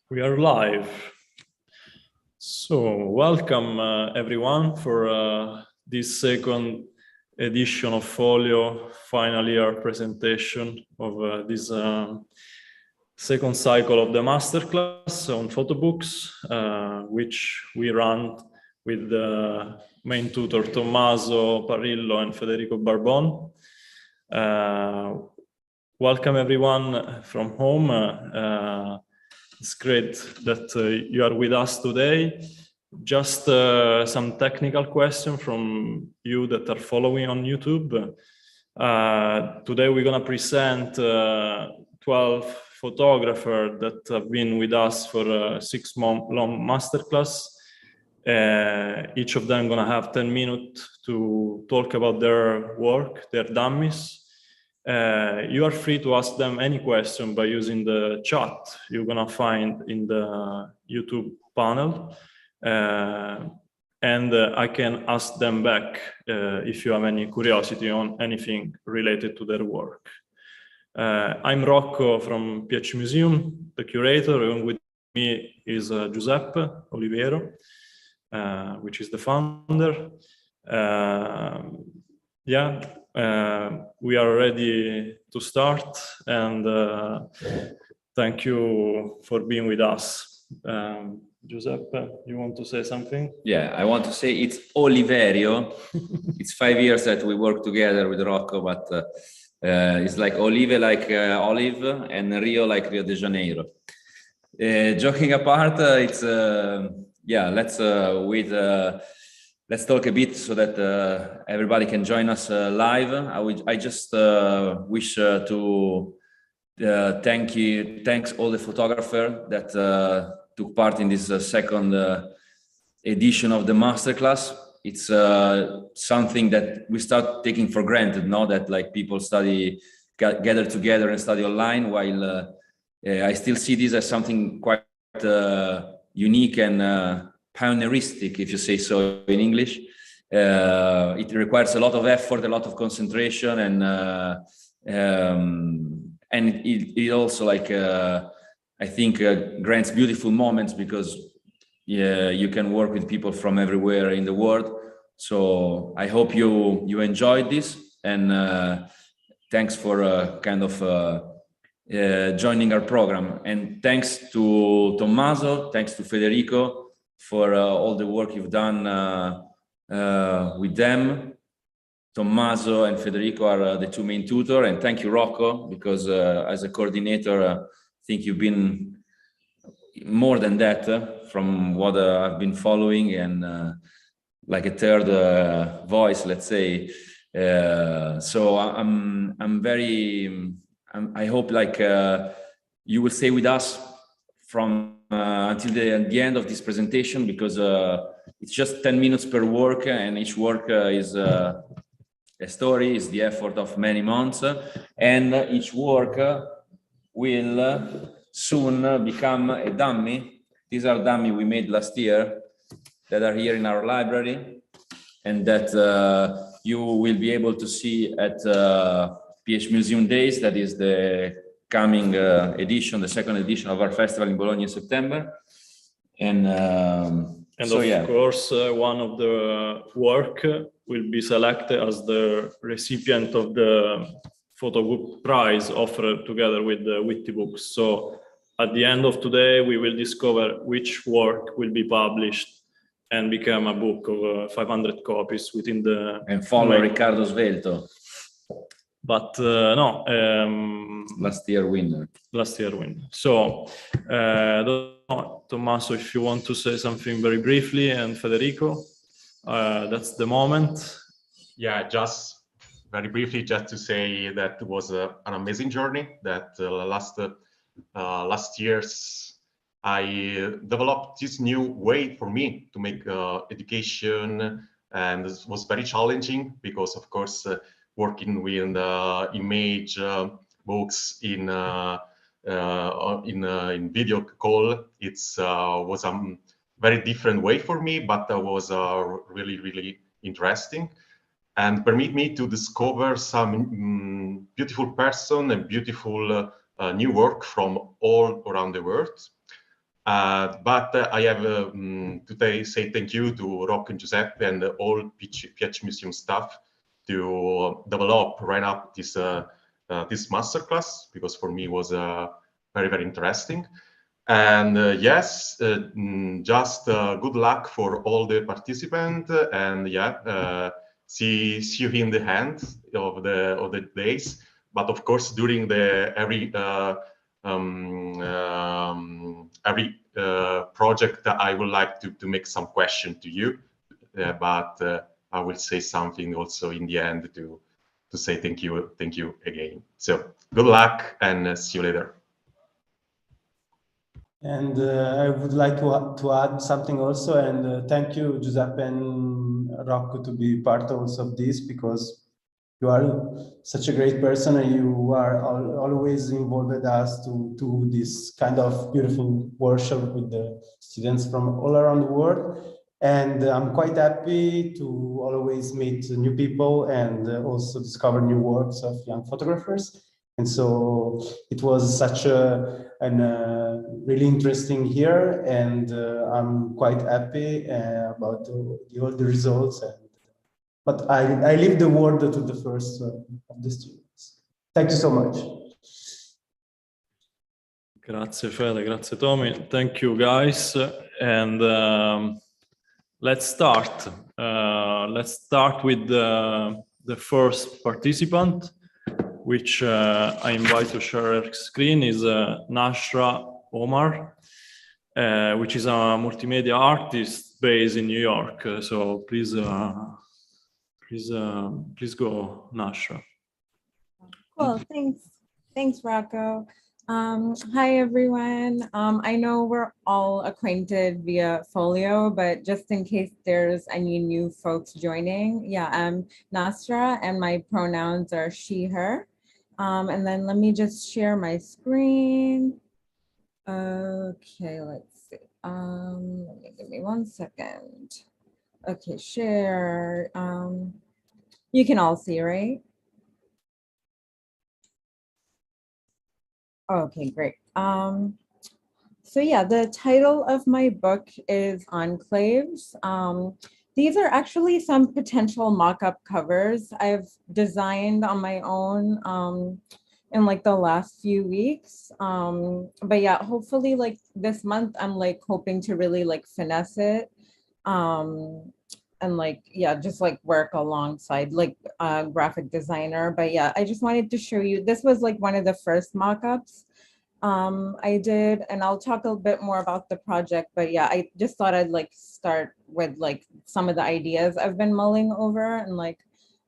We are live. So welcome everyone for this second edition of Folio final year presentation of this second cycle of the masterclass on photobooks, which we run with the main tutor Tommaso Parrillo and Federico Barbon. Welcome everyone from home. It's great that you are with us today. Just some technical questions from you that are following on YouTube. Today we're going to present 12 photographers that have been with us for a 6-month long masterclass. Each of them going to have 10 minutes to talk about their work, their dummies. You are free to ask them any question by using the chat you're going to find in the YouTube panel. And I can ask them back if you have any curiosity on anything related to their work. I'm Rocco from PhMuseum, the curator, and with me is Giuseppe Olivero, which is the founder. We are ready to start, and thank you for being with us. Giuseppe, you want to say something? Yeah, I want to say it's Oliverio. It's 5 years that we work together with Rocco, but it's like Olive, like olive, and Rio, like Rio de Janeiro. Joking apart, it's let's talk a bit so that everybody can join us live. I just wish to thanks all the photographers that took part in this second edition of the masterclass. It's something that we start taking for granted now that like people gather together and study online, while I still see this as something quite unique and pioneeristic, if you say so in English. It requires a lot of effort, a lot of concentration, and it also like I think grants beautiful moments because you can work with people from everywhere in the world. So I hope you enjoyed this, and thanks for joining our program. And thanks to Tommaso, thanks to Federico for all the work you've done with them. Tommaso and Federico are the two main tutors, and thank you, Rocco, because as a coordinator, I think you've been more than that from what I've been following, and like a third voice, let's say. So I hope like you will stay with us from until the end of this presentation, because it's just 10 minutes per work, and each work is a story, is the effort of many months, and each work will soon become a dummy. These are dummy we made last year that are here in our library, and that you will be able to see at PhMuseum Days. That is the coming edition, the second edition of our festival in Bologna in September. And of course, one of the work will be selected as the recipient of the Photobook prize offered together with the Witty Books. So at the end of today, we will discover which work will be published and become a book of 500 copies within the... And follow Riccardo Svelto. But last year winner. So, Tommaso, if you want to say something very briefly, and Federico, that's the moment. Yeah, just very briefly, just to say that it was an amazing journey. That last years I developed this new way for me to make education, and this was very challenging because, of course, working with image books in video call, was a very different way for me, but was really interesting, and permit me to discover some beautiful person and beautiful new work from all around the world. But I have to say thank you to Rocco and Giuseppe and all PhMuseum staff to develop right up this this masterclass, because for me it was very, very interesting. And yes, just good luck for all the participants, and yeah, see you in the end of the days. But of course, during the every project, I would like to make some question to you, but I will say something also in the end to say thank you again. So good luck and see you later. And I would like to add something also, and thank you, Giuseppe and Rocco, to be part also of this, because you are such a great person and you are always involved with us to do this kind of beautiful workshop with the students from all around the world. And I'm quite happy to always meet new people and also discover new works of young photographers. And so it was such a really interesting here, and I'm quite happy about all the results. But I leave the word to the first of the students. Thank you so much. Grazie Fede, grazie Tommy. Thank you guys. And let's start. Let's start with the first participant, which I invite to share her screen, is Nashra Omar, which is a multimedia artist based in New York. So please go, Nashra. Cool, thanks, Rocco. Hi, everyone. I know we're all acquainted via Folio, but just in case there's any new folks joining, yeah, I'm Nasrah, and my pronouns are she, her. And then let me just share my screen. Okay, let's see. Give me 1 second. Okay, share. You can all see, right? Okay, great. So yeah, the title of my book is Enclaves. These are actually some potential mock-up covers I've designed on my own in like the last few weeks. But yeah, hopefully like this month, I'm like hoping to really like finesse it. And like, yeah, just like work alongside like a graphic designer. But yeah, I just wanted to show you, this was like one of the first mock-ups I did, and I'll talk a bit more about the project, but yeah, I just thought I'd like start with like some of the ideas I've been mulling over, and like,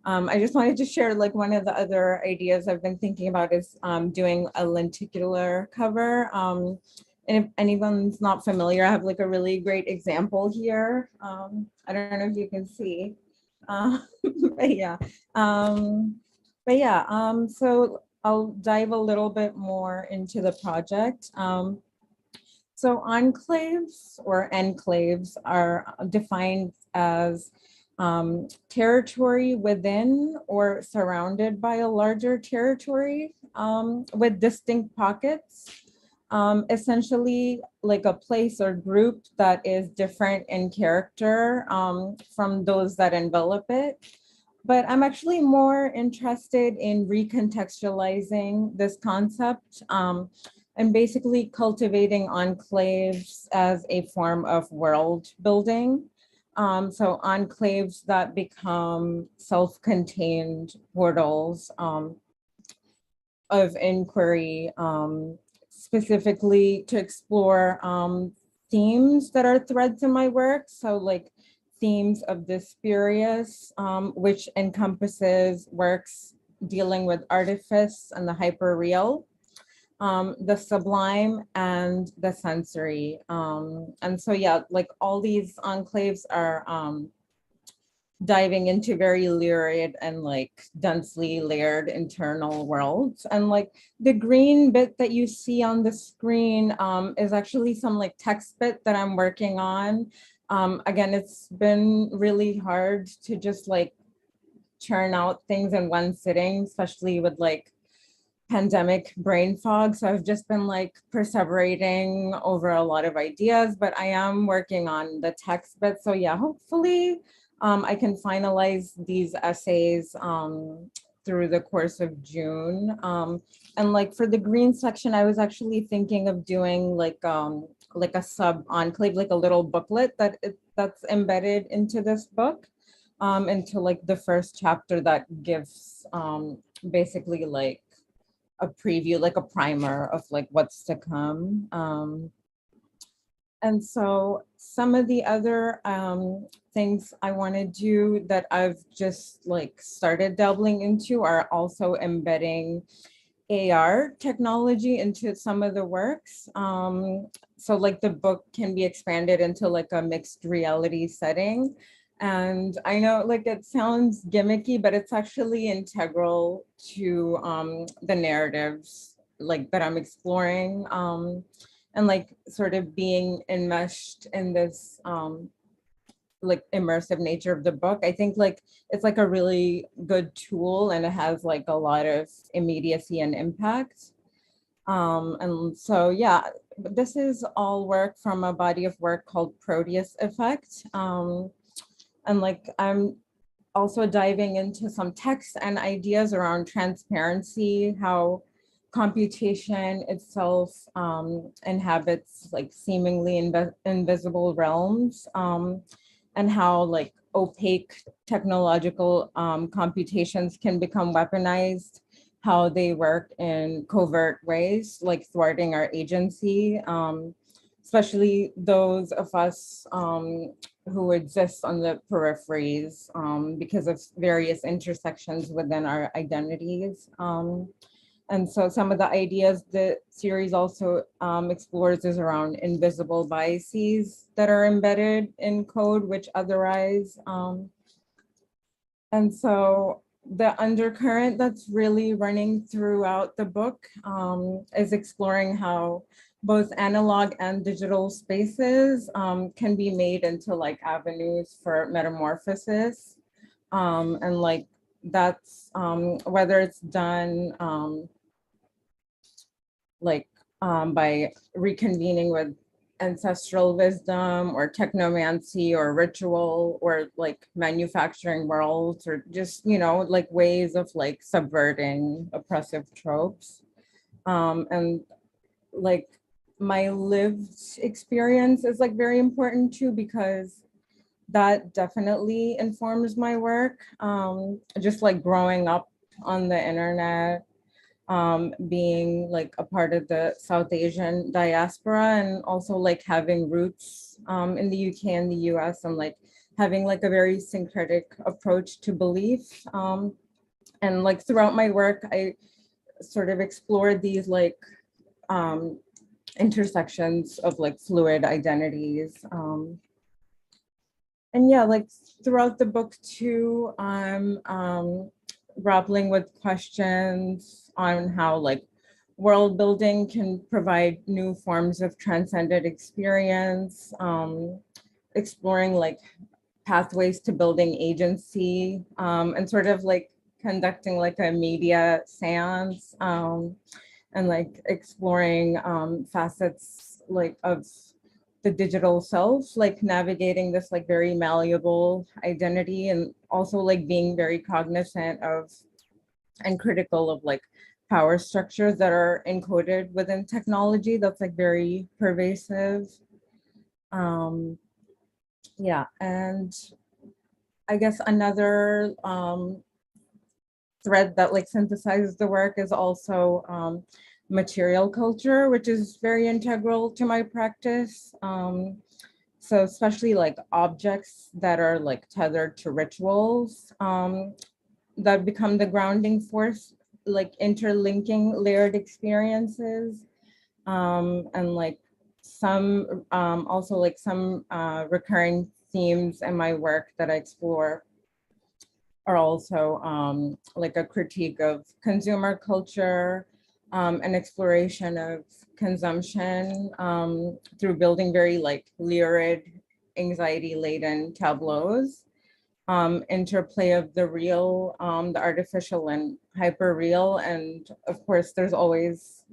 I just wanted to share like one of the other ideas I've been thinking about is doing a lenticular cover. And if anyone's not familiar, I have like a really great example here. I don't know if you can see, but yeah. So I'll dive a little bit more into the project. So enclaves or enclaves are defined as territory within or surrounded by a larger territory with distinct pockets. Essentially like a place or group that is different in character from those that envelop it. But I'm actually more interested in recontextualizing this concept and basically cultivating enclaves as a form of world building. So enclaves that become self-contained portals of inquiry, specifically to explore themes that are threads in my work. So like themes of the spurious, which encompasses works dealing with artifice and the hyperreal, the sublime and the sensory. And so yeah, like all these enclaves are diving into very lurid and like densely layered internal worlds. And like the green bit that you see on the screen is actually some like text bit that I'm working on. Again, it's been really hard to just like churn out things in one sitting, especially with like pandemic brain fog. So I've just been like perseverating over a lot of ideas, but I am working on the text bit. So yeah, hopefully I can finalize these essays through the course of June. And like for the green section, I was actually thinking of doing like a sub enclave, like a little booklet that's embedded into this book, into like the first chapter that gives basically like a preview, like a primer of like what's to come. And so some of the other things I want to do that I've just like started dabbling into are also embedding AR technology into some of the works. So like the book can be expanded into like a mixed reality setting. And I know like it sounds gimmicky, but it's actually integral to the narratives like that I'm exploring, and like sort of being enmeshed in this like immersive nature of the book. I think like it's like a really good tool, and it has like a lot of immediacy and impact. And so yeah, this is all work from a body of work called Proteus Effect. And like I'm also diving into some text and ideas around transparency, how computation itself inhabits like seemingly invisible realms, and how like opaque technological computations can become weaponized, how they work in covert ways, like thwarting our agency, especially those of us who exist on the peripheries because of various intersections within our identities. And so some of the ideas the series also explores is around invisible biases that are embedded in code, which otherize. And so the undercurrent that's really running throughout the book is exploring how both analog and digital spaces can be made into like avenues for metamorphosis. And like that's whether it's done by reconvening with ancestral wisdom or technomancy or ritual or like manufacturing worlds, or just, you know, like ways of like subverting oppressive tropes. And like my lived experience is like very important too, because that definitely informs my work. Just like growing up on the internet, being like a part of the South Asian diaspora, and also like having roots in the UK and the US, and like having like a very syncretic approach to belief. And like throughout my work, I sort of explored these like intersections of like fluid identities. And yeah, like throughout the book too, I'm grappling with questions on how like world building can provide new forms of transcendent experience, exploring like pathways to building agency, and sort of like conducting like a media seance, and like exploring facets like of the digital self, like navigating this like very malleable identity, and also like being very cognizant of and critical of like power structures that are encoded within technology that's like very pervasive. Yeah, and I guess another thread that like synthesizes the work is also material culture, which is very integral to my practice. So especially like objects that are like tethered to rituals that become the grounding force, like interlinking layered experiences, and like some also like some recurring themes in my work that I explore are also like a critique of consumer culture, an exploration of consumption through building very like lurid, anxiety-laden tableaus, interplay of the real, the artificial, and hyper real, and of course there's always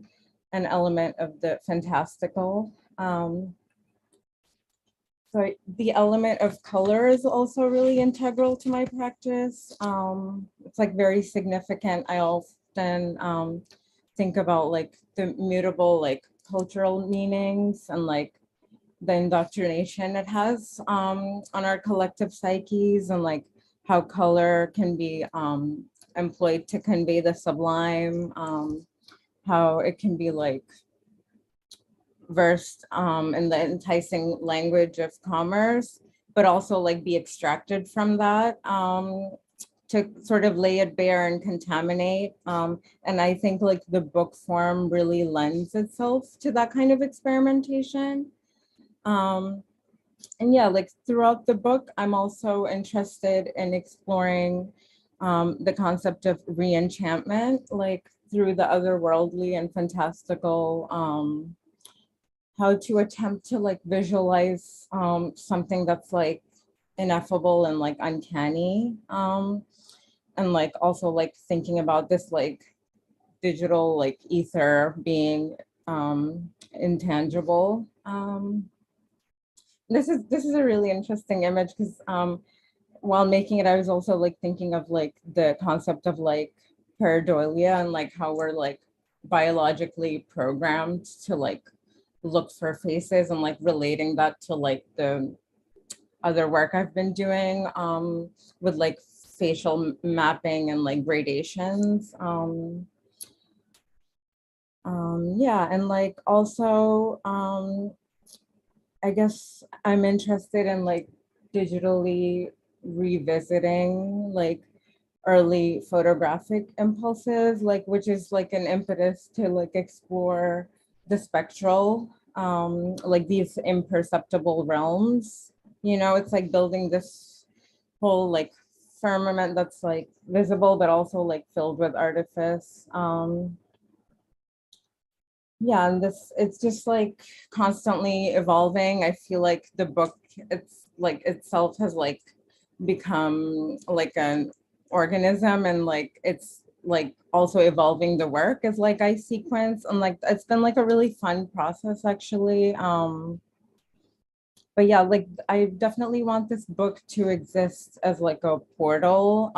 an element of the fantastical. So the element of color is also really integral to my practice. It's like very significant. I often think about like the mutable like cultural meanings and like the indoctrination it has on our collective psyches, and like how color can be employed to convey the sublime, how it can be like versed in the enticing language of commerce, but also like be extracted from that to sort of lay it bare and contaminate. And I think like the book form really lends itself to that kind of experimentation. And yeah, like throughout the book, I'm also interested in exploring the concept of re-enchantment, like through the otherworldly and fantastical, how to attempt to like visualize something that's like ineffable and like uncanny. And like also like thinking about this like digital like ether being intangible. This is a really interesting image because while making it, I was also like thinking of like the concept of like pareidolia and like how we're like biologically programmed to like look for faces, and like relating that to like the other work I've been doing with like facial mapping and like gradations. Yeah, and like also I guess I'm interested in like digitally revisiting like early photographic impulses, like which is like an impetus to like explore the spectral, like these imperceptible realms. You know, it's like building this whole like firmament that's like visible, but also like filled with artifice. Yeah, and it's just like constantly evolving. I feel like the book, it's like itself has like become like an organism, and like it's like also evolving the work as like I sequence, and like it's been like a really fun process actually. But yeah, like I definitely want this book to exist as like a portal.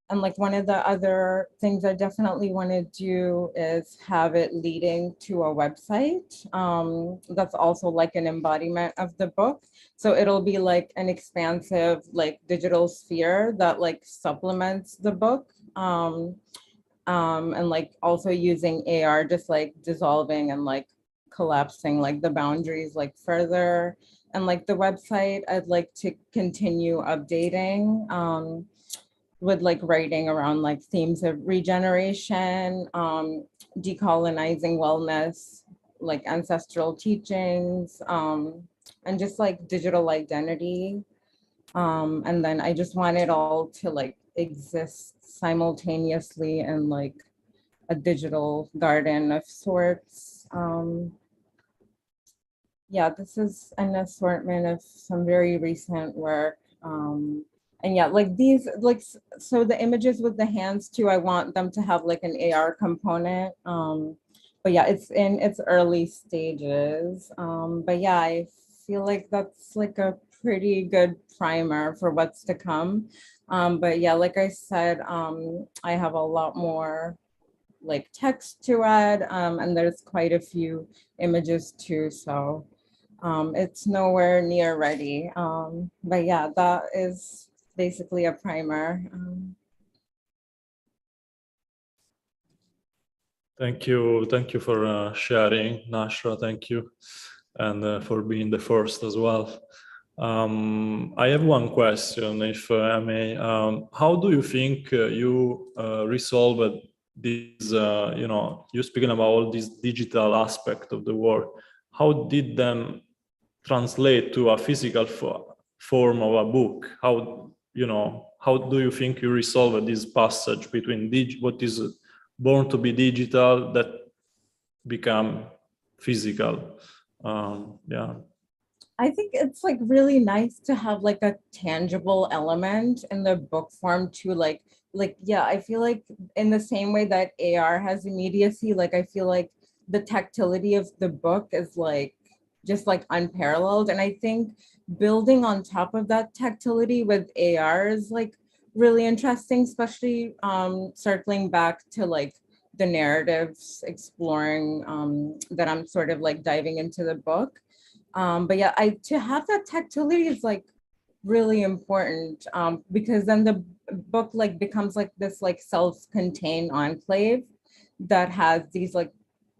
And like one of the other things I definitely want to do is have it leading to a website that's also like an embodiment of the book. So it'll be like an expansive like digital sphere that like supplements the book. And like also using AR, just like dissolving and like collapsing like the boundaries like further. And like the website, I'd like to continue updating with like writing around like themes of regeneration, decolonizing wellness, like ancestral teachings, and just like digital identity. And then I just want it all to like exist simultaneously in like a digital garden of sorts. Yeah, this is an assortment of some very recent work. And yeah, like these, like, so the images with the hands too, I want them to have like an AR component. But yeah, it's in its early stages. But yeah, I feel like that's like a pretty good primer for what's to come. But yeah, like I said, I have a lot more like text to add, and there's quite a few images too. So it's nowhere near ready. But yeah, that is basically a primer. Thank you for sharing, Nashra. Thank you, and for being the first as well. I have one question, if I may. How do you think you resolved this? You're speaking about all this digital aspect of the work. How did them translate to a physical form of a book? How do you think you resolve this passage between what is born to be digital that become physical? Yeah. I think it's like really nice to have like a tangible element in the book form too. Yeah, I feel like in the same way that AR has immediacy, like I feel like the tactility of the book is like just like unparalleled. And I think building on top of that tactility with AR is like really interesting, especially circling back to like the narratives exploring that I'm sort of like diving into the book. But yeah, to have that tactility is like really important because then the book like becomes like this like self-contained enclave that has these like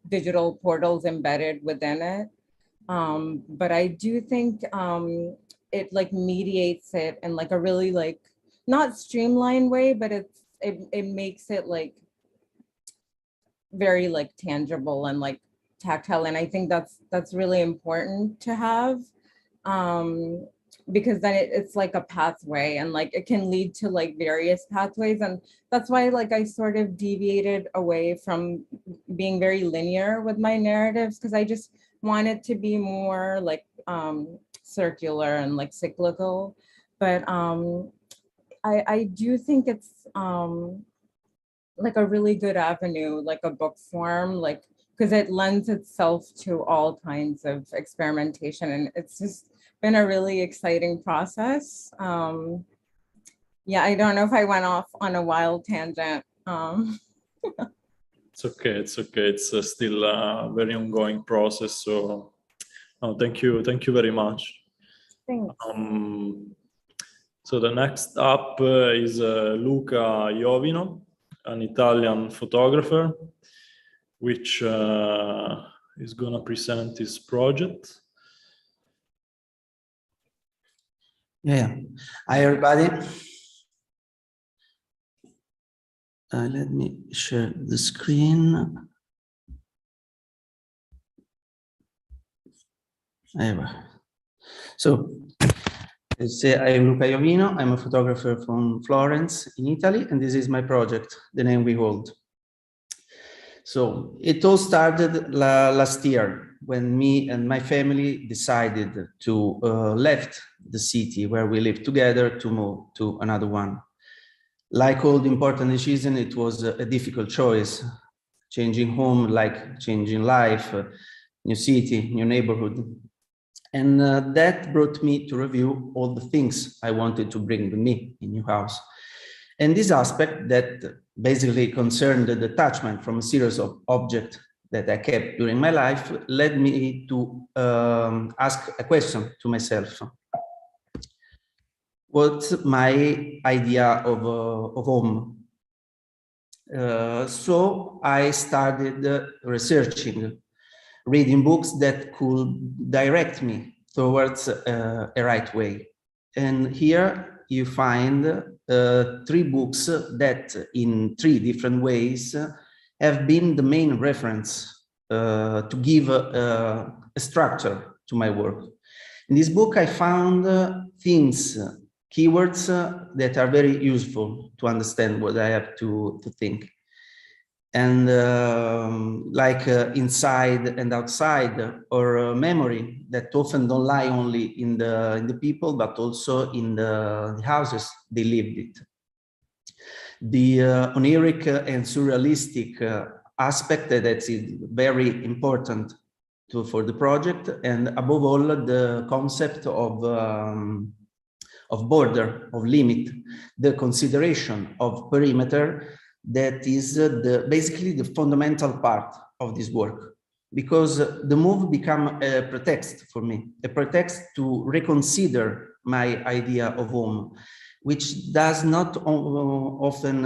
digital portals embedded within it. But I do think it like mediates it in like a really like not streamlined way, but it makes it like very like tangible and like tactile. And I think that's really important to have because then it's like a pathway and like it can lead to like various pathways. And that's why like I sort of deviated away from being very linear with my narratives because I just wanted to be more like circular and like cyclical. But I do think it's like a really good avenue, like a book form, like because it lends itself to all kinds of experimentation, and it's just been a really exciting process. Yeah, I don't know if I went off on a wild tangent. It's okay. It's okay. It's still a very ongoing process. So, thank you very much. Thanks. So the next up is Luca Iovino, an Italian photographer, which is going to present his project. Yeah. Hi, everybody. Let me share the screen. So, let's say I'm Luca Iovino. I'm a photographer from Florence in Italy, and this is my project, The Name We Hold. So it all started last year when me and my family decided to left the city where we live together to move to another one. Like all the important decisions, it was a difficult choice. Changing home, like changing life, new city, new neighborhood. And that brought me to review all the things I wanted to bring with me in new house. And this aspect that basically concerned the detachment from a series of objects that I kept during my life led me to ask a question to myself. What's my idea of home? So I started researching, reading books that could direct me towards a right way. And here you find 3 books that in 3 different ways have been the main reference to give a structure to my work. In this book, I found things, keywords that are very useful to understand what I have to think. And like inside and outside, or memory that often don't lie only in the people, but also in the houses they lived it. The oniric and surrealistic aspect that's very important for the project, and above all, the concept of border, of limit, the consideration of perimeter. That is basically the fundamental part of this work, because the move became a pretext for me, a pretext to reconsider my idea of home, which does not often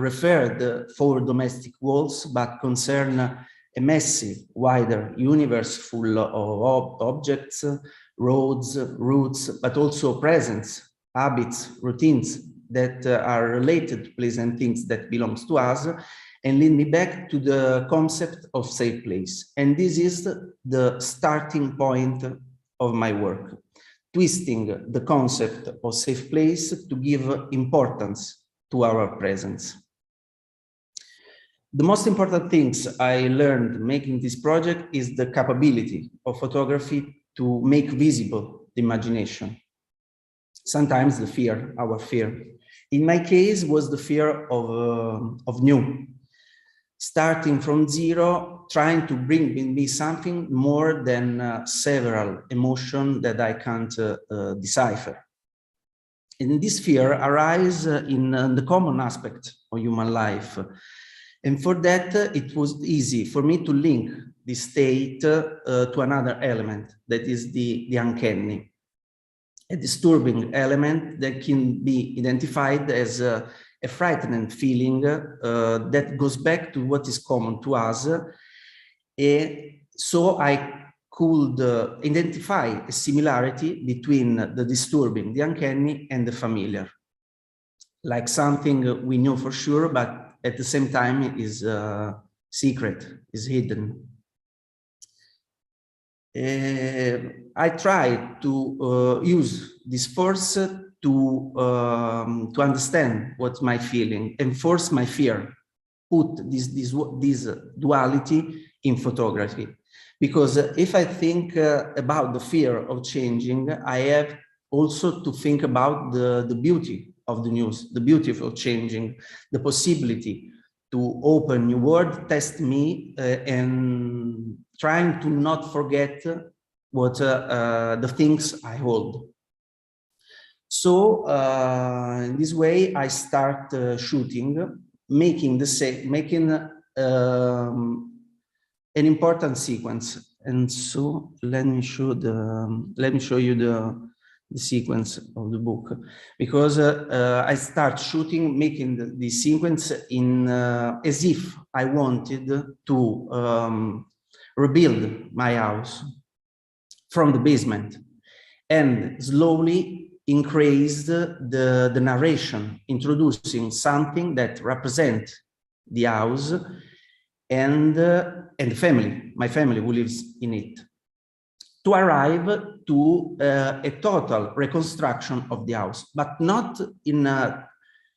refer the 4 domestic walls, but concern a massive, wider universe full of objects, roads, routes, but also presence, habits, routines, that are related to pleasant things that belongs to us, and lead me back to the concept of safe place. And this is the starting point of my work, twisting the concept of safe place to give importance to our presence. The most important things I learned making this project is the capability of photography to make visible the imagination. Sometimes the fear, our fear. In my case, was the fear of new. Starting from zero, trying to bring with me something more than several emotions that I can't decipher. And this fear arises in the common aspect of human life. And for that, it was easy for me to link the state to another element, that is the uncanny, a disturbing element that can be identified as a frightening feeling that goes back to what is common to us. So I could identify a similarity between the disturbing, the uncanny, and the familiar, like something we know for sure, but at the same time is secret, is hidden. I try to use this force to understand what's my feeling, enforce my fear, put this duality in photography. Because if I think about the fear of changing, I have also to think about the beauty of the news, the beauty of changing, the possibility to open new world, test me, and trying to not forget what the things I hold. So in this way, I start shooting, making an important sequence. And so let me show you the sequence of the book, because I start shooting, making the sequence in as if I wanted to rebuild my house from the basement, and slowly increase the narration, introducing something that represents the house and the family, my family who lives in it, to arrive to a total reconstruction of the house, but not in a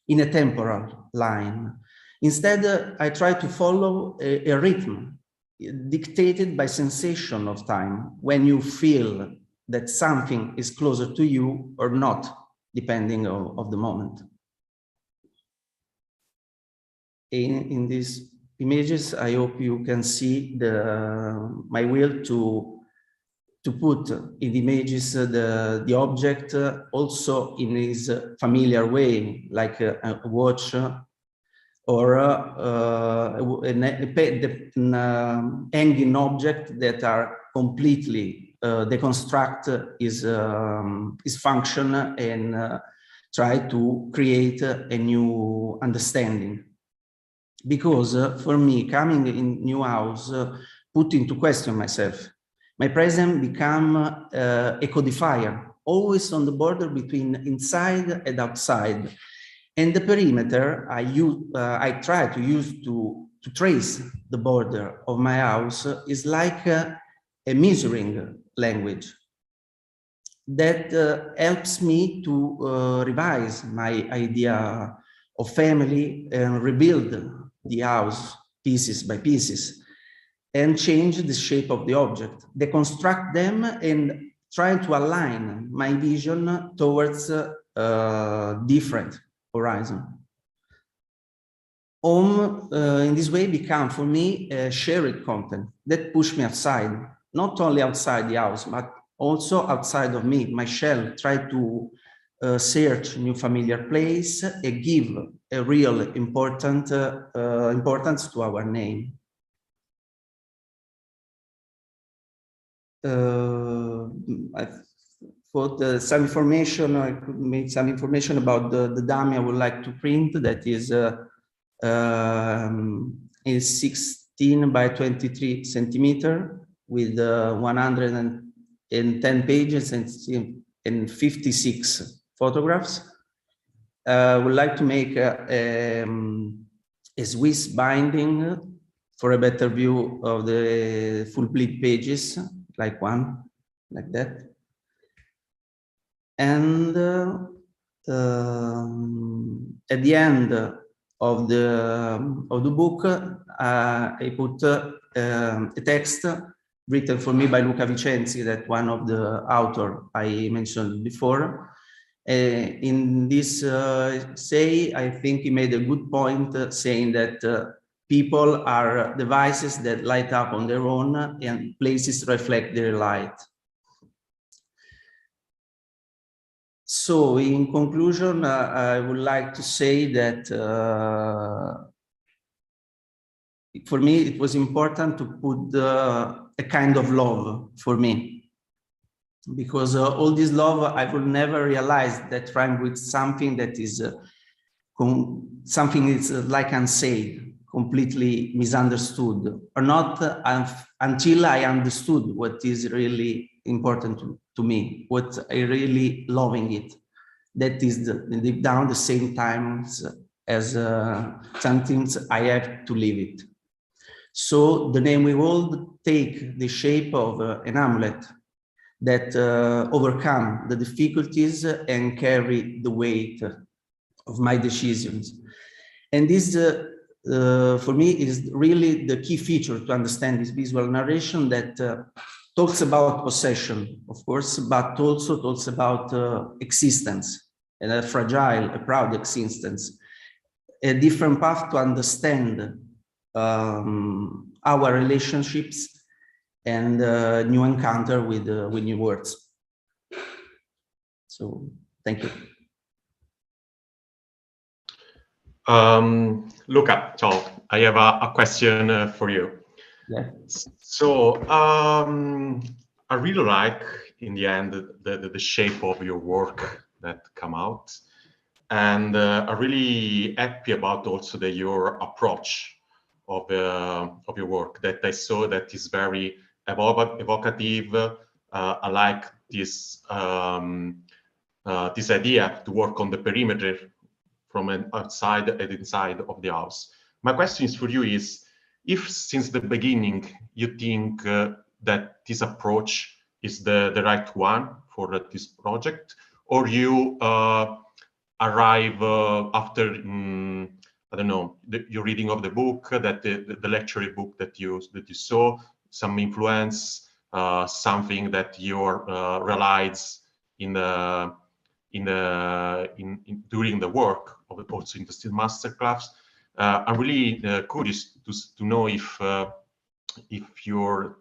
temporal line. Instead, I try to follow a rhythm dictated by sensation of time, when you feel that something is closer to you or not, depending on the moment. In these images, I hope you can see my will to put in the images the object also in his familiar way, like a watch or an hanging object that are completely deconstruct his function and try to create a new understanding. Because for me, coming in new house, put into question myself. My present become a codifier, always on the border between inside and outside. And the perimeter I try to use to trace the border of my house is like a measuring language that helps me to revise my idea of family and rebuild the house pieces by pieces and change the shape of the object, deconstruct them and try to align my vision towards different horizon. Home, in this way, become for me a shared content that push me outside, not only outside the house, but also outside of me, my shell, try to search new familiar place and give a real importance to our name. I put some information, I could make some information about the dummy I would like to print, that is 16 by 23 centimeter with 110 pages and 56 photographs. I would like to make a Swiss binding for a better view of the full bleed pages, like one, like that. And at the end of the book, I put a text written for me by Luca Vicenzi, that one of the author I mentioned before. In this say, I think he made a good point saying that people are devices that light up on their own and places reflect their light. So in conclusion, I would like to say that for me, it was important to put a kind of love for me, because all this love, I would never realize that rhyme with something that is something that's like unsaid, completely misunderstood, or not until I understood what is really important to me, what I really loving it. That is deep down the same time as something I have to live it. So the name will take the shape of an amulet that overcome the difficulties and carry the weight of my decisions. And this, for me, is really the key feature to understand this visual narration that talks about possession, of course, but also talks about existence, and a fragile, a proud existence, a different path to understand our relationships and new encounter with new words. So, thank you. Luca, ciao. I have a question for you. Yeah. So I really like, in the end, the shape of your work that come out, and I'm really happy about also your approach of your work that I saw that is very evocative. I like this this idea to work on the perimeter from an outside and inside of the house. My question is for you is, if since the beginning you think that this approach is the right one for this project, or you arrive after, I don't know, your reading of the book, that the lecture book that you saw, some influence, something that you realize during the work of also in the Steel Masterclass. I'm really curious to know if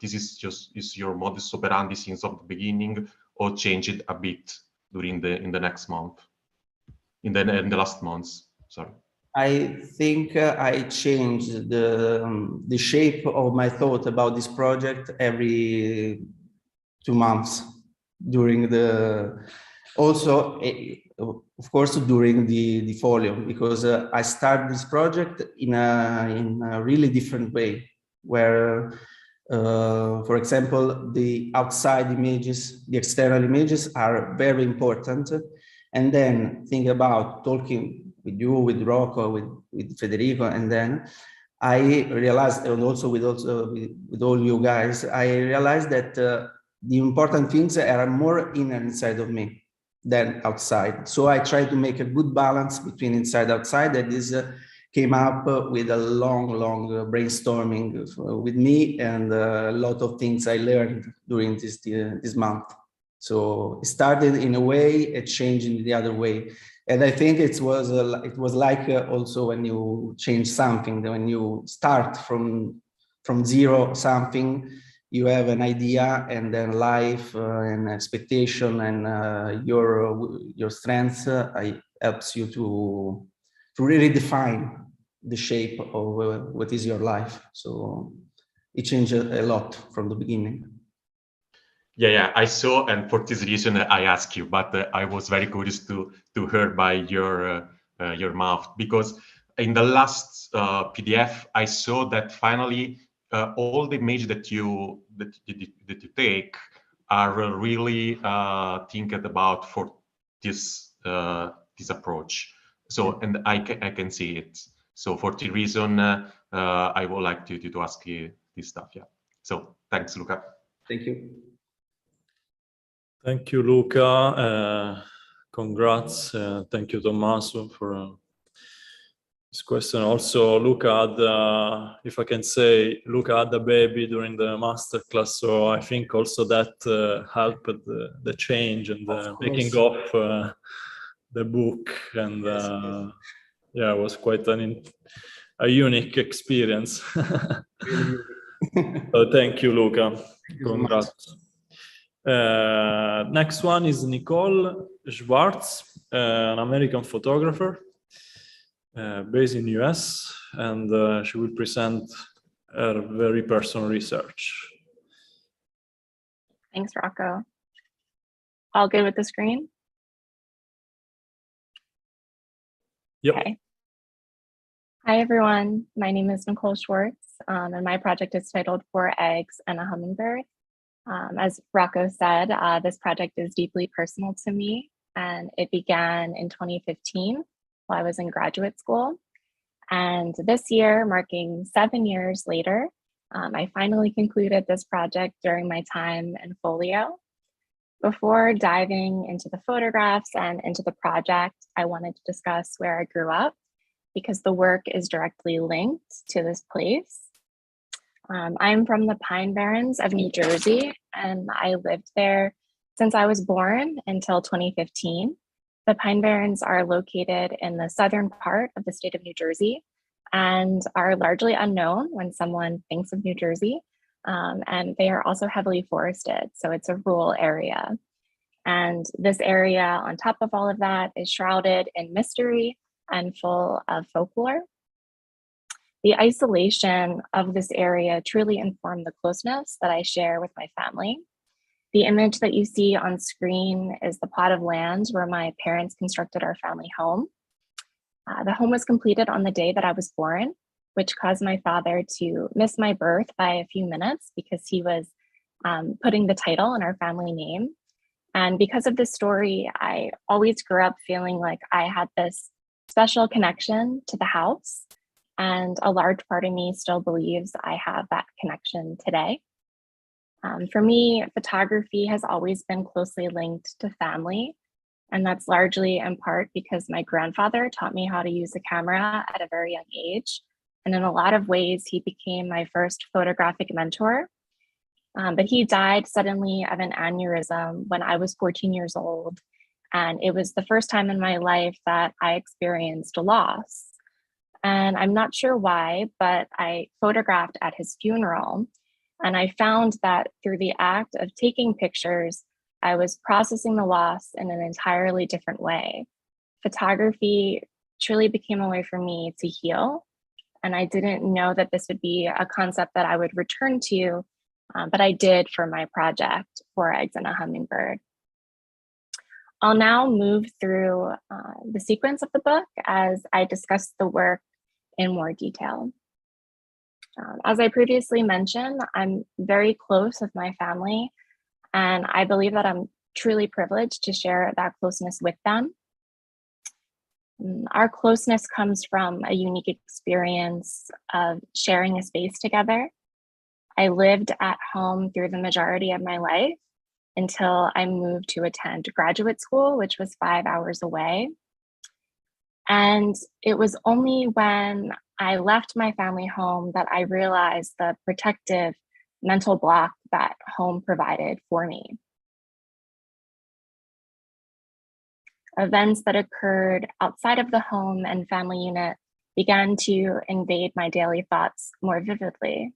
this is your modus operandi since of the beginning, or changed a bit during in the next month, in the last months. Sorry. I think I changed the shape of my thought about this project every 2 months during also, of course, during the folio, because I started this project in a really different way, where, for example, the outside images, the external images are very important, and then think about talking with you, with Rocco, with Federico, and then I realized, and also with all you guys, I realized that the important things are more inside of me than outside. So I try to make a good balance between inside and outside. That is came up with a long brainstorming with me, and a lot of things I learned during this month. So it started in a way, it changed in the other way. And I think it was like also when you change something, when you start from zero something, you have an idea, and then life and expectation and your strengths helps you to really define the shape of what is your life. So it changed a lot from the beginning. Yeah, I saw, and for this reason I asked you, but I was very curious to hear by your mouth, because in the last PDF I saw that finally all the images that you take are really thinking about for this this approach. So, and I can see it. So for the reason I would like to ask you this stuff. Yeah. So thanks, Luca. Thank you. Thank you, Luca. Congrats. Thank you, Tommaso, for This question also, Luca had, if I can say, Luca had a baby during the masterclass, so I think also that helped the change and the making of the book, and yeah, it was quite a unique experience. So thank you, Luca. Congrats. Next one is Nicole Schwartz, an American photographer based in US, and she will present her very personal research. Thanks, Rocco. All good with the screen? Yep. Okay. Hi, everyone. My name is Nicole Schwartz, and my project is titled 4 Eggs and a Hummingbird. As Rocco said, this project is deeply personal to me, and it began in 2015 while I was in graduate school. And this year, marking 7 years later, I finally concluded this project during my time in Folio. Before diving into the photographs and into the project, I wanted to discuss where I grew up, because the work is directly linked to this place. I'm from the Pine Barrens of New Jersey, and I lived there since I was born until 2015. The Pine Barrens are located in the southern part of the state of New Jersey and are largely unknown when someone thinks of New Jersey. And they are also heavily forested, so it's a rural area. And this area, on top of all of that, is shrouded in mystery and full of folklore. The isolation of this area truly informed the closeness that I share with my family. The image that you see on screen is the plot of land where my parents constructed our family home. The home was completed on the day that I was born, which caused my father to miss my birth by a few minutes because he was putting the title on our family name. And because of this story, I always grew up feeling like I had this special connection to the house. And a large part of me still believes I have that connection today. For me, photography has always been closely linked to family. And that's largely in part because my grandfather taught me how to use a camera at a very young age. And in a lot of ways, he became my first photographic mentor. But he died suddenly of an aneurysm when I was 14 years old. And it was the first time in my life that I experienced a loss. And I'm not sure why, but I photographed at his funeral. And I found that through the act of taking pictures, I was processing the loss in an entirely different way. Photography truly became a way for me to heal. And I didn't know that this would be a concept that I would return to, but I did for my project, 4 Eggs and a Hummingbird. I'll now move through the sequence of the book as I discuss the work in more detail. As I previously mentioned, I'm very close with my family, and I believe that I'm truly privileged to share that closeness with them. Our closeness comes from a unique experience of sharing a space together. I lived at home through the majority of my life until I moved to attend graduate school, which was 5 hours away. And it was only when I left my family home that I realized the protective mental block that home provided for me. Events that occurred outside of the home and family unit began to invade my daily thoughts more vividly.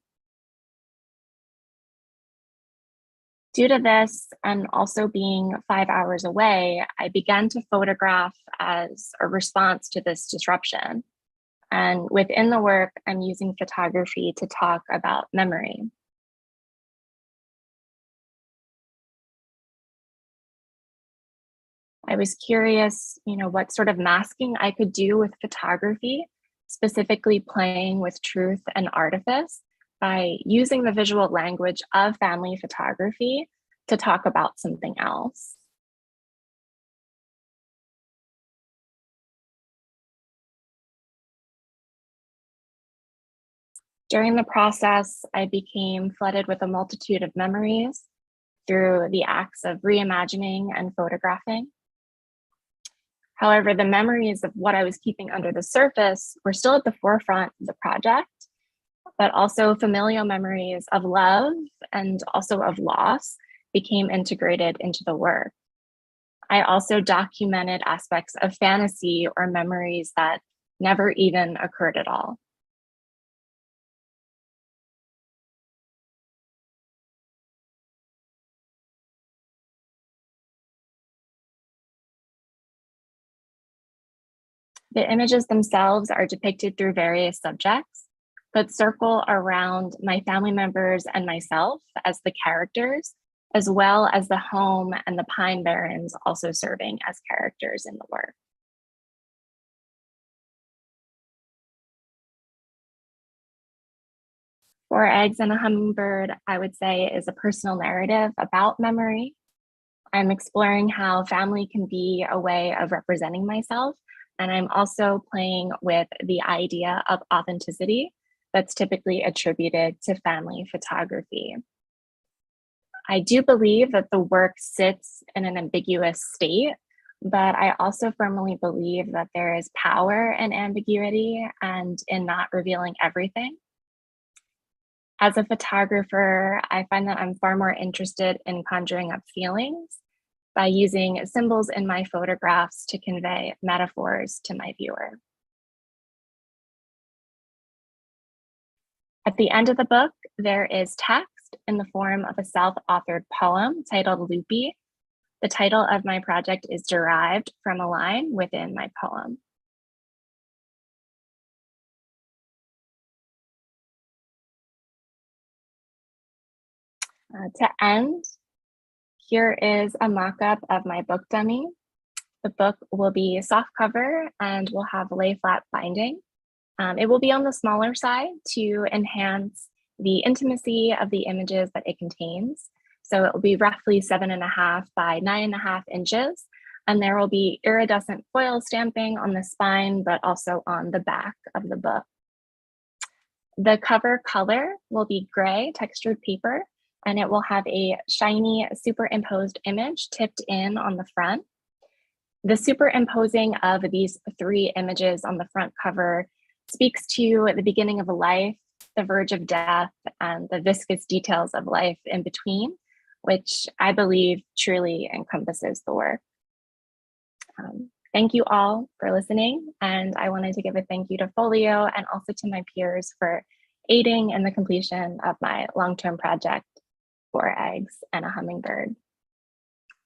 Due to this, and also being 5 hours away, I began to photograph as a response to this disruption. And within the work, I'm using photography to talk about memory. I was curious, what sort of masking I could do with photography, specifically playing with truth and artifice by using the visual language of family photography to talk about something else. During the process, I became flooded with a multitude of memories through the acts of reimagining and photographing. However, the memories of what I was keeping under the surface were still at the forefront of the project, but also familial memories of love and also of loss became integrated into the work. I also documented aspects of fantasy or memories that never even occurred at all. The images themselves are depicted through various subjects, but circle around my family members and myself as the characters, as well as the home and the pine barrens also serving as characters in the work. Four Eggs and a Hummingbird, I would say, is a personal narrative about memory. I'm exploring how family can be a way of representing myself, and I'm also playing with the idea of authenticity that's typically attributed to family photography. I do believe that the work sits in an ambiguous state, but I also firmly believe that there is power in ambiguity and in not revealing everything. As a photographer, I find that I'm far more interested in conjuring up feelings by using symbols in my photographs to convey metaphors to my viewer. At the end of the book, there is text in the form of a self-authored poem titled Loopy. The title of my project is derived from a line within my poem. To end, here is a mock-up of my book dummy. The book will be soft cover and will have lay flat binding. It will be on the smaller side to enhance the intimacy of the images that it contains. So it will be roughly 7.5 by 9.5 inches. And there will be iridescent foil stamping on the spine, but also on the back of the book. The cover color will be gray textured paper, and it will have a shiny superimposed image tipped in on the front. The superimposing of these 3 images on the front cover speaks to the beginning of a life, the verge of death, and the viscous details of life in between, which I believe truly encompasses the work. Thank you all for listening, and I wanted to give a thank you to Folio and also to my peers for aiding in the completion of my long-term project, 4 Eggs and a Hummingbird.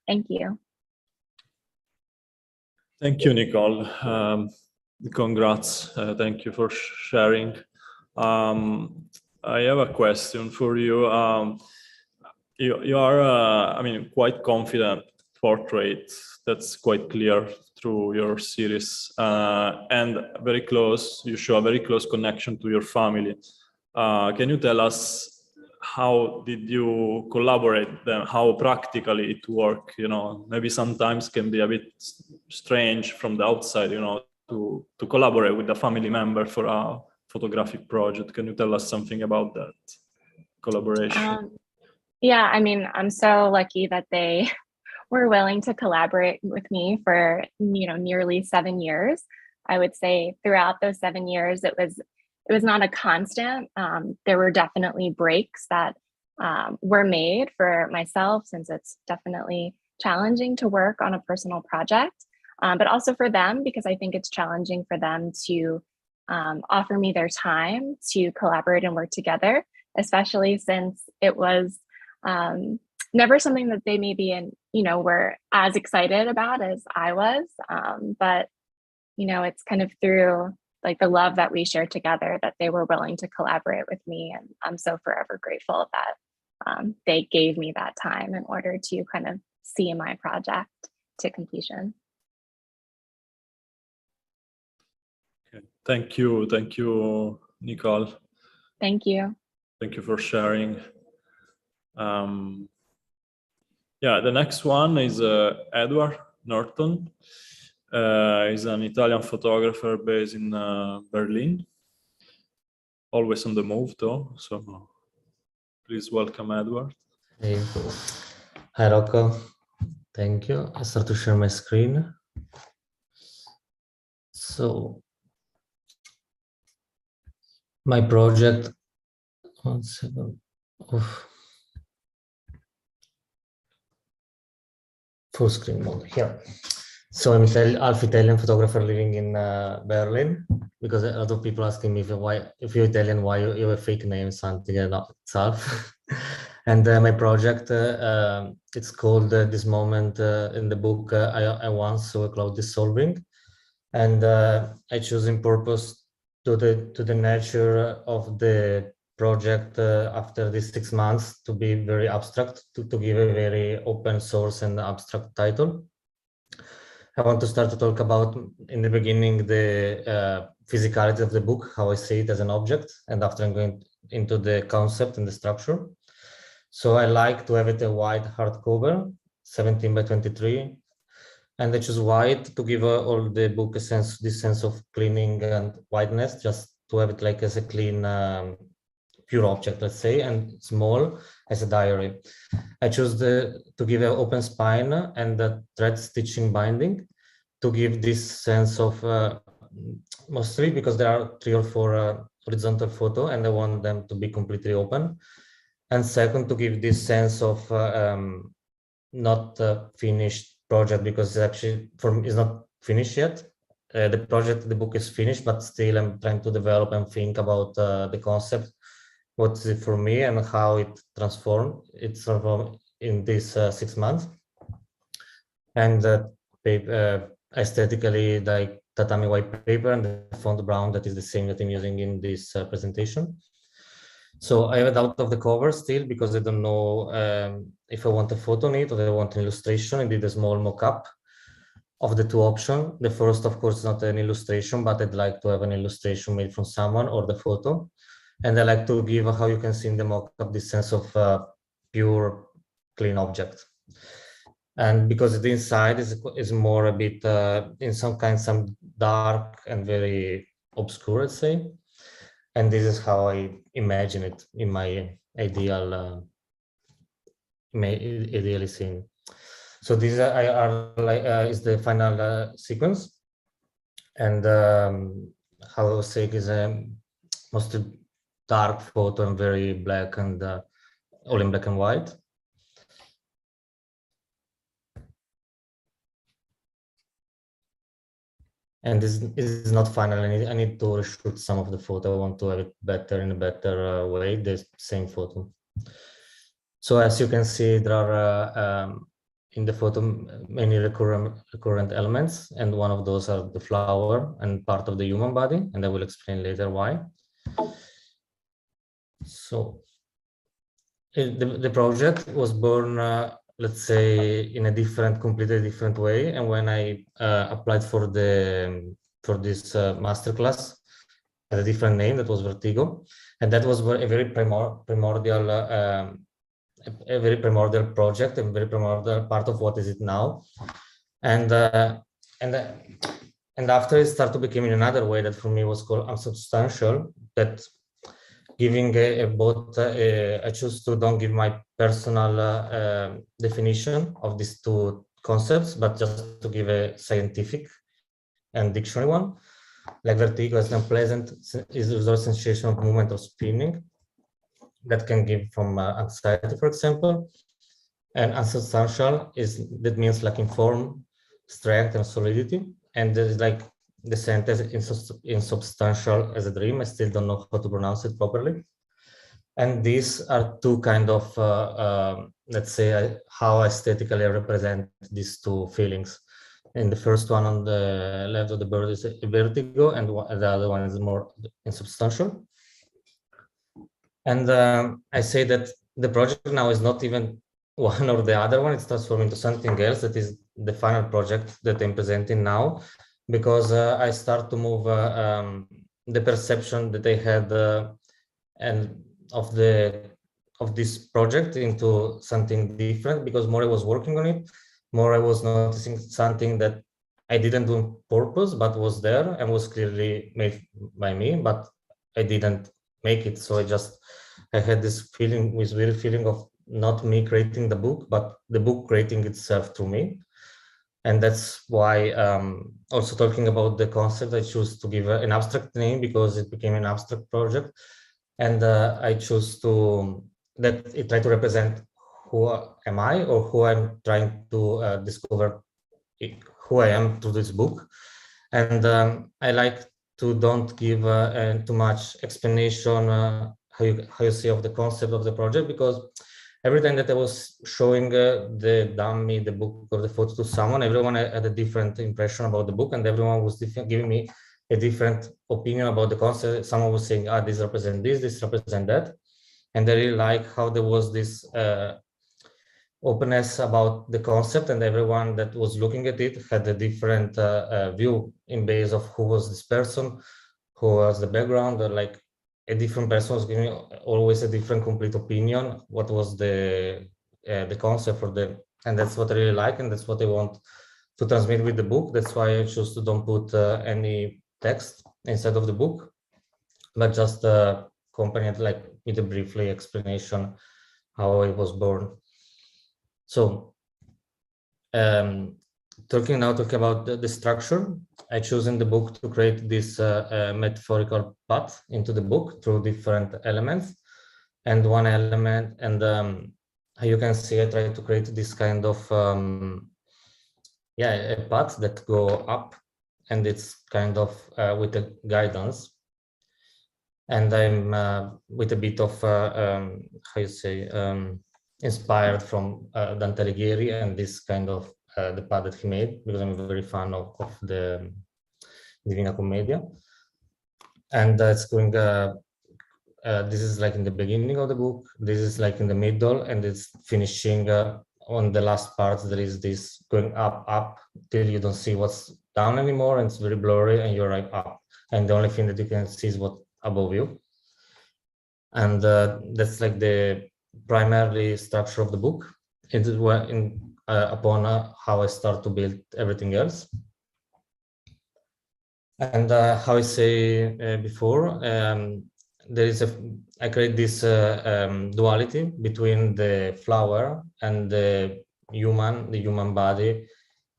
Thank you. Thank you, Nicole. Congrats. Thank you for sharing. I have a question for you. You are, I mean, quite confident portrait. That's quite clear through your series, and very close. You show a very close connection to your family. Can you tell us how did you collaborate then? How practically it worked? You know, maybe sometimes can be a bit strange from the outside, you know, to collaborate with a family member for a photographic project. Can you tell us something about that collaboration? Yeah, I mean, I'm so lucky that they were willing to collaborate with me for, nearly 7 years. I would say throughout those 7 years, it was not a constant. There were definitely breaks that were made for myself, since it's definitely challenging to work on a personal project, but also for them, because I think it's challenging for them to offer me their time to collaborate and work together, especially since it was never something that they maybe were as excited about as I was. But it's kind of through like the love that we shared together that they were willing to collaborate with me, and I'm so forever grateful that they gave me that time in order to kind of see my project to completion. Okay. Thank you, Nicole. Thank you. Thank you for sharing. Yeah, the next one is Edward Norton. He's an Italian photographer based in Berlin. Always on the move, though. So please welcome Edward. Hey. Hi, Rocco. Thank you. I start to share my screen. So my project, 1 second, full screen mode here. So I'm half Italian photographer living in Berlin, because a lot of people asking me if you're Italian, why you have a fake name, something, and not itself. And my project, it's called this moment in the book, I once saw a cloud dissolving. And I chose in purpose to the nature of the project after these 6 months to be very abstract, to give a very open source and abstract title. I want to start to talk about, in the beginning, the physicality of the book, how I see it as an object, and after I'm going into the concept and the structure. So I like to have it a white hardcover, 17 by 23, and I choose white to give all the book a sense, this sense of cleaning and whiteness, just to have it like as a clean, pure object, let's say, and small as a diary. I choose to give an open spine and the thread stitching binding to give this sense of, mostly because there are 3 or 4 horizontal photo and I want them to be completely open. And second, to give this sense of not finished project, because actually it's not finished yet. The book is finished, but still I'm trying to develop and think about the concept. What's it for me and how it transformed in these 6 months. And aesthetically, like tatami white paper and the font brown, that is the same that I'm using in this presentation. So I have a doubt of the cover still, because I don't know if I want a photo on it or I want an illustration. I did a small mock-up of the 2 options. The first, of course, is not an illustration, but I'd like to have an illustration made from someone or the photo. And I like to give, how you can see in the mock-up, this sense of pure, clean object. And because the inside is more a bit, in some dark and very obscure, let's say. And this is how I imagine it in my ideally scene. So these is the final sequence, and how I was saying is mostly dark photo and very black and all in black and white. And this is not final. I need to reshoot some of the photo. I want to have it better, in a better way, the same photo. So as you can see, there are in the photo many recurrent elements, and one of those are the flower and part of the human body, and I will explain later why. So the project was born, let's say, in a completely different way. And when I applied for this masterclass, I had a different name that was Vertigo, and that was a very primordial project and very primordial part of what is it now. And after it started to become in another way that for me was called unsubstantial, that giving I choose to don't give my personal definition of these 2 concepts, but just to give a scientific and dictionary one. Like vertigo is unpleasant, is the sensation of movement or spinning that can give from anxiety, for example. And unsubstantial that means lacking form, strength, and solidity. And there is like the sentence insubstantial as a dream. I still don't know how to pronounce it properly. And these are 2 kind of, let's say, how aesthetically I represent these 2 feelings. And the first one on the left of the bird is a vertigo, and the other one is more insubstantial. And I say that the project now is not even one or the other one. It's transformed into something else that is the final project that I'm presenting now, because I start to move the perception that I had and of this project into something different, because more I was working on it, more I was noticing something that I didn't do on purpose, but was there and was clearly made by me, but I didn't make it. So I had this feeling, this weird feeling of not me creating the book, but the book creating itself through me. And that's why also talking about the concept, I choose to give an abstract name because it became an abstract project. And I choose to, that it try to represent who am I, or who I'm trying to discover who I am through this book. And I like to don't give too much explanation how you see of the concept of the project, because every time that I was showing the dummy, the book or the photo to someone, everyone had a different impression about the book, and everyone was giving me a different opinion about the concept. Someone was saying, ah, this represents this represents that. And I really like how there was this openness about the concept, and everyone that was looking at it had a different view in base of who was this person, who was the background, or like a different person was giving always a different complete opinion, what was the concept for them. And that's what I really like, and that's what I want to transmit with the book. That's why I choose to don't put any text inside of the book, but just accompany it like with a briefly explanation how it was born. So talking about the structure, I choose in the book to create this metaphorical path into the book through different elements. And one element, and you can see I try to create this kind of a path that go up, and it's kind of with a guidance. And I'm with a bit of how you say inspired from Dante Alighieri and this kind of the path that he made, because I'm a very fan of the Divina Commedia. And it's going this is like in the beginning of the book, this is like in the middle, and it's finishing on the last part. There is this going up till you don't see what's down anymore, and it's very blurry, and you're right up, and the only thing that you can see is what's above you. And that's like the primary structure of the book. It is upon how I start to build everything else. And how I say before, there is I create this duality between the flower and the human body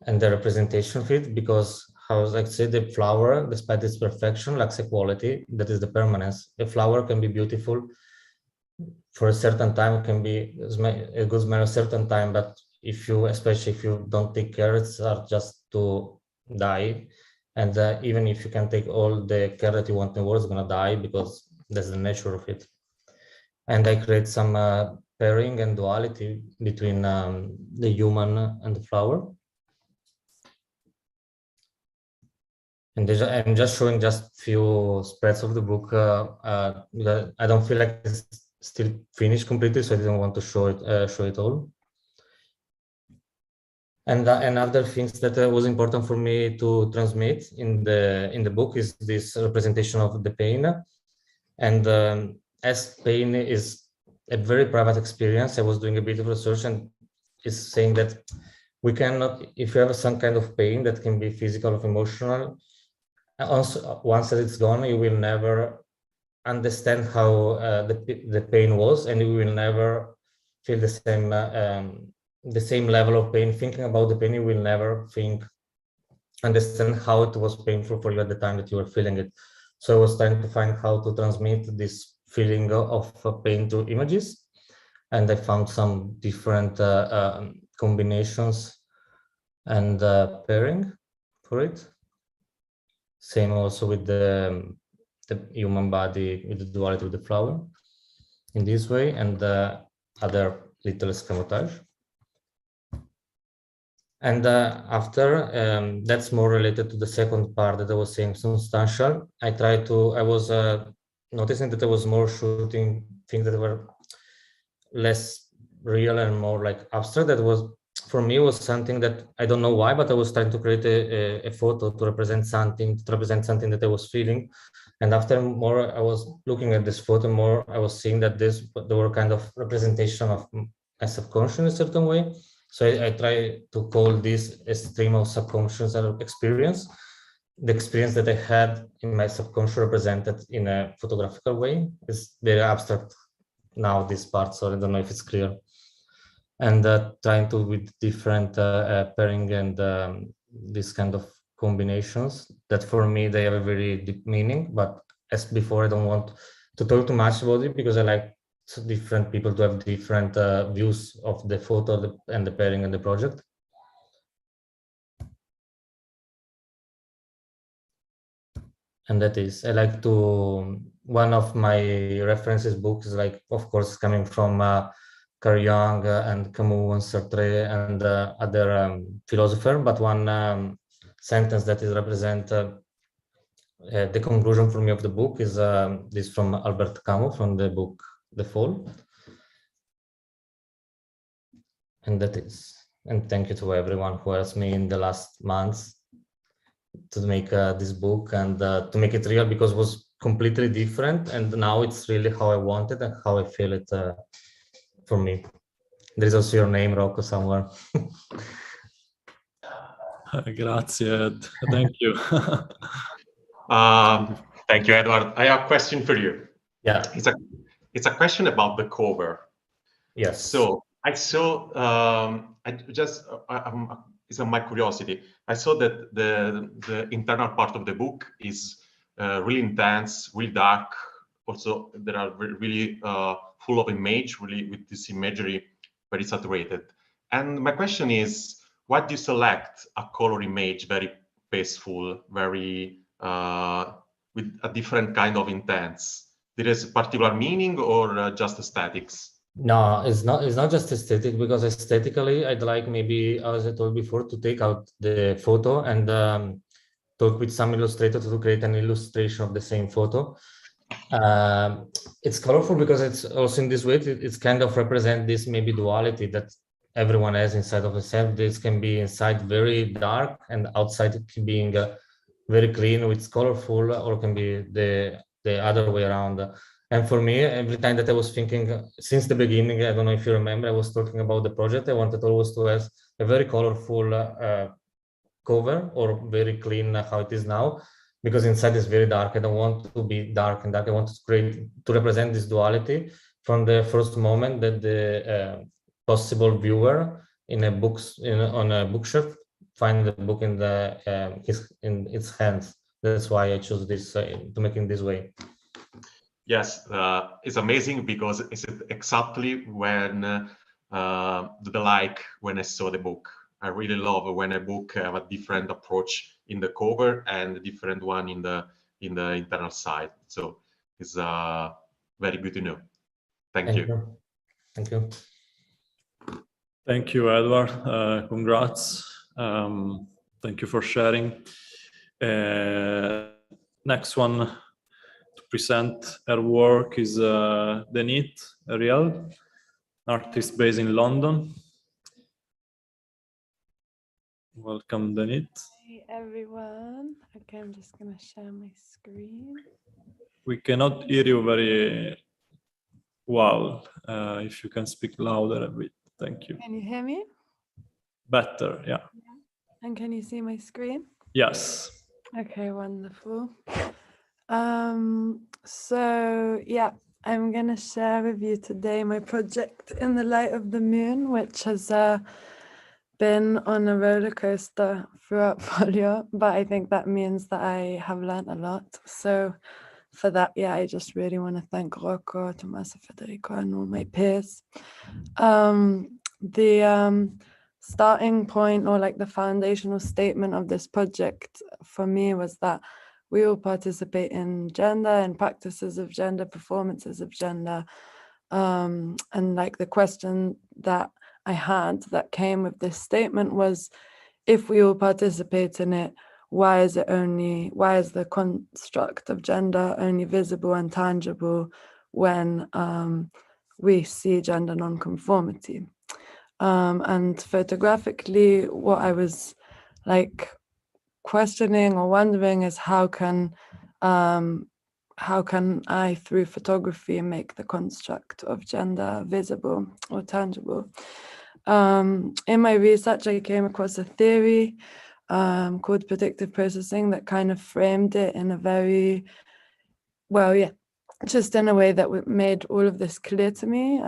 and the representation of it, because how I say the flower, despite its perfection, lacks a quality that is the permanence. A flower can be beautiful for a certain time, it can be a good smell a certain time, but especially if you don't take care, it starts just to die. And even if you can take all the care that you want in the world, it's gonna die, because that's the nature of it. And I create some pairing and duality between the human and the flower. And I'm just showing just few spreads of the book. I don't feel like it's still finished completely, so I didn't want to show it all. And other things that was important for me to transmit in the book is this representation of the pain. And as pain is a very private experience, I was doing a bit of research, and is saying that we cannot, if you have some kind of pain that can be physical or emotional, also once that it's gone, you will never understand how the pain was, and you will never feel the same level of pain. Thinking about the pain, you will never understand how it was painful for you at the time that you were feeling it. So I was trying to find how to transmit this feeling of pain through images, and I found some different combinations and pairing for it. Same also with the human body, with the duality with the flower in this way, and other little escamotage. And after, that's more related to the second part that I was saying, substantial. I was noticing that I was more shooting things that were less real and more like abstract. That was, for me, was something that I don't know why, but I was trying to create a photo to represent something that I was feeling. And after more I was looking at this photo, more I was seeing that there were kind of representation of my subconscious in a certain way. So I try to call this a stream of subconscious experience. The experience that I had in my subconscious represented in a photographical way. It's very abstract now, this part, so I don't know if it's clear. And trying to, with different pairing and this kind of combinations that for me, they have a very deep meaning. But as before, I don't want to talk too much about it because I like different people to have different views of the photo and the pairing and the project. And that is, I like to, one of my references books is like, of course, coming from Carl Jung and Camus and Sartre and other philosopher, but one sentence that is represent the conclusion for me of the book is this from Albert Camus from the book The Fall. And that is, and thank you to everyone who helped me in the last months to make this book and to make it real, because it was completely different, and now it's really how I want it and how I feel it for me. There is also your name, Rocco, somewhere. Grazie, Ed. Thank you. Thank you, Edward. I have a question for you. Yeah. It's a question about the cover. Yes. So I saw, it's on my curiosity. I saw that the internal part of the book is really intense, really dark. Also, there are really full of image, really with this imagery very saturated. And my question is, why do you select a color image very peaceful, very with a different kind of intense? There is a particular meaning or just aesthetics? No, it's not just aesthetic, because aesthetically I'd like, maybe, as I told before, to take out the photo and talk with some illustrator to create an illustration of the same photo. It's colorful because it's also in this way, it's kind of represent this maybe duality that everyone has inside of itself. This can be inside very dark and outside it can be very clean, it's colorful, or can be the other way around. And for me, every time that I was thinking, since the beginning, I don't know if you remember, I was talking about the project, I wanted always to have a very colorful cover, or very clean how it is now, because inside is very dark. I don't want to be dark and dark. I want to represent this duality from the first moment that the possible viewer in a on a bookshelf find the book in its hands. That's why I chose this to make it this way. Yes, it's amazing because it's exactly when when I saw the book. I really love when a book have a different approach in the cover and a different one in the internal side. So it's very good to know. Thank you. Thank you. Thank you, Edward. Congrats. Thank you for sharing. Next one to present her work is Danit Ariel, an artist based in London. Welcome, Danit. Hey, everyone. Okay, I'm just going to share my screen. We cannot hear you very well. If you can speak louder a bit. Thank you. Can you hear me? Better, yeah. And can you see my screen? Yes. Okay, wonderful. So yeah, I'm gonna share with you today my project In the Light of the Moon, which has been on a roller coaster throughout Folio, but I think that means that I have learned a lot. So for that, yeah, I just really want to thank Rocco, Tommaso, Federico, and all my peers. The starting point, or like the foundational statement of this project for me, was that we all participate in gender and practices of gender, performances of gender. And like the question that I had that came with this statement was, if we all participate in it, why is the construct of gender only visible and tangible when we see gender nonconformity? And photographically, what I was like questioning or wondering is how can I, through photography, make the construct of gender visible or tangible? In my research, I came across a theory called predictive processing that kind of framed it in a very, just in a way that made all of this clear to me.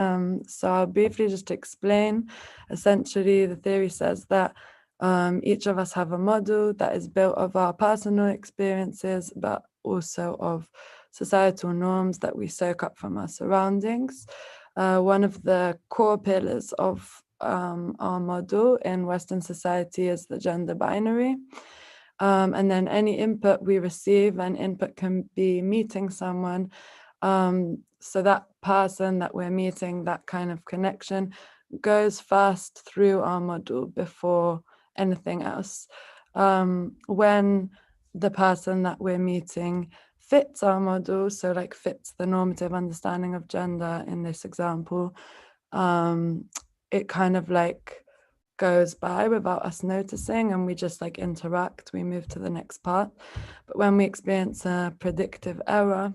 So I'll briefly just explain. Essentially, the theory says that Each of us have a model that is built of our personal experiences, but also of societal norms that we soak up from our surroundings. One of the core pillars of our model in Western society is the gender binary. And then any input we receive, and input can be meeting someone. So that person that we're meeting, that kind of connection, goes first through our model before anything else. When the person that we're meeting fits our model, so like fits the normative understanding of gender in this example, it kind of like goes by without us noticing, and we just like interact, we move to the next part. But when we experience a predictive error,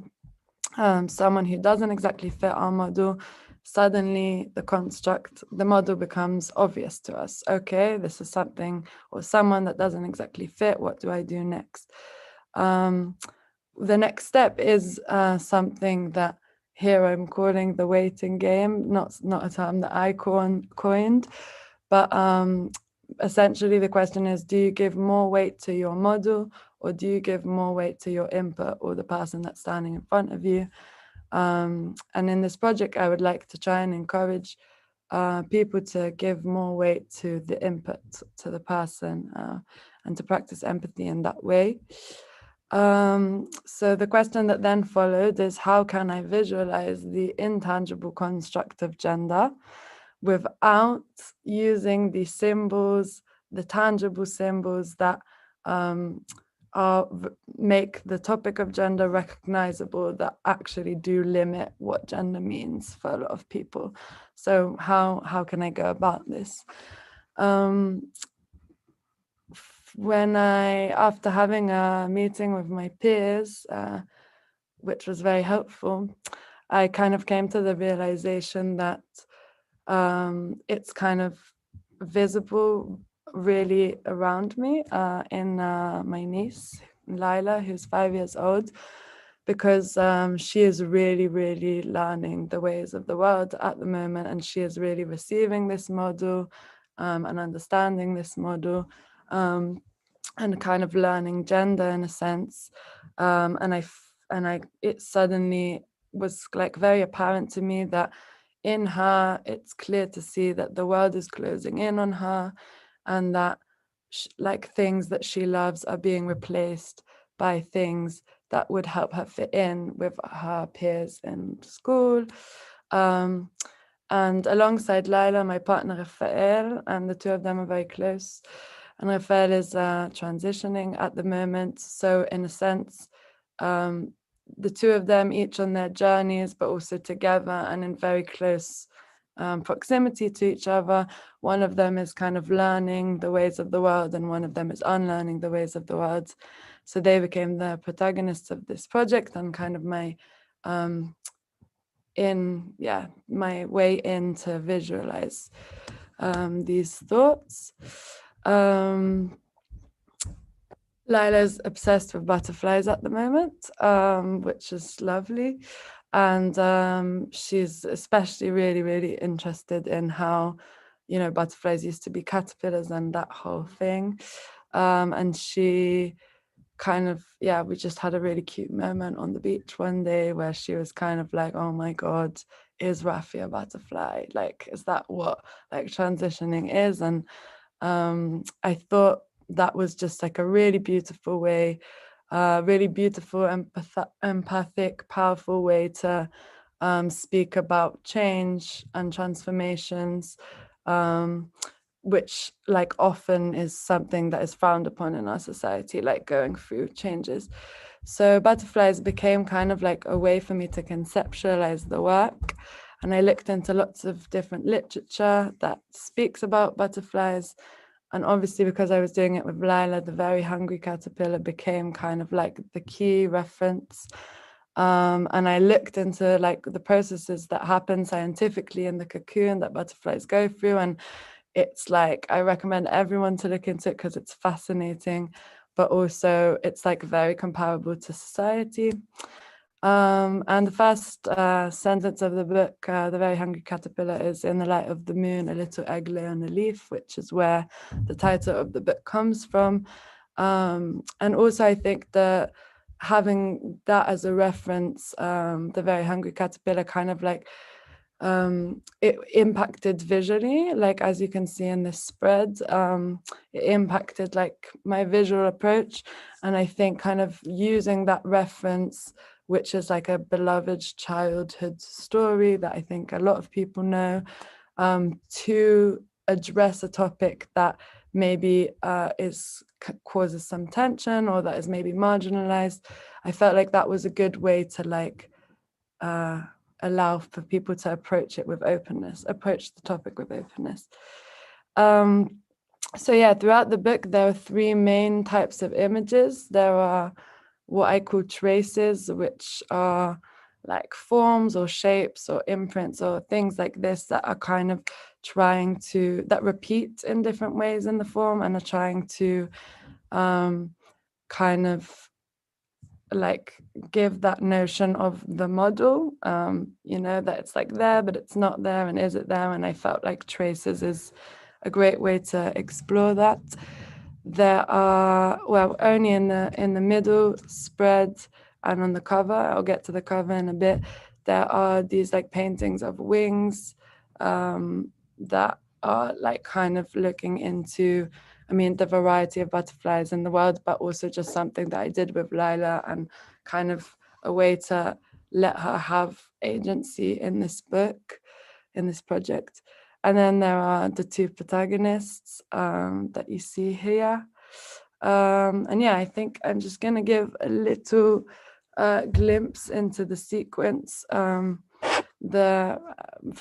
someone who doesn't exactly fit our model, suddenly the model becomes obvious to us. Okay, this is something or someone that doesn't exactly fit. What do I do next? The next step is something that here I'm calling the waiting game, not a term that I coined, but essentially the question is, do you give more weight to your model, or do you give more weight to your input or the person that's standing in front of you? And in this project, I would like to try and encourage people to give more weight to the input, to the person, and to practice empathy in that way. So the question that then followed is, how can I visualize the intangible construct of gender without using the symbols, the tangible symbols that make the topic of gender recognizable, that actually do limit what gender means for a lot of people. So how can I go about this? After having a meeting with my peers, which was very helpful, I kind of came to the realization that it's kind of visible really around me in my niece, Lila, who's 5 years old, because she is really, really learning the ways of the world at the moment, and she is really receiving this model and understanding this model, and kind of learning gender in a sense. It suddenly was like very apparent to me that in her, it's clear to see that the world is closing in on her, and that like things that she loves are being replaced by things that would help her fit in with her peers in school. And alongside Lila, my partner Rafael, and the two of them are very close. And Rafael is transitioning at the moment. So in a sense, the two of them, each on their journeys, but also together and in very close proximity to each other. One of them is kind of learning the ways of the world, and one of them is unlearning the ways of the world. So they became the protagonists of this project, and kind of my way in to visualize these thoughts. Lila's obsessed with butterflies at the moment, which is lovely. And she's especially really, really interested in how, you know, butterflies used to be caterpillars and that whole thing. And she kind of, we just had a really cute moment on the beach one day where she was kind of like, oh my God, is Rafi a butterfly? Like, is that what like transitioning is? And I thought that was just like a really beautiful way, really beautiful, empathic, powerful way to speak about change and transformations, which like often is something that is frowned upon in our society, like going through changes. So butterflies became kind of like a way for me to conceptualize the work. And I looked into lots of different literature that speaks about butterflies. And obviously, because I was doing it with Lila, the very hungry caterpillar became kind of like the key reference. And I looked into like the processes that happen scientifically in the cocoon that butterflies go through. And it's like, I recommend everyone to look into it because it's fascinating, but also it's like very comparable to society. And the first sentence of the book, The Very Hungry Caterpillar, is in the light of the moon, a little egg lay on a leaf, which is where the title of the book comes from. And also I think that having that as a reference, The Very Hungry Caterpillar, kind of like it impacted visually, like as you can see in this spread, it impacted like my visual approach. And I think kind of using that reference, which is like a beloved childhood story that I think a lot of people know, to address a topic that maybe causes some tension or that is maybe marginalized. I felt like that was a good way to like allow for people to approach it with openness, approach the topic with openness. So yeah, throughout the book, there are three main types of images. There are what I call traces, which are like forms or shapes or imprints or things like this that are kind of trying to, that repeat in different ways in the form and are trying to kind of like give that notion of the model, you know, that it's like there, but it's not there, and is it there? And I felt like traces is a great way to explore that. There are, well, only in the middle spread and on the cover, I'll get to the cover in a bit, there are these like paintings of wings that are like kind of looking into, I mean, the variety of butterflies in the world, but also just something that I did with Lila and kind of a way to let her have agency in this book, in this project. And then there are the two protagonists that you see here. And yeah, I think I'm just gonna give a little glimpse into the sequence. For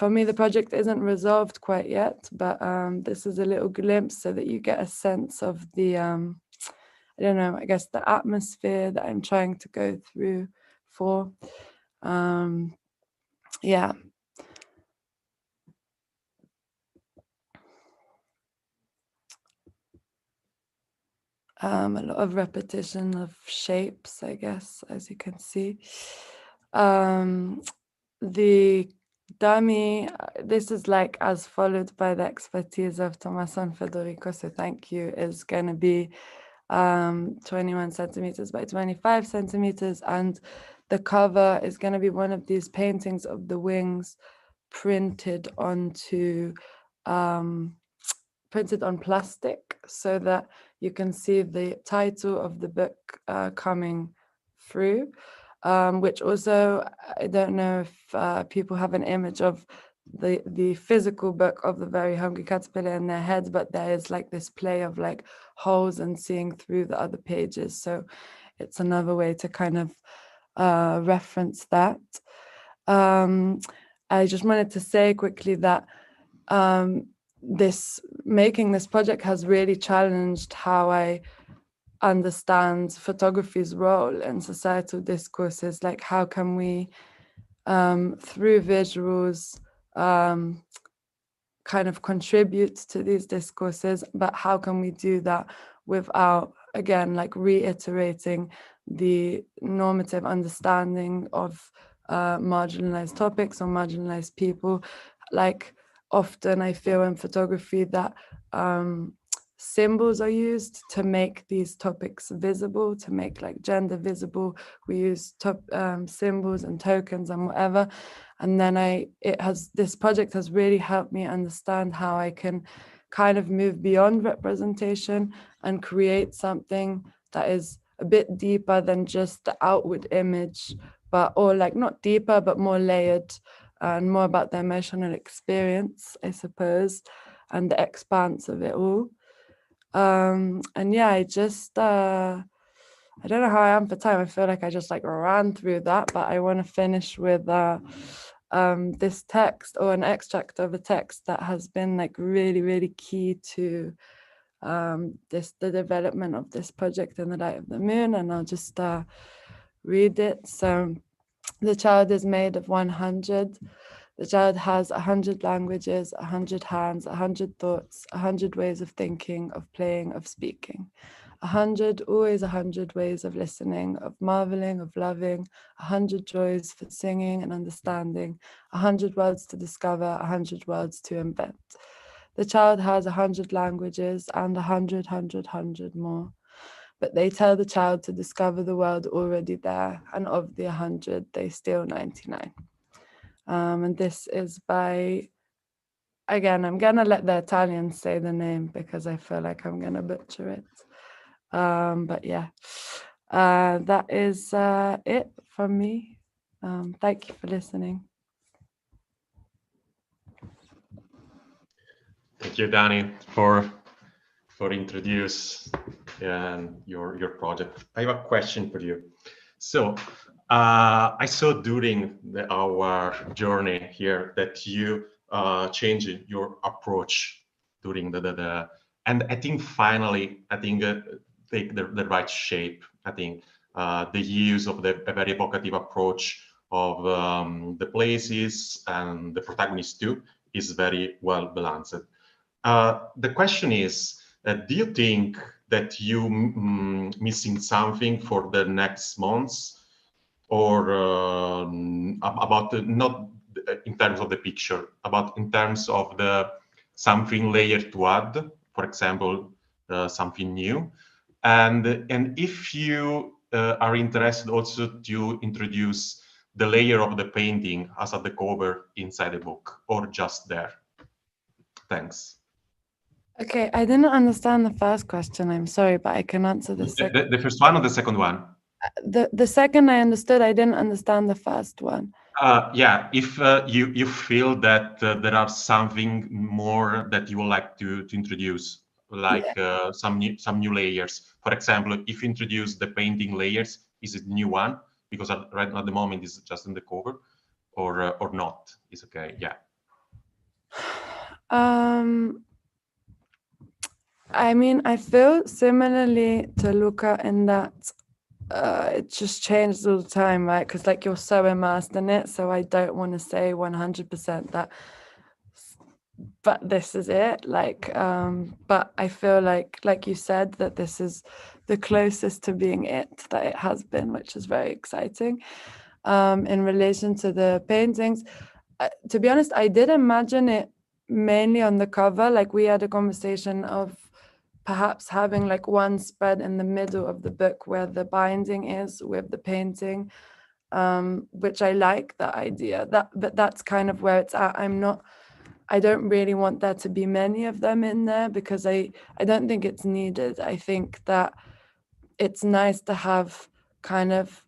me, the project isn't resolved quite yet, but this is a little glimpse so that you get a sense of the, I don't know, I guess the atmosphere that I'm trying to go through for. Yeah. A lot of repetition of shapes, I guess, as you can see. The dummy, this is like as followed by the expertise of Tommaso and Federico, so thank you, is going to be 21 centimeters by 25 centimeters, and the cover is going to be one of these paintings of the wings printed onto printed on plastic, so that you can see the title of the book coming through, which also, I don't know if people have an image of the physical book of The Very Hungry Caterpillar in their head, but there is like this play of like holes and seeing through the other pages. So it's another way to kind of reference that. I just wanted to say quickly that making this project has really challenged how I understand photography's role in societal discourses. Like, how can we, through visuals, kind of contribute to these discourses, but how can we do that without, again, like reiterating the normative understanding of marginalized topics or marginalized people? Like, often I feel in photography that symbols are used to make these topics visible, to make like gender visible. We use symbols and tokens and whatever. And then this project has really helped me understand how I can kind of move beyond representation and create something that is a bit deeper than just the outward image, or like not deeper, but more layered and more about the emotional experience, I suppose, and the expanse of it all. And yeah, I don't know how I am for time. I feel like I just like ran through that, but I want to finish with this text, or an extract of a text that has been like really, really key to the development of this project in the light of the moon. And I'll just read it. So, the child is made of 100. The child has 100 languages, 100 hands, 100 thoughts, 100 ways of thinking, of playing, of speaking. 100, always 100 ways of listening, of marveling, of loving, 100 joys for singing and understanding, 100 worlds to discover, 100 worlds to invent. The child has 100 languages and 100 more. But they tell the child to discover the world already there, and of the 100, they steal 99. And this is by, again, I'm gonna let the Italians say the name because I feel like I'm gonna butcher it. But yeah, that is it from me. Thank you for listening. Thank you, Danny, for introduce your project. I have a question for you. So I saw during our journey here that you changed your approach during the and I think finally take the right shape. I think the use of a very evocative approach of the places and the protagonists too is very well balanced. The question is, do you think that you missing something for the next months, or about not in terms of the picture, about in terms of the something layer to add, for example, something new, and if you are interested also to introduce the layer of the painting as at the cover inside the book, or just there? Thanks. Okay, I didn't understand the first question. I'm sorry, but I can answer the second. The first one or the second one? The second I understood. I didn't understand the first one. Yeah, if you feel that there are something more that you would like to introduce, like some new layers. For example, if you introduce the painting layers, is it new one? Because right now at the moment it's just in the cover, or not? It's okay. Yeah. I mean, I feel similarly to Luca in that it just changes all the time, right? Because like you're so immersed in it, so I don't want to say 100% that, but this is it. Like, but I feel like you said, that this is the closest to being it that it has been, which is very exciting. In relation to the paintings, to be honest, I did imagine it mainly on the cover. Like we had a conversation of perhaps having like one spread in the middle of the book where the binding is with the painting, which I like that idea. But that's kind of where it's at. I don't really want there to be many of them in there because I don't think it's needed. I think that it's nice to have kind of,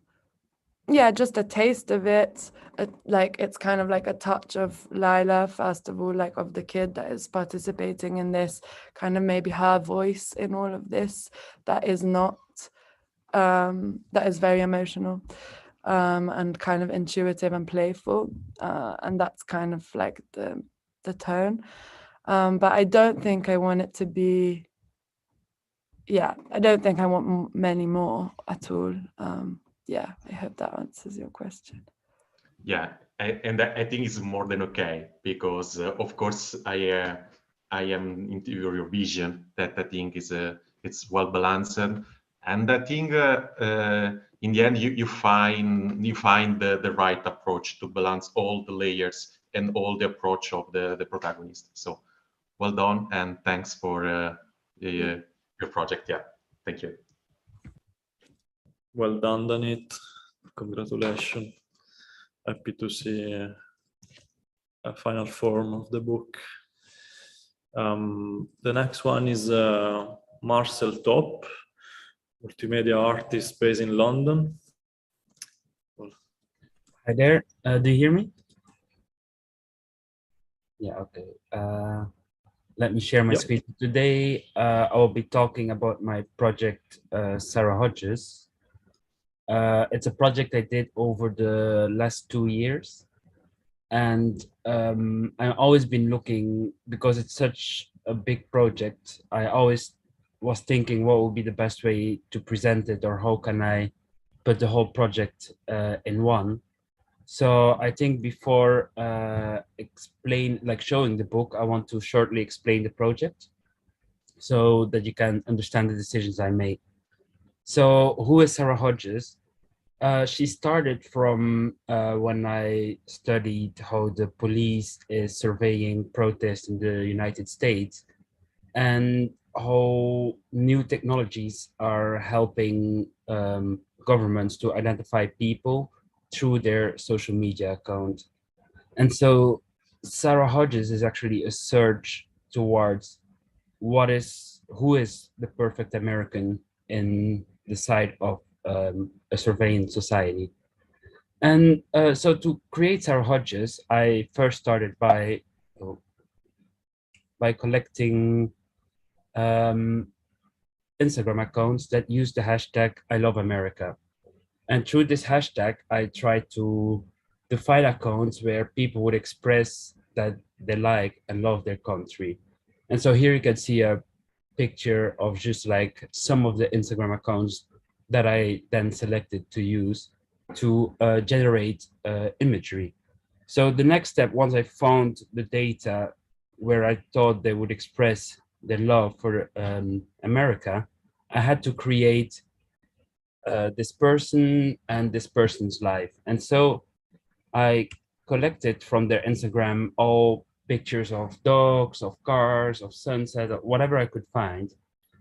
yeah, just a taste of it. Like it's kind of like a touch of Lila, first of all, like of the kid that is participating in this, kind of maybe her voice in all of this that is not, that is very emotional and kind of intuitive and playful. And that's kind of like the tone. But I don't think I want it to be, yeah, I don't think I want many more at all. Yeah, I hope that answers your question. Yeah, and I think it's more than okay, because of course I am into your vision that I think is it's well balanced, and I think in the end you find the right approach to balance all the layers and all the approach of the protagonist. So well done, and thanks for your project. Yeah, thank you. Well done, Danit. Congratulations. Happy to see a final form of the book. The next one is Marcel Top, multimedia artist based in London. Hi there. Do you hear me? Yeah, okay. Let me share my screen. Today, I will be talking about my project, Sarah Hodges. It's a project I did over the last 2 years. And I've always been looking, because it's such a big project, I always was thinking what would be the best way to present it, or how can I put the whole project in one. So I think before showing the book, I want to shortly explain the project so that you can understand the decisions I made. So who is Sarah Hodges? She started from when I studied how the police is surveying protests in the United States and how new technologies are helping governments to identify people through their social media account. And so Sarah Hodges is actually a search towards who is the perfect American in the side of a surveillance society. And so to create Sarah Hodges, I first started by collecting Instagram accounts that use the hashtag I love America. And through this hashtag, I tried to find accounts where people would express that they like and love their country. And so here you can see a picture of just like some of the Instagram accounts that I then selected to use to generate imagery. So the next step, once I found the data where I thought they would express their love for America, I had to create this person and this person's life. And so I collected from their Instagram all pictures of dogs, of cars, of sunset, of whatever I could find.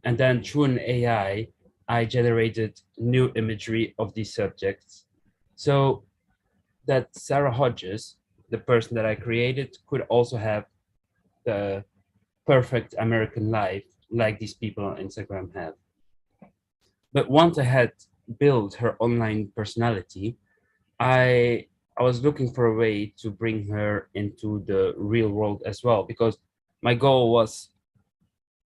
And then through an AI, I generated new imagery of these subjects. So that Sarah Hodges, the person that I created, could also have the perfect American life like these people on Instagram have. But once I had built her online personality, I was looking for a way to bring her into the real world as well, because my goal was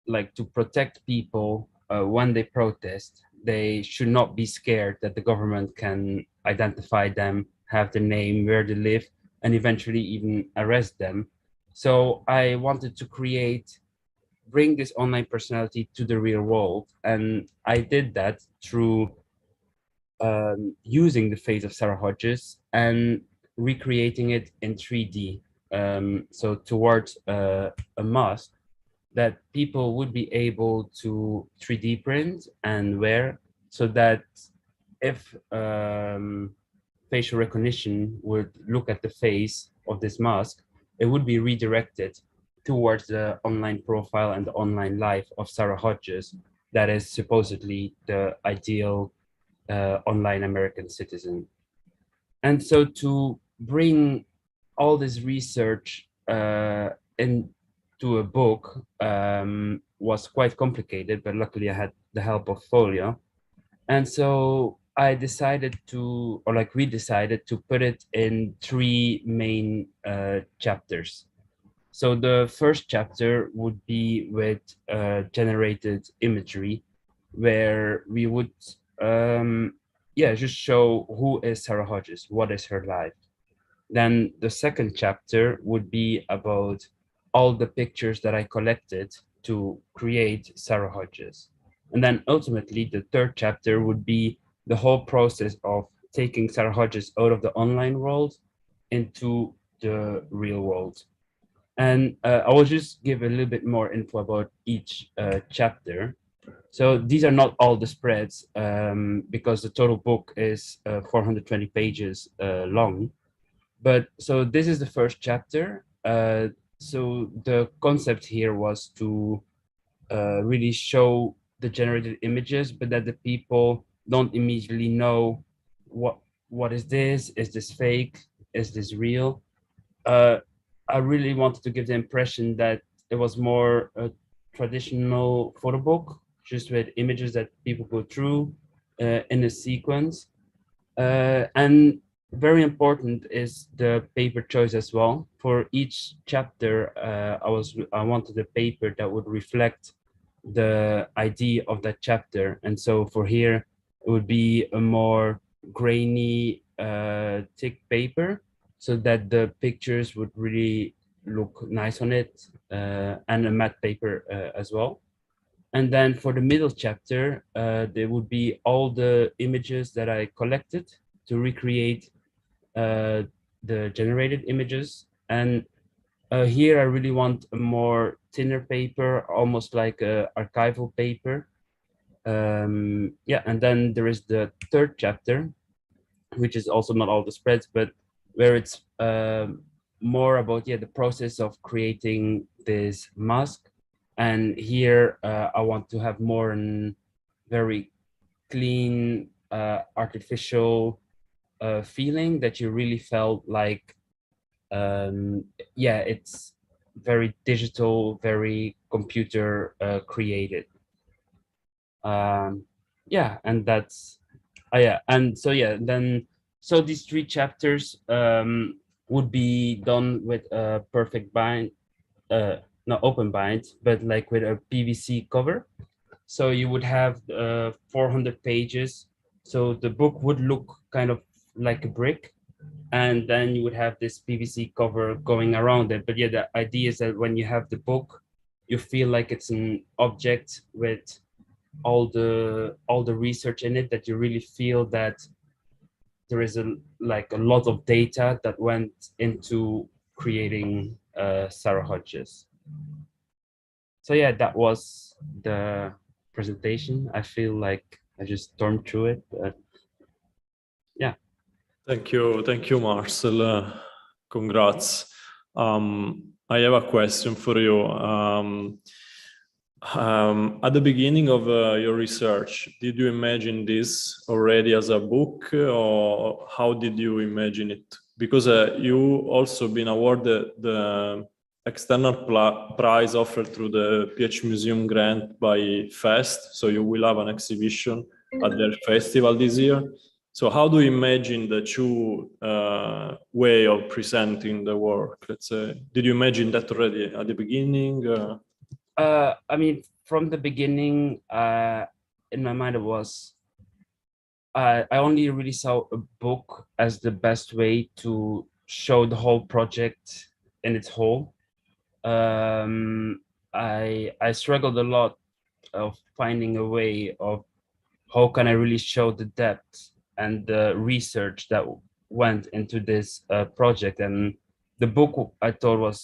like to protect people when they protest. They should not be scared that the government can identify them, have their name, where they live, and eventually even arrest them. So I wanted to bring this online personality to the real world. And I did that through using the face of Sarah Hodges and recreating it in 3D. So towards a mask that people would be able to 3D print and wear, so that if facial recognition would look at the face of this mask, it would be redirected towards the online profile and the online life of Sarah Hodges, that is supposedly the ideal online American citizen. And so to bring all this research into a book was quite complicated, but luckily I had the help of Folio. And so I decided to, or like we decided to put it in 3 main chapters. So the first chapter would be with generated imagery, where we would just show who is Sarah Hodges, what is her life. Then the second chapter would be about all the pictures that I collected to create Sarah Hodges. And then ultimately the third chapter would be the whole process of taking Sarah Hodges out of the online world into the real world. And I will just give a little bit more info about each chapter. So these are not all the spreads because the total book is 420 pages long. But so this is the first chapter. So the concept here was to really show the generated images, but that the people don't immediately know what is this? Is this fake? Is this real? I really wanted to give the impression that it was more a traditional photo book, just with images that people go through in a sequence. And very important is the paper choice as well. For each chapter, I wanted a paper that would reflect the idea of that chapter. And so for here, it would be a more grainy, thick paper, so that the pictures would really look nice on it, and a matte paper as well. And then for the middle chapter, there would be all the images that I collected to recreate the generated images. And here I really want a more thinner paper, almost like a archival paper, Yeah, and then there is the third chapter, which is also not all the spreads, but where it's more about the process of creating this mask. And here I want to have more an very clean, artificial feeling that you really felt like, yeah, it's very digital, very computer created. Yeah, and that's, yeah, and so yeah, then so these 3 chapters would be done with a perfect bind, not open bind, but like with a PVC cover. So you would have 400 pages. So the book would look kind of like a brick, and then you would have this PVC cover going around it. But yeah, the idea is that when you have the book, you feel like it's an object with all the research in it, that you really feel that there is a lot of data that went into creating Sarah Hodges. So yeah, that was the presentation. I feel like I just stormed through it, but yeah. Thank you, Marcel. Congrats. I have a question for you. At the beginning of your research, did you imagine this already as a book, or how did you imagine it? Because you also been awarded the external prize offered through the PhMuseum grant by FEST, so you will have an exhibition at their festival this year. So how do you imagine the two way of presenting the work, let's say? Did you imagine that already at the beginning? I mean, from the beginning, in my mind, it was, I only really saw a book as the best way to show the whole project in its whole. I struggled a lot of finding a way of how can I really show the depth and the research that went into this project. And the book I thought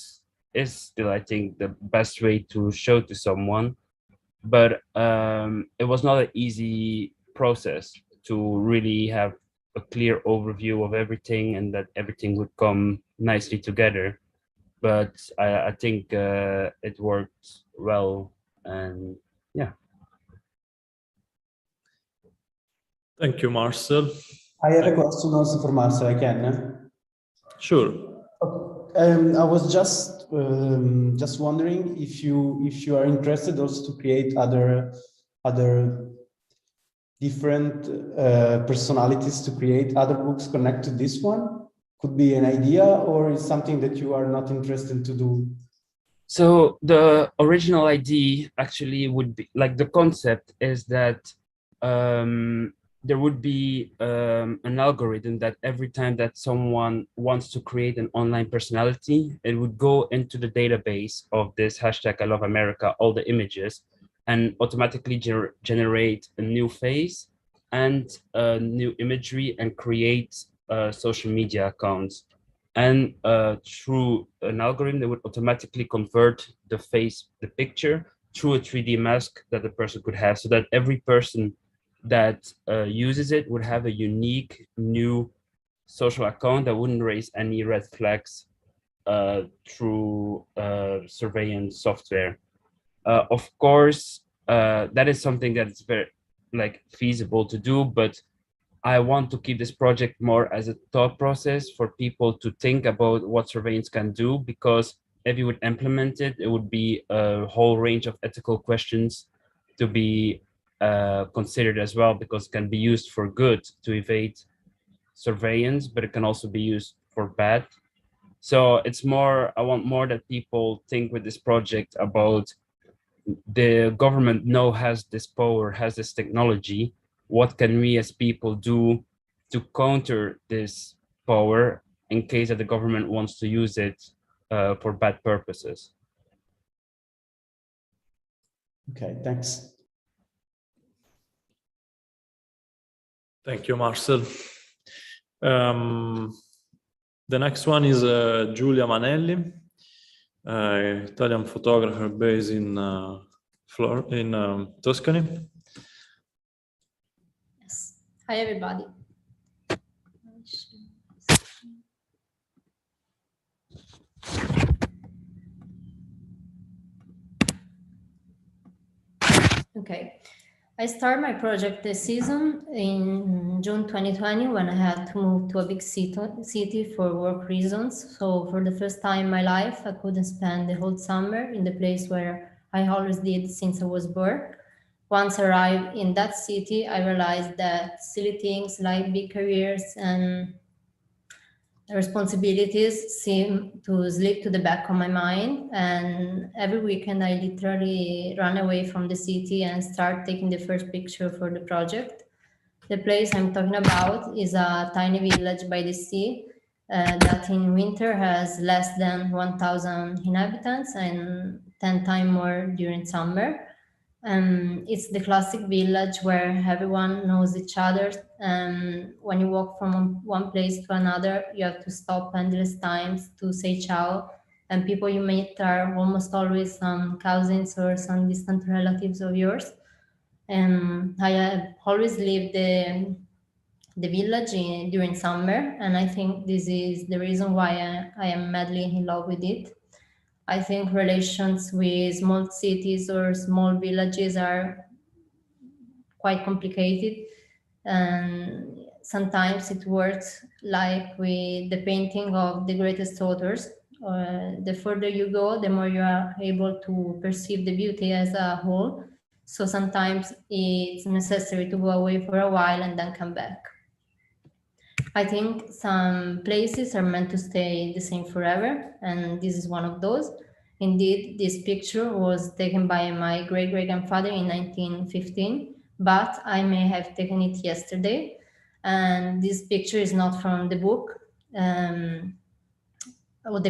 is still, I think, the best way to show to someone. But it was not an easy process to really have a clear overview of everything and that everything would come nicely together. But I think it worked well, and yeah. Thank you, Marcel. I have a question also for Marcel, I can? Sure. I was just wondering if you are interested also to create other different personalities, to create other books connect to this one. Could be an idea, or is something that you are not interested to do? So the original idea actually would be, like, the concept is that there would be an algorithm that every time that someone wants to create an online personality, it would go into the database of this hashtag I Love America, all the images, and automatically generate a new face and a new imagery and create social media accounts. And through an algorithm, they would automatically convert the face, the picture, through a 3D mask that the person could have, so that every person that uses it would have a unique new social account that wouldn't raise any red flags through surveillance software. Of course, that is something that's very feasible to do, but I want to keep this project more as a thought process for people to think about what surveillance can do, because if you would implement it, it would be a whole range of ethical questions to be considered as well, because it can be used for good to evade surveillance, but it can also be used for bad. So it's more, I want more that people think with this project about the government now has this power, has this technology. What can we as people do to counter this power in case that the government wants to use it for bad purposes? Okay, thanks. Thank you, Marcel. The next one is Giulia Manelli, Italian photographer based in Tuscany. Hi, everybody. Okay, I started my project this season in June 2020 when I had to move to a big city for work reasons. So for the first time in my life, I couldn't spend the whole summer in the place where I always did since I was born. Once I arrived in that city, I realized that silly things like big careers and responsibilities seem to slip to the back of my mind, and every weekend I literally run away from the city and start taking the first picture for the project. The place I'm talking about is a tiny village by the sea that in winter has less than 1,000 inhabitants and 10 times more during summer. It's the classic village where everyone knows each other. When you walk from one place to another, you have to stop endless times to say ciao. And people you meet are almost always some cousins or some distant relatives of yours. I have always lived the village during summer, and I think this is the reason why I am madly in love with it. I think relations with small cities or small villages are quite complicated, and sometimes it works like with the painting of the greatest authors. The further you go, the more you are able to perceive the beauty as a whole. So sometimes it's necessary to go away for a while and then come back. I think some places are meant to stay the same forever, and this is one of those. Indeed, this picture was taken by my great-great-grandfather in 1915, but I may have taken it yesterday. And this picture is not from the book. The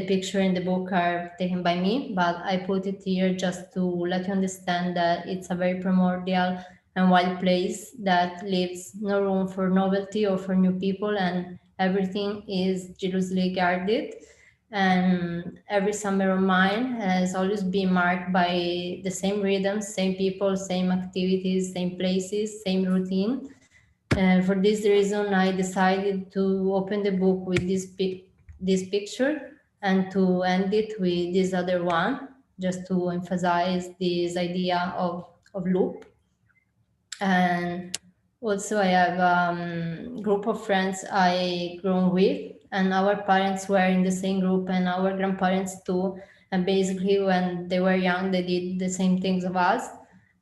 picture in the book are taken by me, but I put it here just to let you understand that it's a very primordial and wild place that leaves no room for novelty or for new people, and everything is jealously guarded. And every summer of mine has always been marked by the same rhythms, same people, same activities, same places, same routine. For this reason, I decided to open the book with this picture and to end it with this other one, just to emphasize this idea of loop. And also I have a group of friends I grown with, and our parents were in the same group and our grandparents too. And basically when they were young, they did the same things of us.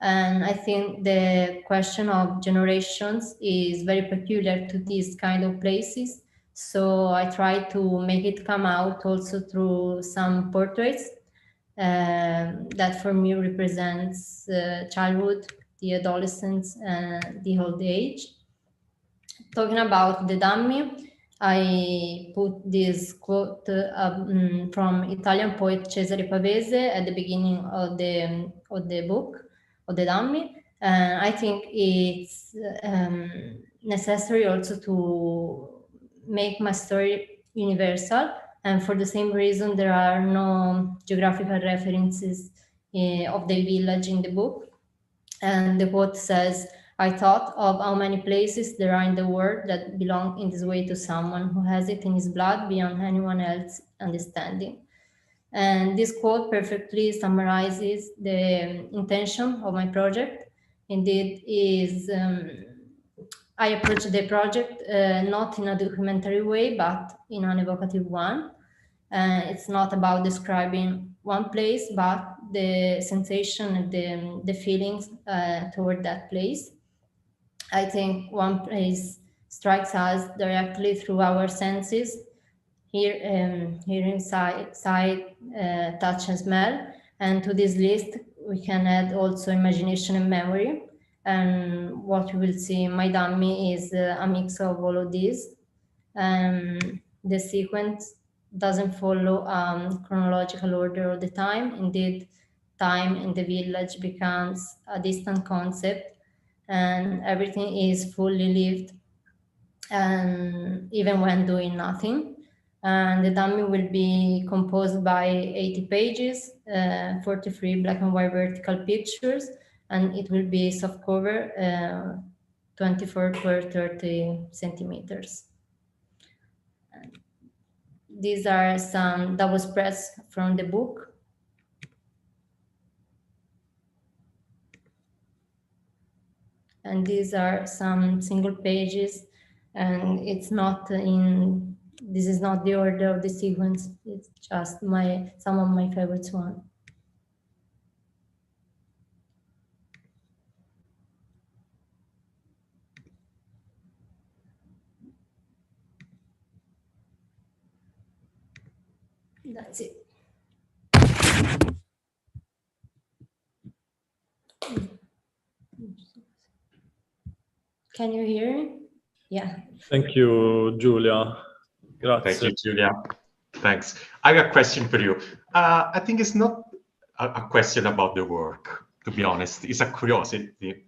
And I think the question of generations is very peculiar to these kind of places. So I try to make it come out also through some portraits that for me represents childhood, the adolescence, and the old age. Talking about the dummy, I put this quote from Italian poet Cesare Pavese at the beginning of the book, of the dummy. And I think it's necessary also to make my story universal. And for the same reason, there are no geographical references of the village in the book. And the quote says, I thought of how many places there are in the world that belong in this way to someone who has it in his blood beyond anyone else's understanding. And this quote perfectly summarizes the intention of my project. Indeed, I approach the project not in a documentary way, but in an evocative one. It's not about describing one place, but the sensation and the feelings toward that place. I think one place strikes us directly through our senses, hearing, sight, touch, and smell. And to this list, we can add also imagination and memory. And what you will see in my dummy is a mix of all of these. The sequence doesn't follow chronological order all the time. Indeed, time in the village becomes a distant concept, and everything is fully lived, and even when doing nothing. And the dummy will be composed by 80 pages, 43 black and white vertical pictures, and it will be soft cover 24 per 30 centimeters. These are some double spreads from the book. And these are some single pages, and it's not in, this is not the order of the sequence, it's just some of my favorites one. That's it. Can you hear me? Yeah. Thank you, Giulia. Grazie. Thank you, Giulia. Thanks. I got a question for you. I think it's not a question about the work, to be honest. It's a curiosity.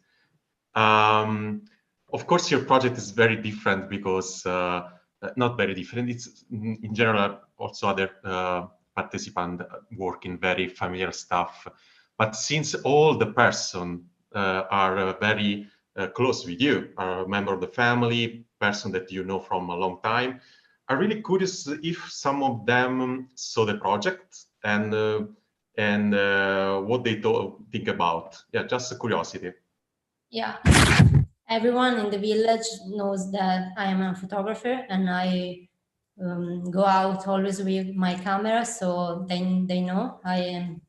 Of course, your project is very different because, not very different. It's in general also other participants work in very familiar stuff. But since all the person are very close with you, are a member of the family, person that you know from a long time, I'm really curious if some of them saw the project and what they think about. Yeah, just a curiosity. Yeah, everyone in the village knows that I am a photographer, and I go out always with my camera, so they know I'm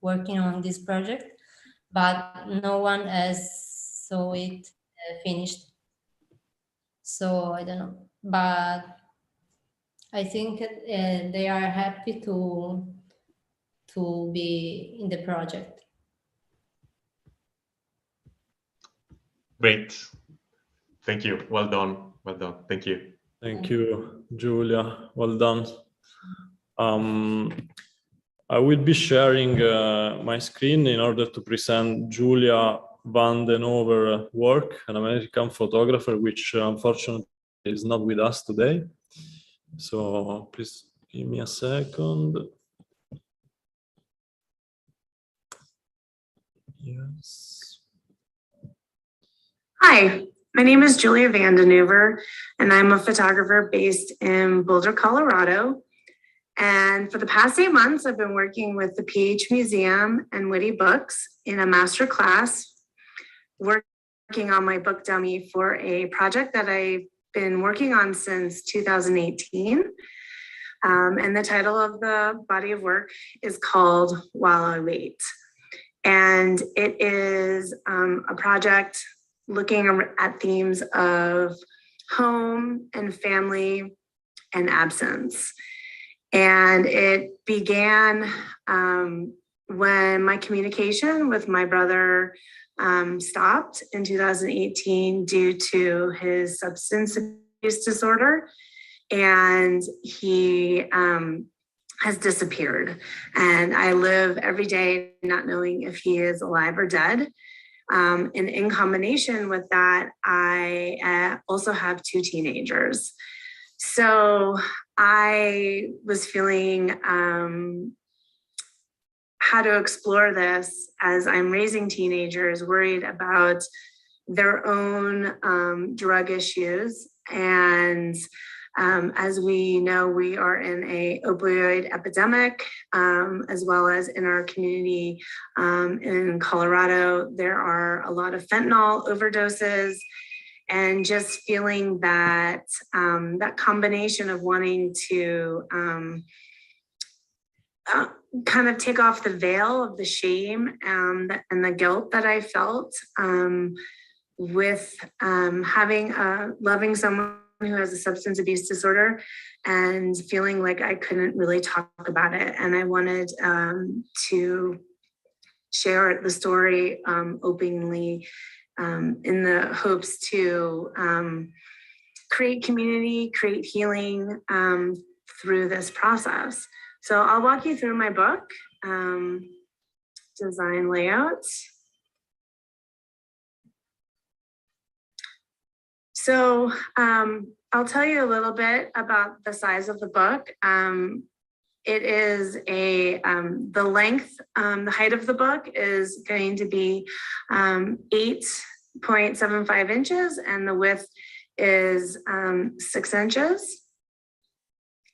working on this project, but no one has saw it finished. So I don't know, but I think they are happy to be in the project. Great. Thank you. Well done. Well done. Thank you. Thank you, Giulia. Well done. I will be sharing my screen in order to present Giulia Vandenover work, an American photographer, which unfortunately is not with us today. So please give me a second. Yes. Hi, my name is Giulia Vandenover, and I'm a photographer based in Boulder, Colorado. And for the past 8 months, I've been working with the PhMuseum and Witty Books in a masterclass, working on my book dummy for a project that I've been working on since 2018. And the title of the body of work is called While I Wait. And it is a project looking at themes of home and family and absence. And it began when my communication with my brother stopped in 2018 due to his substance abuse disorder. And he has disappeared. And I live every day not knowing if he is alive or dead. And in combination with that, I also have 2 teenagers. So I was feeling how to explore this as I'm raising teenagers, worried about their own drug issues. And as we know, we are in an opioid epidemic, as well as in our community in Colorado, there are a lot of fentanyl overdoses, and just feeling that that combination of wanting to kind of take off the veil of the shame and the guilt that I felt with having loving someone who has a substance abuse disorder, and feeling like I couldn't really talk about it. And I wanted to share the story openly in the hopes to create community, create healing through this process. So I'll walk you through my book, design layout. So I'll tell you a little bit about the size of the book. It is the length, the height of the book is going to be 8 0.75 inches and the width is 6 inches.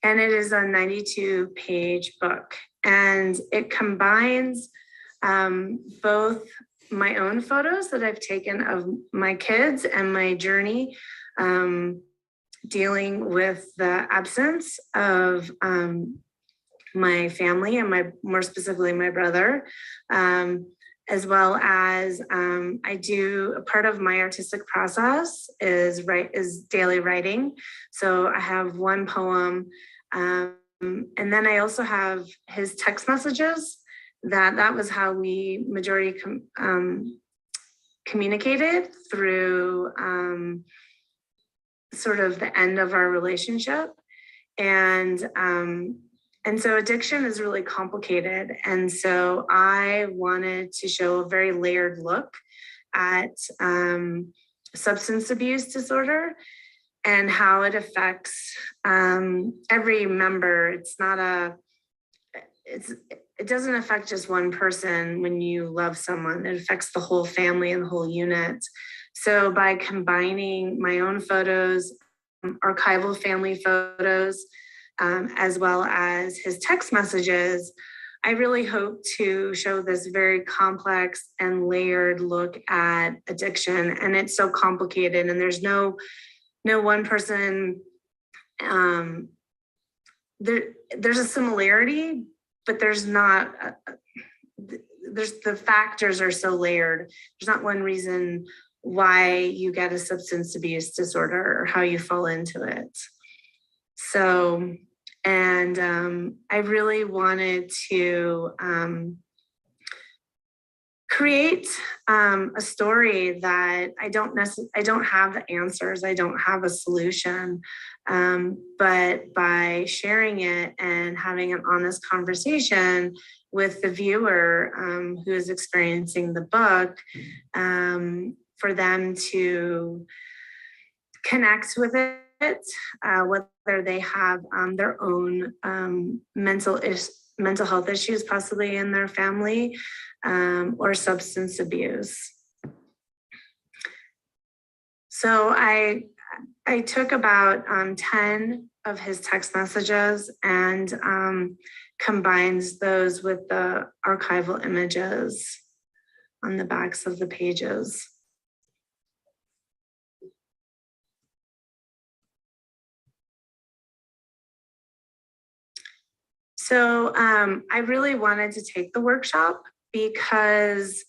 And it is a 92-page book. And it combines both my own photos that I've taken of my kids and my journey dealing with the absence of my family and more specifically my brother, as well as I do a part of my artistic process is daily writing. So I have one poem, and then I also have his text messages. That was how we majority communicated through sort of the end of our relationship. And so addiction is really complicated. And so I wanted to show a very layered look at substance abuse disorder and how it affects every member. It doesn't affect just one person when you love someone. It affects the whole family and the whole unit. So by combining my own photos, archival family photos, as well as his text messages, I really hope to show this very complex and layered look at addiction. And it's so complicated, and there's no one person. There's a similarity, but there's not. The factors are so layered. There's not one reason why you get a substance abuse disorder or how you fall into it. So, and I really wanted to create a story that I don't have the answers, I don't have a solution, but by sharing it and having an honest conversation with the viewer who is experiencing the book, for them to connect with it, whether they have their own mental health issues possibly in their family, or substance abuse. So I took about 10 of his text messages and combines those with the archival images on the backs of the pages. So I really wanted to take the workshop because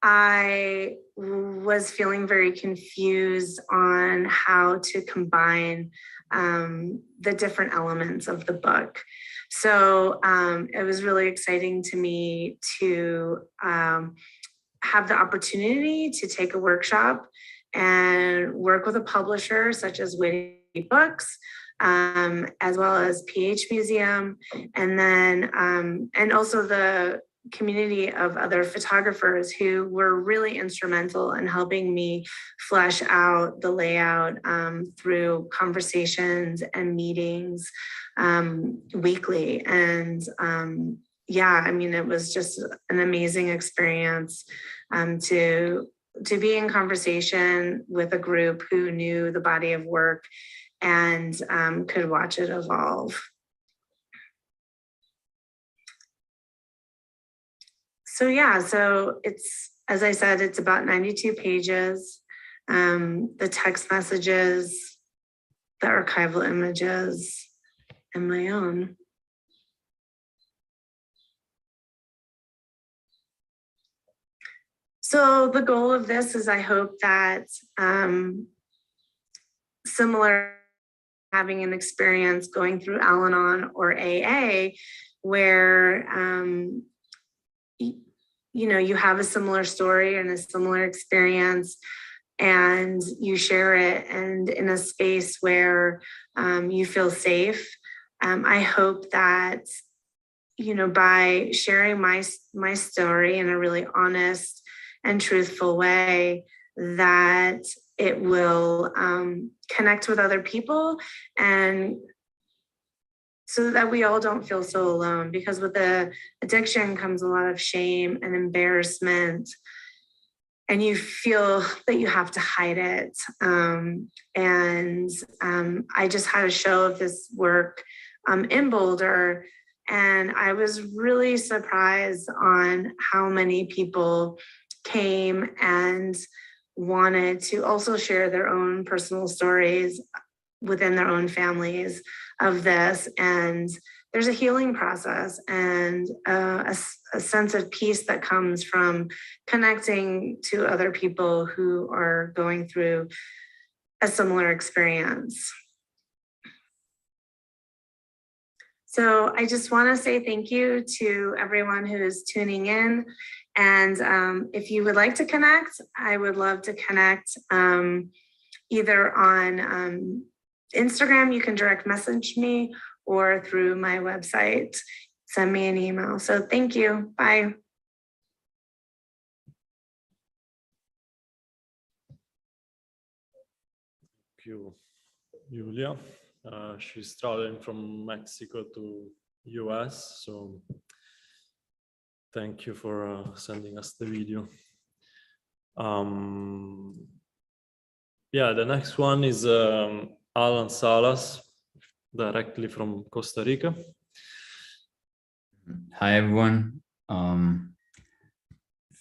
I was feeling very confused on how to combine the different elements of the book. So it was really exciting to me to have the opportunity to take a workshop and work with a publisher such as Witty Books, as well as PhMuseum, and then and also the community of other photographers who were really instrumental in helping me flesh out the layout through conversations and meetings weekly. And yeah, I mean, it was just an amazing experience to be in conversation with a group who knew the body of work and could watch it evolve. So yeah, so it's, as I said, it's about 92 pages, the text messages, the archival images, and my own. So the goal of this is I hope that similar having an experience going through Al-Anon or AA where you know, you have a similar story and a similar experience and you share it, and in a space where you feel safe. I hope that, you know, by sharing my story in a really honest and truthful way, that it will connect with other people, and so that we all don't feel so alone, because with the addiction comes a lot of shame and embarrassment and you feel that you have to hide it. I just had a show of this work in Boulder, and I was really surprised on how many people came and wanted to also share their own personal stories within their own families of this. And there's a healing process and a sense of peace that comes from connecting to other people who are going through a similar experience. So I just want to say thank you to everyone who is tuning in. And if you would like to connect, I would love to connect either on Instagram, you can direct message me, or through my website, send me an email. So thank you. Bye. Thank you, Giulia. She's traveling from Mexico to US, so thank you for sending us the video. Yeah, the next one is Allan Salas, directly from Costa Rica. Hi, everyone.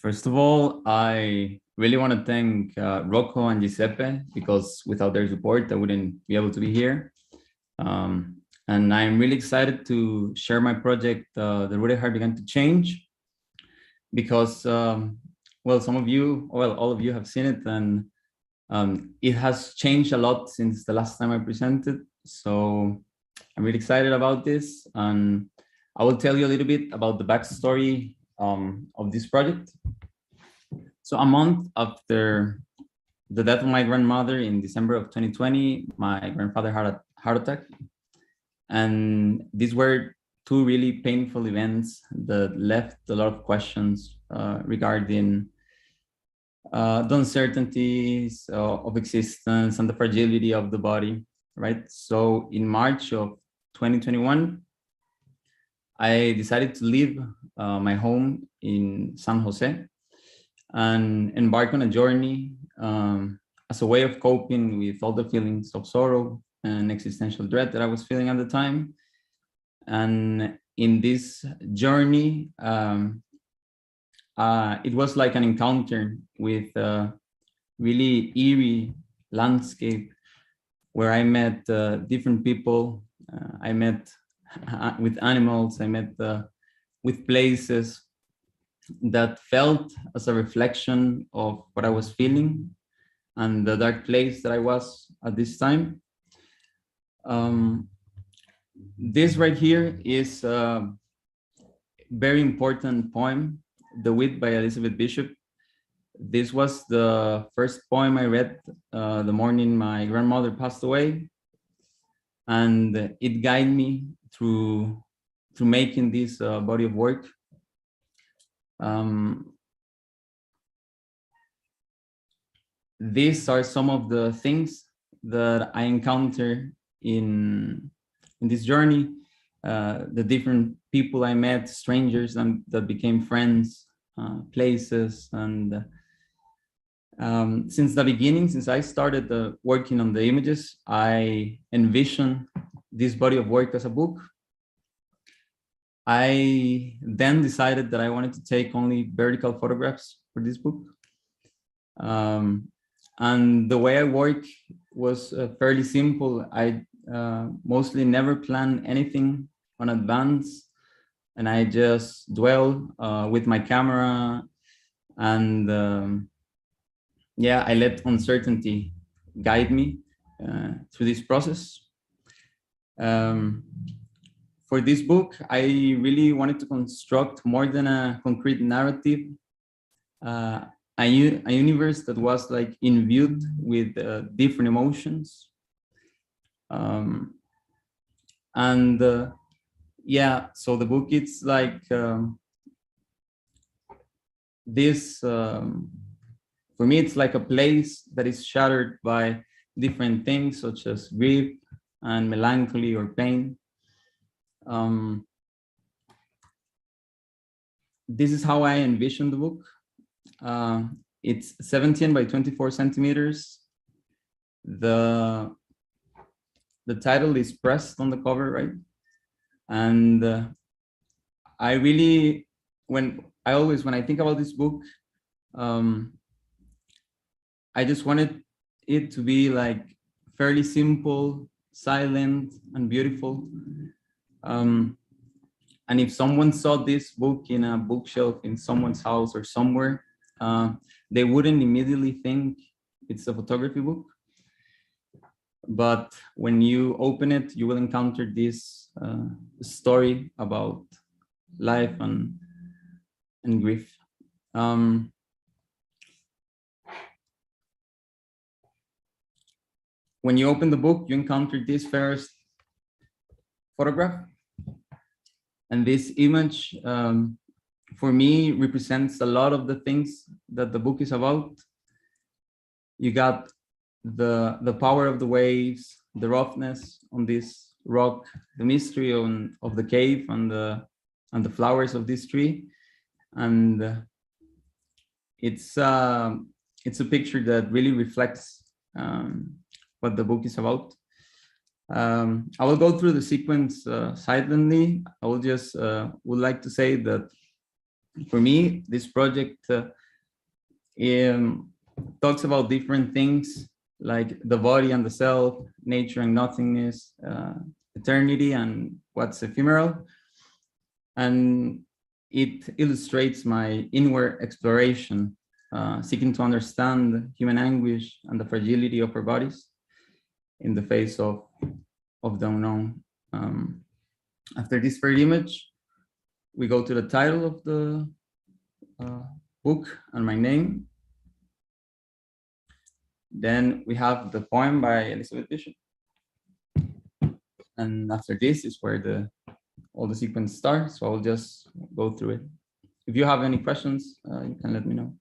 First of all, I really want to thank Rocco and Giuseppe, because without their support, I wouldn't be able to be here. And I'm really excited to share my project, The Rooted Heart Began to Change, because, well, some of you, well, all of you have seen it, and it has changed a lot since the last time I presented. So I'm really excited about this, and I will tell you a little bit about the backstory of this project. So a month after the death of my grandmother in December of 2020, my grandfather had a heart attack. And these were two really painful events that left a lot of questions regarding the uncertainties of existence and the fragility of the body, right? So in March of 2021, I decided to leave my home in San Jose and embark on a journey as a way of coping with all the feelings of sorrow and existential dread that I was feeling at the time. And in this journey, it was like an encounter with a really eerie landscape where I met different people. I met with animals, I met with places that felt as a reflection of what I was feeling and the dark place that I was at this time. This right here is a very important poem, The Wit by Elizabeth Bishop. This was the first poem I read the morning my grandmother passed away, and it guided me through making this body of work. These are some of the things that I encountered in this journey, the different people I met, strangers that became friends, places, and since the beginning, since I started working on the images, I envisioned this body of work as a book. I then decided that I wanted to take only vertical photographs for this book. And the way I work was fairly simple. I mostly never plan anything in advance, and I just dwell with my camera, and yeah, I let uncertainty guide me through this process. For this book, I really wanted to construct more than a concrete narrative, a universe that was like imbued with different emotions. Yeah, so the book, it's like this, for me, it's like a place that is shattered by different things such as grief and melancholy or pain. This is how I envision the book. It's 17 by 24 centimeters. The title is pressed on the cover, right? And I really, when I think about this book, I just wanted it to be like fairly simple, silent, and beautiful. And if someone saw this book in a bookshelf in someone's house or somewhere, they wouldn't immediately think it's a photography book. But when you open it, you will encounter this story about life and grief. When you open the book, you encounter this first photograph. And this image, for me, represents a lot of the things that the book is about. You got the power of the waves, the roughness on this rock, the mystery of the cave and the flowers of this tree. And it's a picture that really reflects what the book is about. I will go through the sequence silently. I will just would like to say that for me, this project talks about different things like the body and the self, nature and nothingness, eternity and what's ephemeral. And it illustrates my inward exploration, seeking to understand human anguish and the fragility of our bodies in the face of the unknown. After this first image, we go to the title of the book and my name. Then we have the poem by Elizabeth Bishop. And after this is where all the sequence starts. So I'll just go through it. If you have any questions, you can let me know.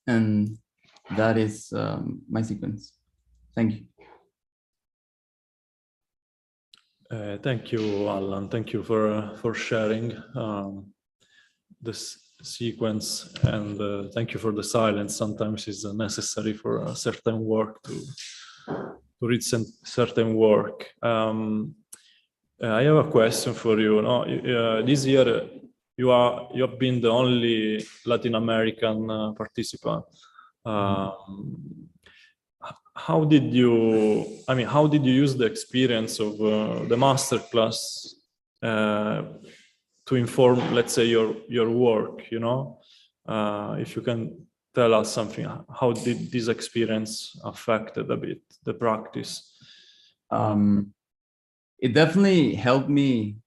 And that is my sequence. Thank you. Thank you, Allan. Thank you for sharing this sequence, and thank you for the silence. Sometimes it's necessary for a certain work to read certain work. I have a question for you. No? This year you have been the only Latin American participant. How did you use the experience of the masterclass to inform, let's say, your work? You know, if you can tell us something, how did this experience affected a bit the practice? It definitely helped me.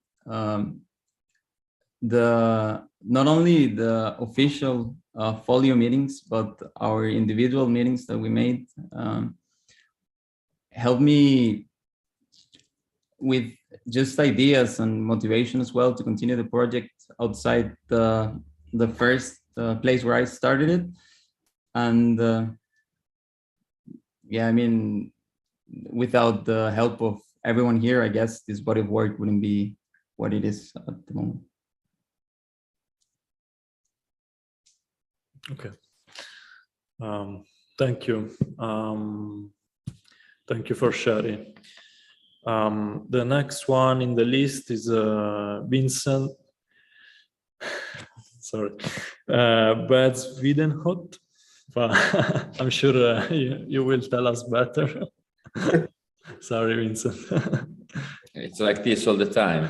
Not only the official Folio meetings, but our individual meetings that we made helped me with just ideas and motivation as well to continue the project outside the first place where I started it. And yeah, I mean, without the help of everyone here, I guess this body of work wouldn't be what it is at the moment. Okay. Thank you. Thank you for sharing. The next one in the list is Vincent. Sorry, Bezuidenhout. I'm sure you will tell us better. Sorry, Vincent. It's like this all the time.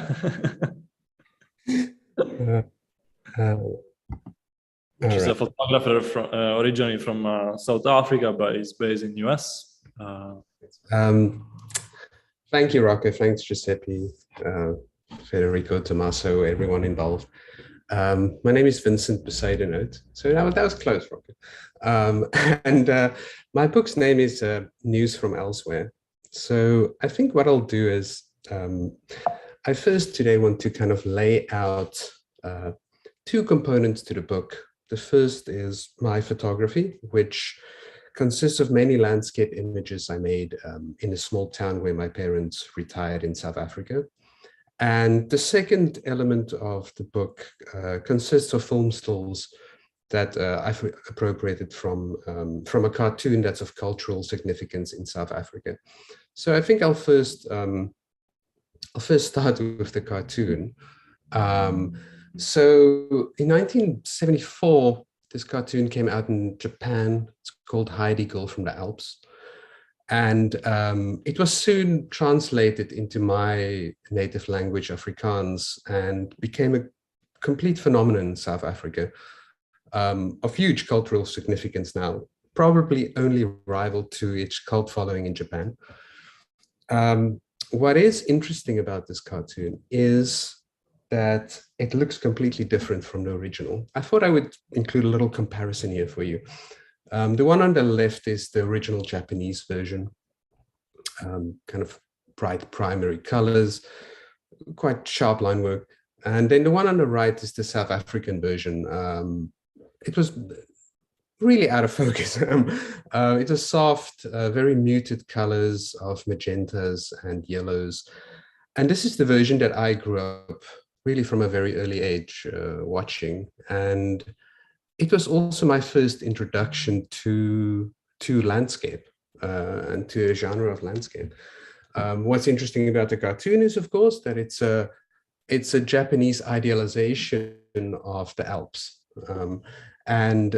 Which is a photographer from, originally from South Africa, but is based in US. Thank you, Rocco. Thanks, Giuseppe, Federico, Tommaso, everyone involved. My name is Vincent Poseido. So that was close, Rocco. And my book's name is News from Elsewhere. So I think what I'll do is, I first today want to kind of lay out two components to the book. The first is my photography, which consists of many landscape images I made in a small town where my parents retired in South Africa. And the second element of the book consists of film stills that I've appropriated from a cartoon that's of cultural significance in South Africa. So I think I'll first start with the cartoon. So in 1974, this cartoon came out in Japan. It's called Heidi Girl from the Alps. And it was soon translated into my native language, Afrikaans, and became a complete phenomenon in South Africa, of huge cultural significance now, probably only rival to its cult following in Japan. What is interesting about this cartoon is that it looks completely different from the original. I thought I would include a little comparison here for you. The one on the left is the original Japanese version, kind of bright primary colors, quite sharp line work. And then the one on the right is the South African version. It was really out of focus. It was soft, very muted colors of magentas and yellows. And this is the version that I grew up really from a very early age watching. And it was also my first introduction to landscape and to a genre of landscape. What's interesting about the cartoon is, of course, that it's a Japanese idealization of the Alps. And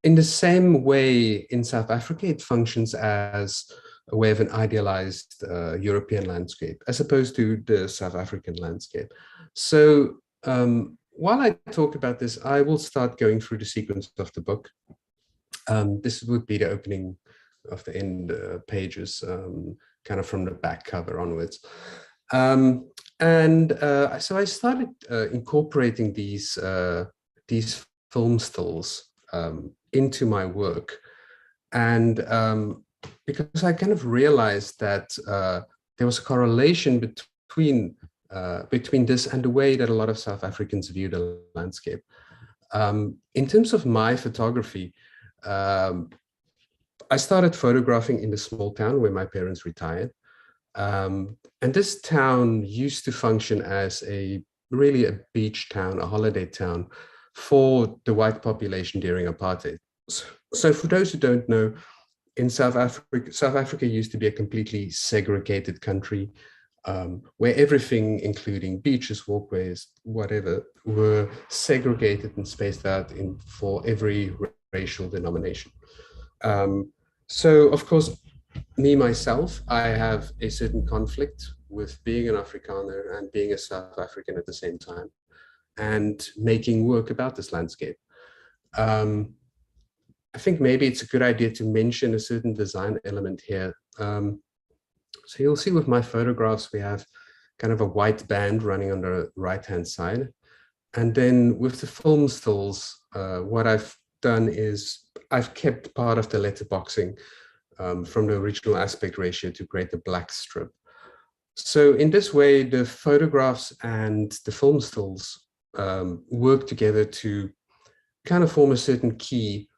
in the same way in South Africa, it functions as a way of an idealized European landscape, as opposed to the South African landscape. So while I talk about this, I will start going through the sequence of the book. This would be the opening of the end pages, kind of from the back cover onwards. So I started incorporating these film stills into my work. And because I kind of realized that there was a correlation between this and the way that a lot of South Africans view the landscape. In terms of my photography, I started photographing in the small town where my parents retired. And this town used to function as really a beach town, a holiday town for the white population during apartheid. So for those who don't know, in South Africa used to be a completely segregated country, where everything, including beaches, walkways, whatever, were segregated and spaced out for every racial denomination. So, of course, myself, I have a certain conflict with being an Afrikaner and being a South African at the same time, and making work about this landscape. I think maybe it's a good idea to mention a certain design element here. So you'll see with my photographs, we have kind of a white band running on the right-hand side. And then with the film stills, what I've done is I've kept part of the letterboxing from the original aspect ratio to create the black strip. So in this way, the photographs and the film stills work together to kind of form a certain key.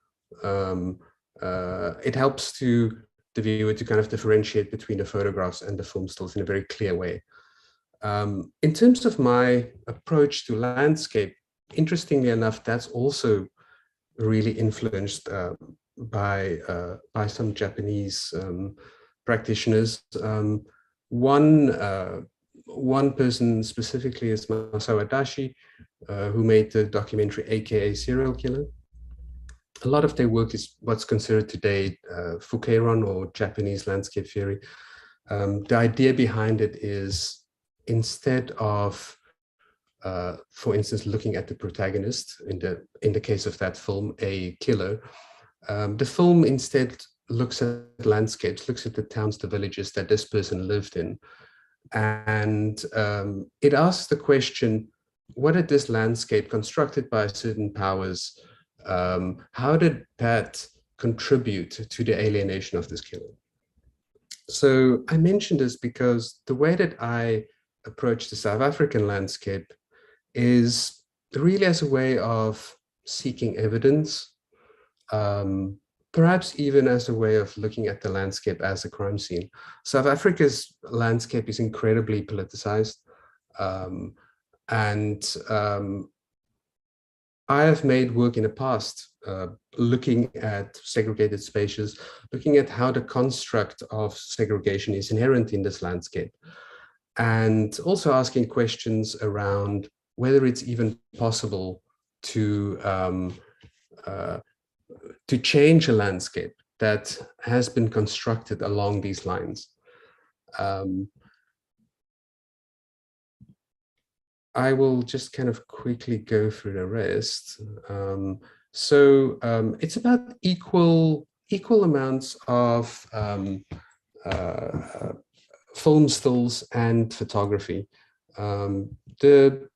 It helps the viewer to kind of differentiate between the photographs and the film stills in a very clear way. In terms of my approach to landscape, interestingly enough, that's also really influenced by some Japanese practitioners. One person specifically is Masao Adachi, who made the documentary AKA Serial Killer. A lot of their work is what's considered today Fukeiron, or Japanese landscape theory. The idea behind it is, instead of, for instance, looking at the protagonist, in the case of that film, a killer, the film instead looks at landscapes, looks at the towns, the villages that this person lived in. And it asks the question, what did this landscape, constructed by certain powers, how did that contribute to the alienation of this killer? So I mentioned this because the way that I approach the South African landscape is really as a way of seeking evidence, perhaps even as a way of looking at the landscape as a crime scene. South Africa's landscape is incredibly politicized, and I have made work in the past looking at segregated spaces, looking at how the construct of segregation is inherent in this landscape, and also asking questions around whether it's even possible to change a landscape that has been constructed along these lines. I will just kind of quickly go through the rest. It's about equal amounts of film stills and photography. The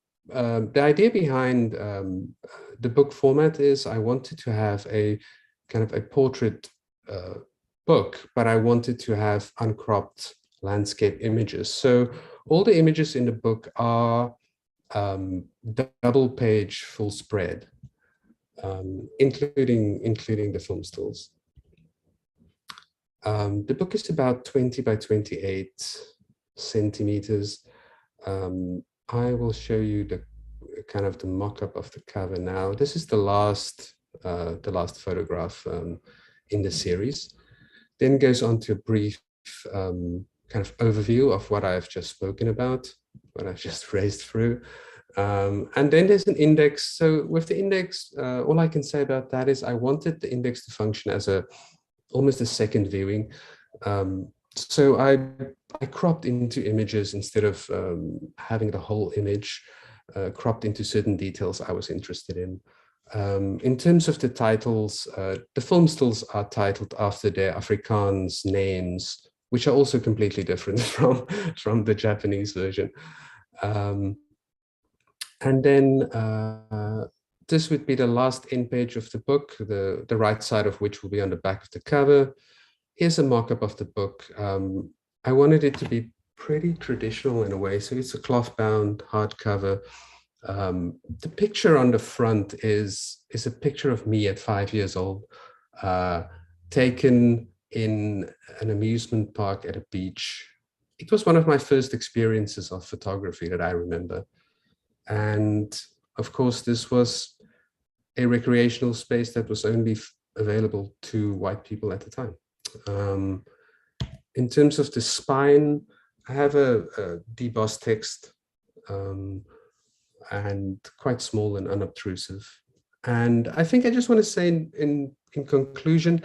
idea behind the book format is I wanted to have a kind of a portrait book, but I wanted to have uncropped landscape images. So all the images in the book are double page full spread, including the film stills. The book is about 20 by 28 centimeters. I will show you the kind of the mock-up of the cover now. This is the last photograph in the series. Then goes on to a brief kind of overview of what I've just spoken about, what I've just raced through. And then there's an index. So with the index, all I can say about that is I wanted the index to function as almost a second viewing. So I cropped into images instead of having the whole image, cropped into certain details I was interested in. In terms of the titles, the film stills are titled after their Afrikaans names, which are also completely different from the Japanese version. And then this would be the last end page of the book, the right side of which will be on the back of the cover. Here's a mock-up of the book. I wanted it to be pretty traditional in a way. So it's a cloth-bound hardcover. The picture on the front is a picture of me at 5 years old, taken in an amusement park at a beach. It was one of my first experiences of photography that I remember. And of course, this was a recreational space that was only available to white people at the time. In terms of the spine, I have a debossed text, and quite small and unobtrusive. And I think I just want to say in conclusion,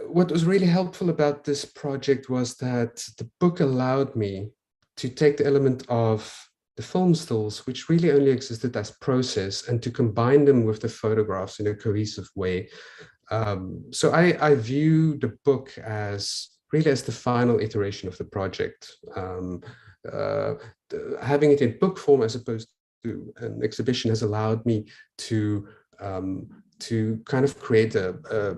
what was really helpful about this project was that the book allowed me to take the element of the film stills, which really only existed as process, and to combine them with the photographs in a cohesive way. So I view the book as really as the final iteration of the project. Having it in book form as opposed to an exhibition has allowed me to kind of create a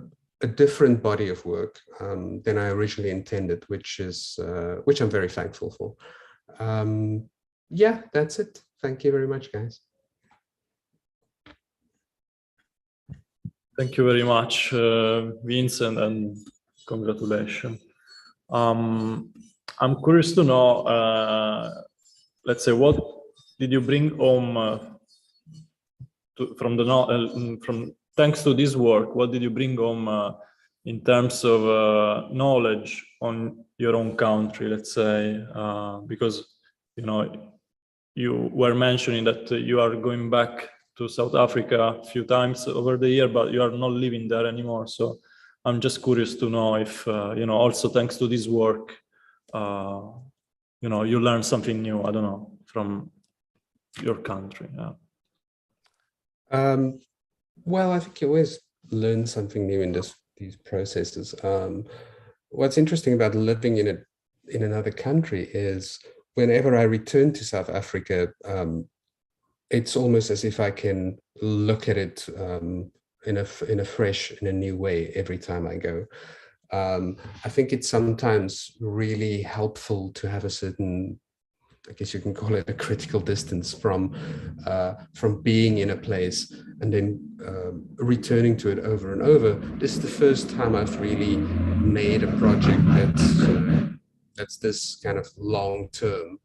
different body of work than I originally intended, which I'm very thankful for. Yeah, that's it. Thank you very much, guys. Thank you very much, Vincent, and congratulations. I'm curious to know, let's say, what did you bring home thanks to this work? What did you bring home in terms of knowledge on your own country, let's say, because you were mentioning that you are going back to South Africa a few times over the year, but you are not living there anymore. So I'm just curious to know if, also thanks to this work, you learn something new, I don't know, from your country. Yeah. Well, I think you always learn something new in these processes. What's interesting about living in another country is whenever I return to South Africa, it's almost as if I can look at it in a new way every time I go. I think it's sometimes really helpful to have a certain, I guess you can call it a critical distance from being in a place and then returning to it over and over. This is the first time I've really made a project that's this kind of long term,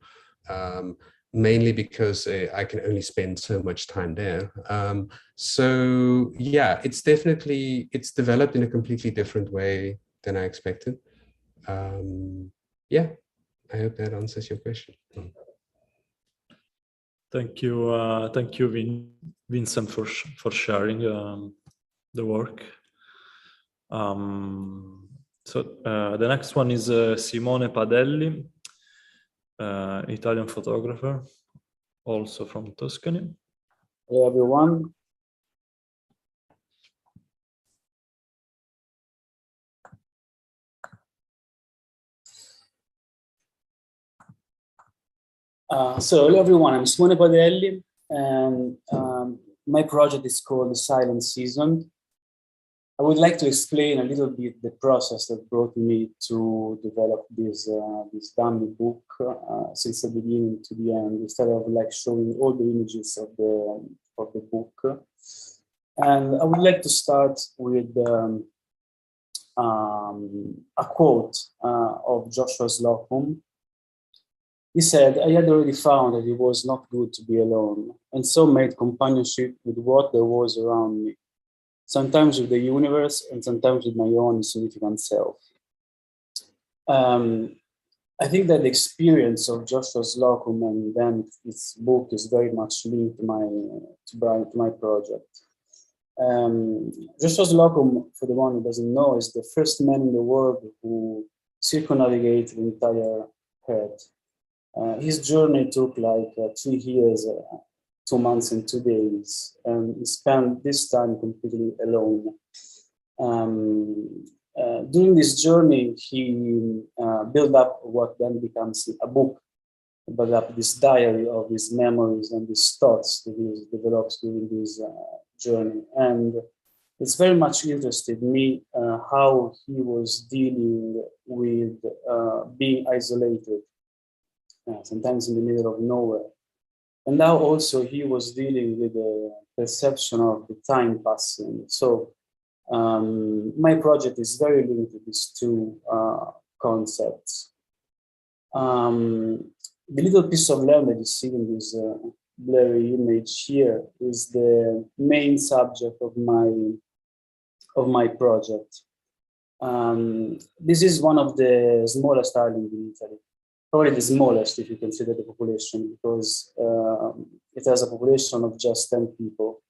mainly because I can only spend so much time there. So yeah, it's developed in a completely different way than I expected. Yeah. I hope that answers your question. Thank you, Vincent, for sharing the work. So the next one is Simone Padelli, Italian photographer, also from Tuscany. Hello, everyone. Hello everyone, I'm Simone Padelli, and my project is called The Silent Season. I would like to explain a little bit the process that brought me to develop this dummy book since the beginning to the end, instead of like showing all the images of the book. And I would like to start with a quote of Joshua Slocum. He said, "I had already found that it was not good to be alone, and so made companionship with what there was around me, sometimes with the universe and sometimes with my own insignificant self." I think that the experience of Joshua Slocum and then its book is very much linked to my project. Joshua Slocum, for the one who doesn't know, is the first man in the world who circumnavigated the entire Earth. His journey took like 3 years, 2 months and 2 days, and he spent this time completely alone. During this journey, he built up what then becomes a book, built up this diary of his memories and his thoughts that he develops during this journey. And it's very much interested me how he was dealing with being isolated, sometimes in the middle of nowhere, And now also he was dealing with the perception of the time passing. So my project is very linked to these two concepts. The little piece of land that you see in this blurry image here is the main subject of my project. This is one of the smallest islands in Italy, probably the smallest if you consider the population, because it has a population of just 10 people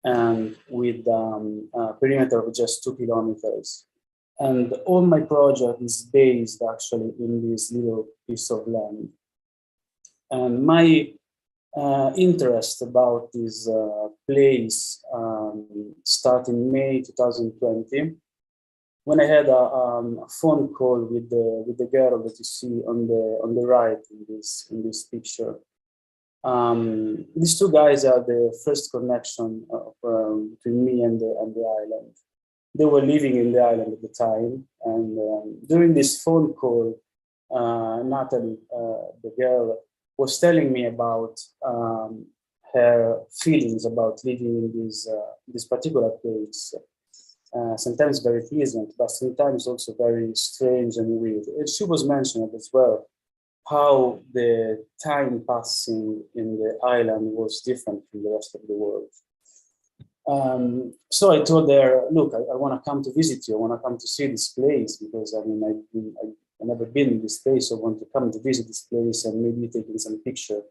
and with a perimeter of just 2 kilometers. And all my project is based actually in this little piece of land. And my interest about this place started in May 2020, when I had a phone call with the girl that you see on the right in this picture. These two guys are the first connection between me and the island. They were living in the island at the time, and during this phone call, Natalie, the girl, was telling me about her feelings about living in this particular place. Sometimes very pleasant, but sometimes also very strange and weird. And she was mentioning as well how the time passing in the island was different from the rest of the world. So I told her, look, I want to come to visit you. I want to come to see this place because I mean, I've never been in this place. So I want to come to visit this place and maybe taking some picture.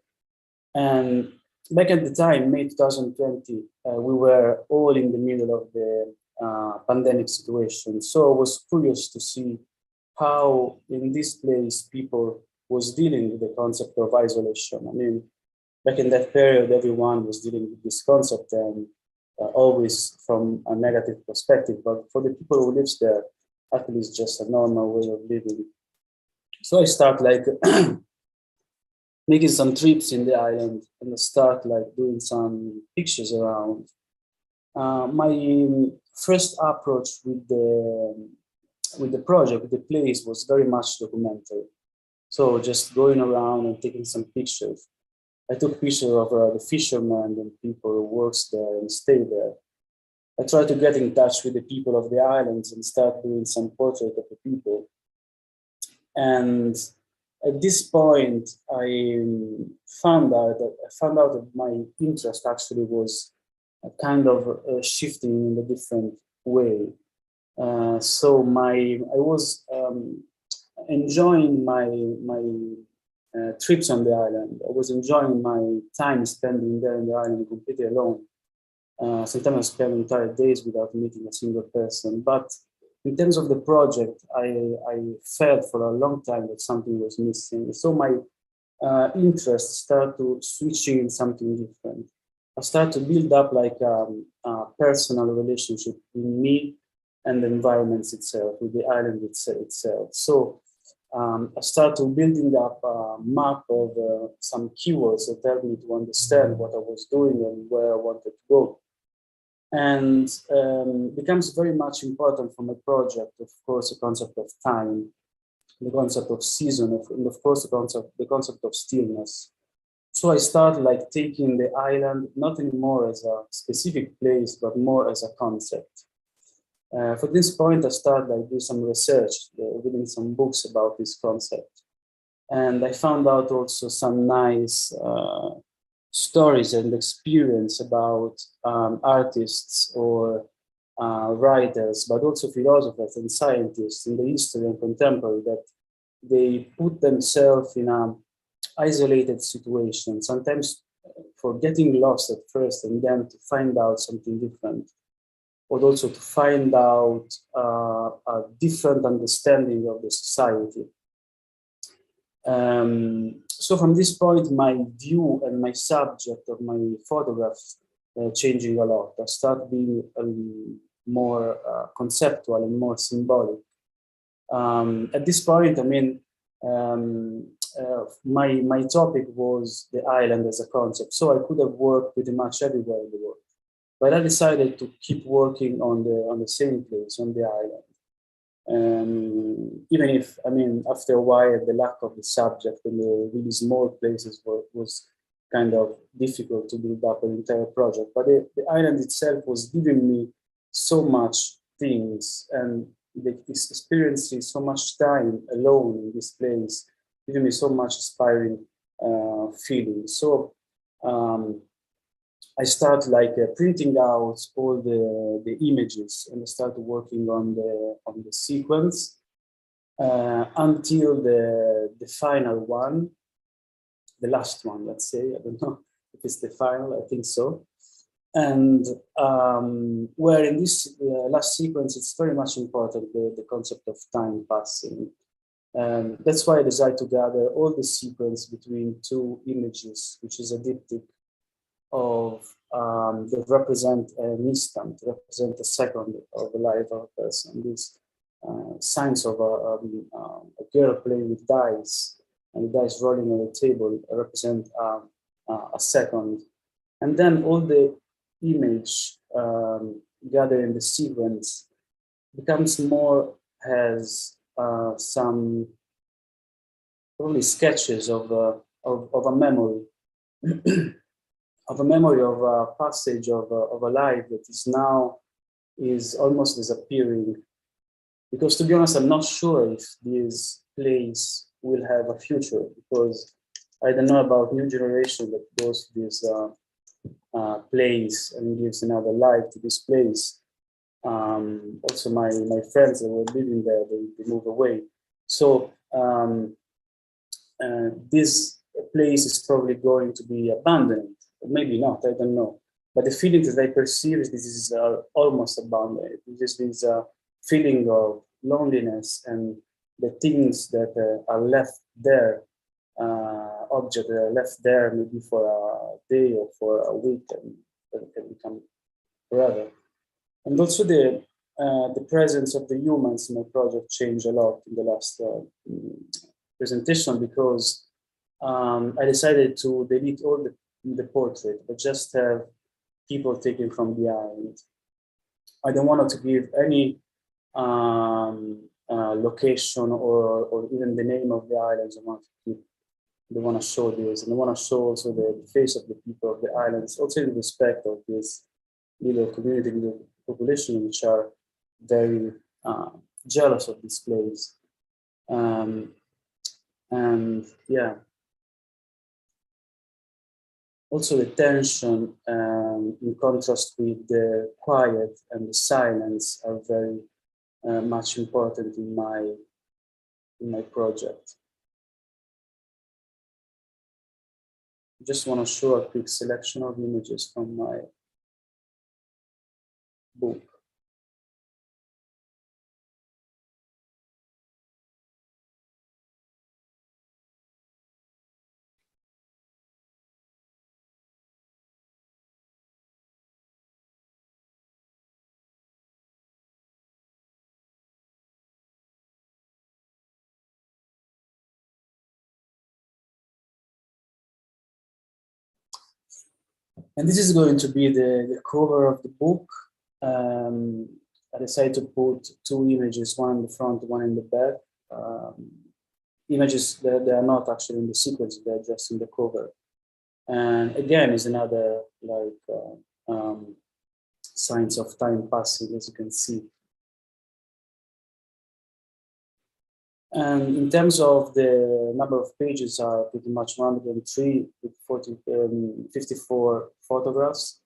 And back at the time, May 2020, we were all in the middle of the pandemic situation. So I was curious to see how in this place people was dealing with the concept of isolation. I mean, back in that period, everyone was dealing with this concept and always from a negative perspective. But for the people who lives there, actually it's just a normal way of living. So I start like making some trips in the island and I start like doing some pictures around. My first approach with the project, with the place, was very much documentary. So just going around and taking some pictures. I took pictures of the fishermen and people who works there and stay there. I tried to get in touch with the people of the islands and start doing some portrait of the people. And at this point, I found out that my interest actually was kind of shifting in a different way. So I was enjoying my trips on the island. I was enjoying my time spending there in the island completely alone. Sometimes I spent entire days without meeting a single person. But in terms of the project, I felt for a long time that something was missing. So my interest started to switch in something different. I started to build up like a personal relationship with me and the environment itself, with the island itself. So I started building up a map of some keywords that helped me to understand what I was doing and where I wanted to go. And becomes very much important for my project, of course, the concept of time, the concept of season, and of course, the concept of stillness. So I started like taking the island, not anymore as a specific place, but more as a concept. For this point, I started like do some research, reading some books about this concept. And I found out also some nice stories and experience about artists or writers, but also philosophers and scientists in the history and contemporary, that they put themselves in an isolated situation, sometimes for getting lost at first and then to find out something different, but also to find out a different understanding of the society. So from this point, my view and my subject of my photographs changing a lot. I start being more conceptual and more symbolic. At this point, I mean, my topic was the island as a concept, so I could have worked pretty much everywhere in the world. But I decided to keep working on the same place, on the island. Even if, I mean, after a while, the lack of the subject in the really small places was kind of difficult to build up an entire project. But the island itself was giving me so much things, and this experiencing so much time alone in this place, giving me so much inspiring feeling. So I started like printing out all the images, and I started working on the sequence until the final one, the last one, let's say. I don't know if it's the final, I think so. And where in this last sequence, it's very much important, the concept of time passing. That's why I decided to gather all the sequence between two images, which is a diptych of that represent an instant, represent a second of the life of a person. These signs of a girl playing with dice, and the dice rolling on the table represent a second. And then all the image gathered in the sequence becomes more as some probably sketches of a memory. Of a memory of a passage of a life that is almost disappearing. Because to be honest, I'm not sure if this place will have a future, because I don't know about new generation that goes to this place and gives another life to this place. Also my friends that were living there, they moved away. So this place is probably going to be abandoned. Maybe not, I don't know. But the feeling that I perceive is this is almost abandoned. This is a feeling of loneliness, and the things that are left there, objects that are left there maybe for a day or for a week, and that can become forever. And also the presence of the humans in my project changed a lot in the last presentation, because I decided to delete all the portrait, but just have people taken from the island. I don't want to give any location or even the name of the islands. I want to show this, and I want to show also the face of the people of the islands, also in respect of this little community, little population, which are very jealous of this place. And yeah. Also the tension, in contrast with the quiet and the silence, are very much important in my project. I just want to show a quick selection of images from my book. And this is going to be the cover of the book. I decided to put two images, one in the front, one in the back. Images that they are not actually in the sequence, they're just in the cover. And again, is another signs of time passing, as you can see. And in terms of the number of pages, are pretty much 103 with 54 photographs.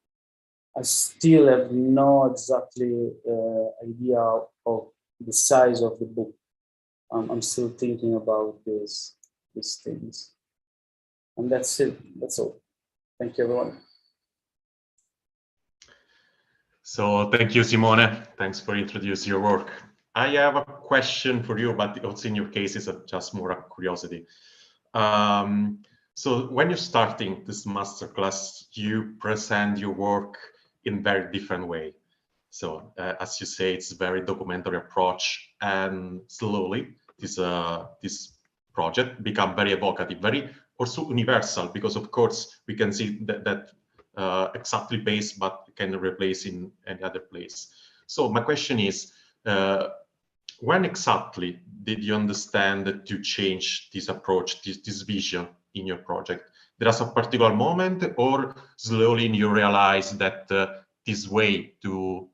I still have no exactly idea of the size of the book. I'm still thinking about these things. And that's it. That's all. Thank you, everyone. So thank you, Simone. Thanks for introducing your work. I have a question for you, but also in your case, it's just more a curiosity. So when you're starting this masterclass, you present your work in very different way. So as you say, it's a very documentary approach, and slowly this project become very evocative, very also universal, because of course we can see that exactly based, but can replace in any other place. So my question is, when exactly did you understand that you change this approach, this vision in your project? there's a particular moment, or slowly you realize that this way to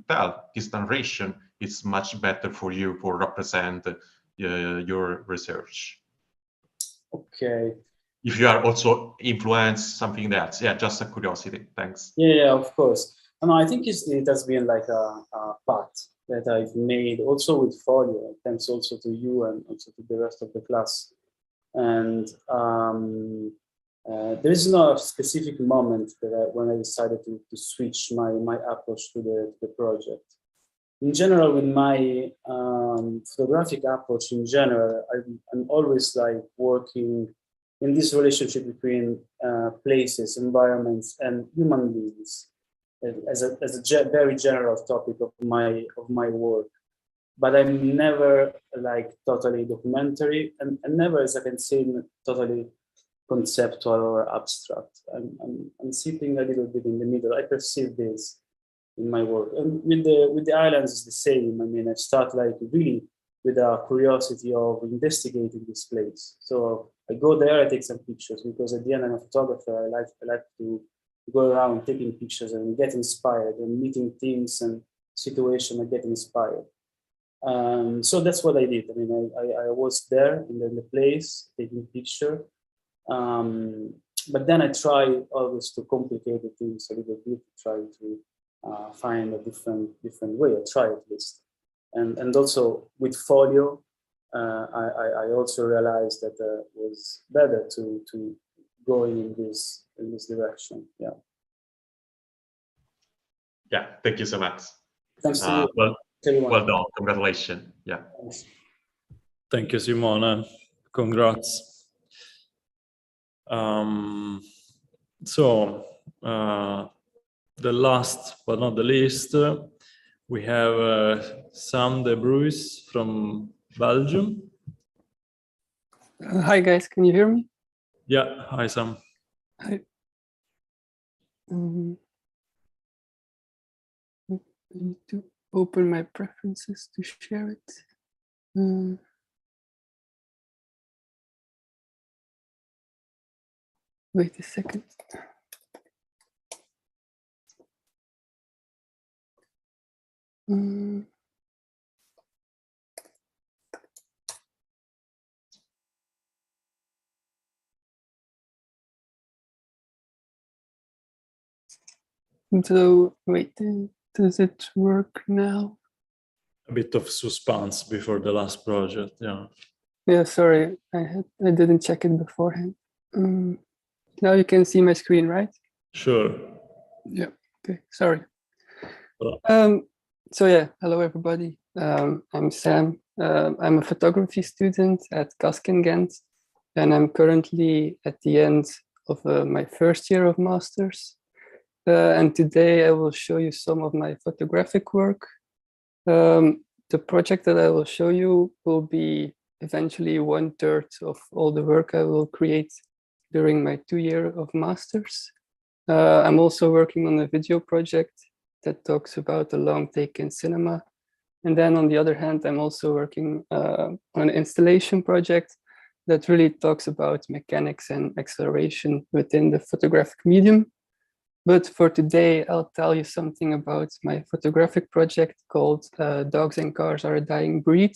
tell this narration is much better for you for represent your research? Okay. If you are also influenced something else, yeah, just a curiosity. Thanks. Yeah, of course. No, I think it has been like a path that I've made also with Folio, thanks also to you and also to the rest of the class. And there is no specific moment that when I decided to switch my approach to the project. In general, with my photographic approach in general, I'm always like working in this relationship between places, environments, and human beings as a very general topic of my work. But I'm never like totally documentary, and never, as I can say, totally conceptual or abstract. I'm sitting a little bit in the middle. I perceive this in my work, and with the islands is the same. I mean, I start like really with a curiosity of investigating this place. So I go there, I take some pictures, because at the end I'm a photographer. I like to go around taking pictures and get inspired, and meeting teams and situations. I get inspired. So that's what I did. I mean, I was there in the place taking picture, but then I try always to complicate the things a little bit, try to find a different way. I try at least, and also with Folio, I also realized that it was better to go in this direction. Yeah. Yeah. Thank you so much. Thanks to you. Well done. Congratulations. Yeah. Thanks. Thank you, Simone. Congrats. The last but not the least, we have Sam de Bruys from Belgium. Hi guys, can you hear me? Yeah, hi Sam. Hi. I need to open my preferences to share it. Wait a second. So wait, does it work now? A bit of suspense before the last project, yeah. Yeah, sorry, I didn't check it beforehand. Now you can see my screen, right? Sure. Yeah. Okay. Sorry. Hello. So yeah, hello everybody. I'm Sam. I'm a photography student at KASK in Ghent, and I'm currently at the end of my first year of masters. And today I will show you some of my photographic work. The project that I will show you will be eventually 1/3 of all the work I will create during my 2 years of masters. I'm also working on a video project that talks about the long take in cinema. And then on the other hand, I'm also working on an installation project that really talks about mechanics and acceleration within the photographic medium. But for today, I'll tell you something about my photographic project called Dogs and Cars Are a Dying Breed.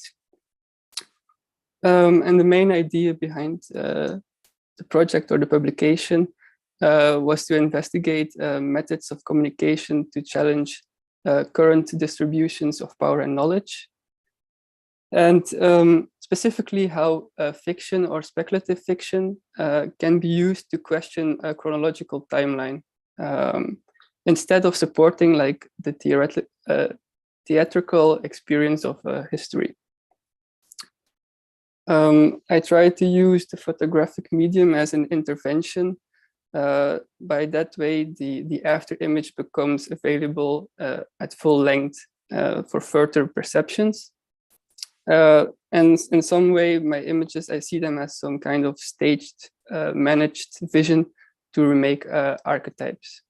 And the main idea behind the project or the publication was to investigate methods of communication to challenge current distributions of power and knowledge. And specifically how fiction or speculative fiction can be used to question a chronological timeline. Instead of supporting like the theatrical experience of history. I try to use the photographic medium as an intervention. By that way, the after image becomes available at full length for further perceptions. And in some way, my images, I see them as some kind of staged, managed vision to remake archetypes.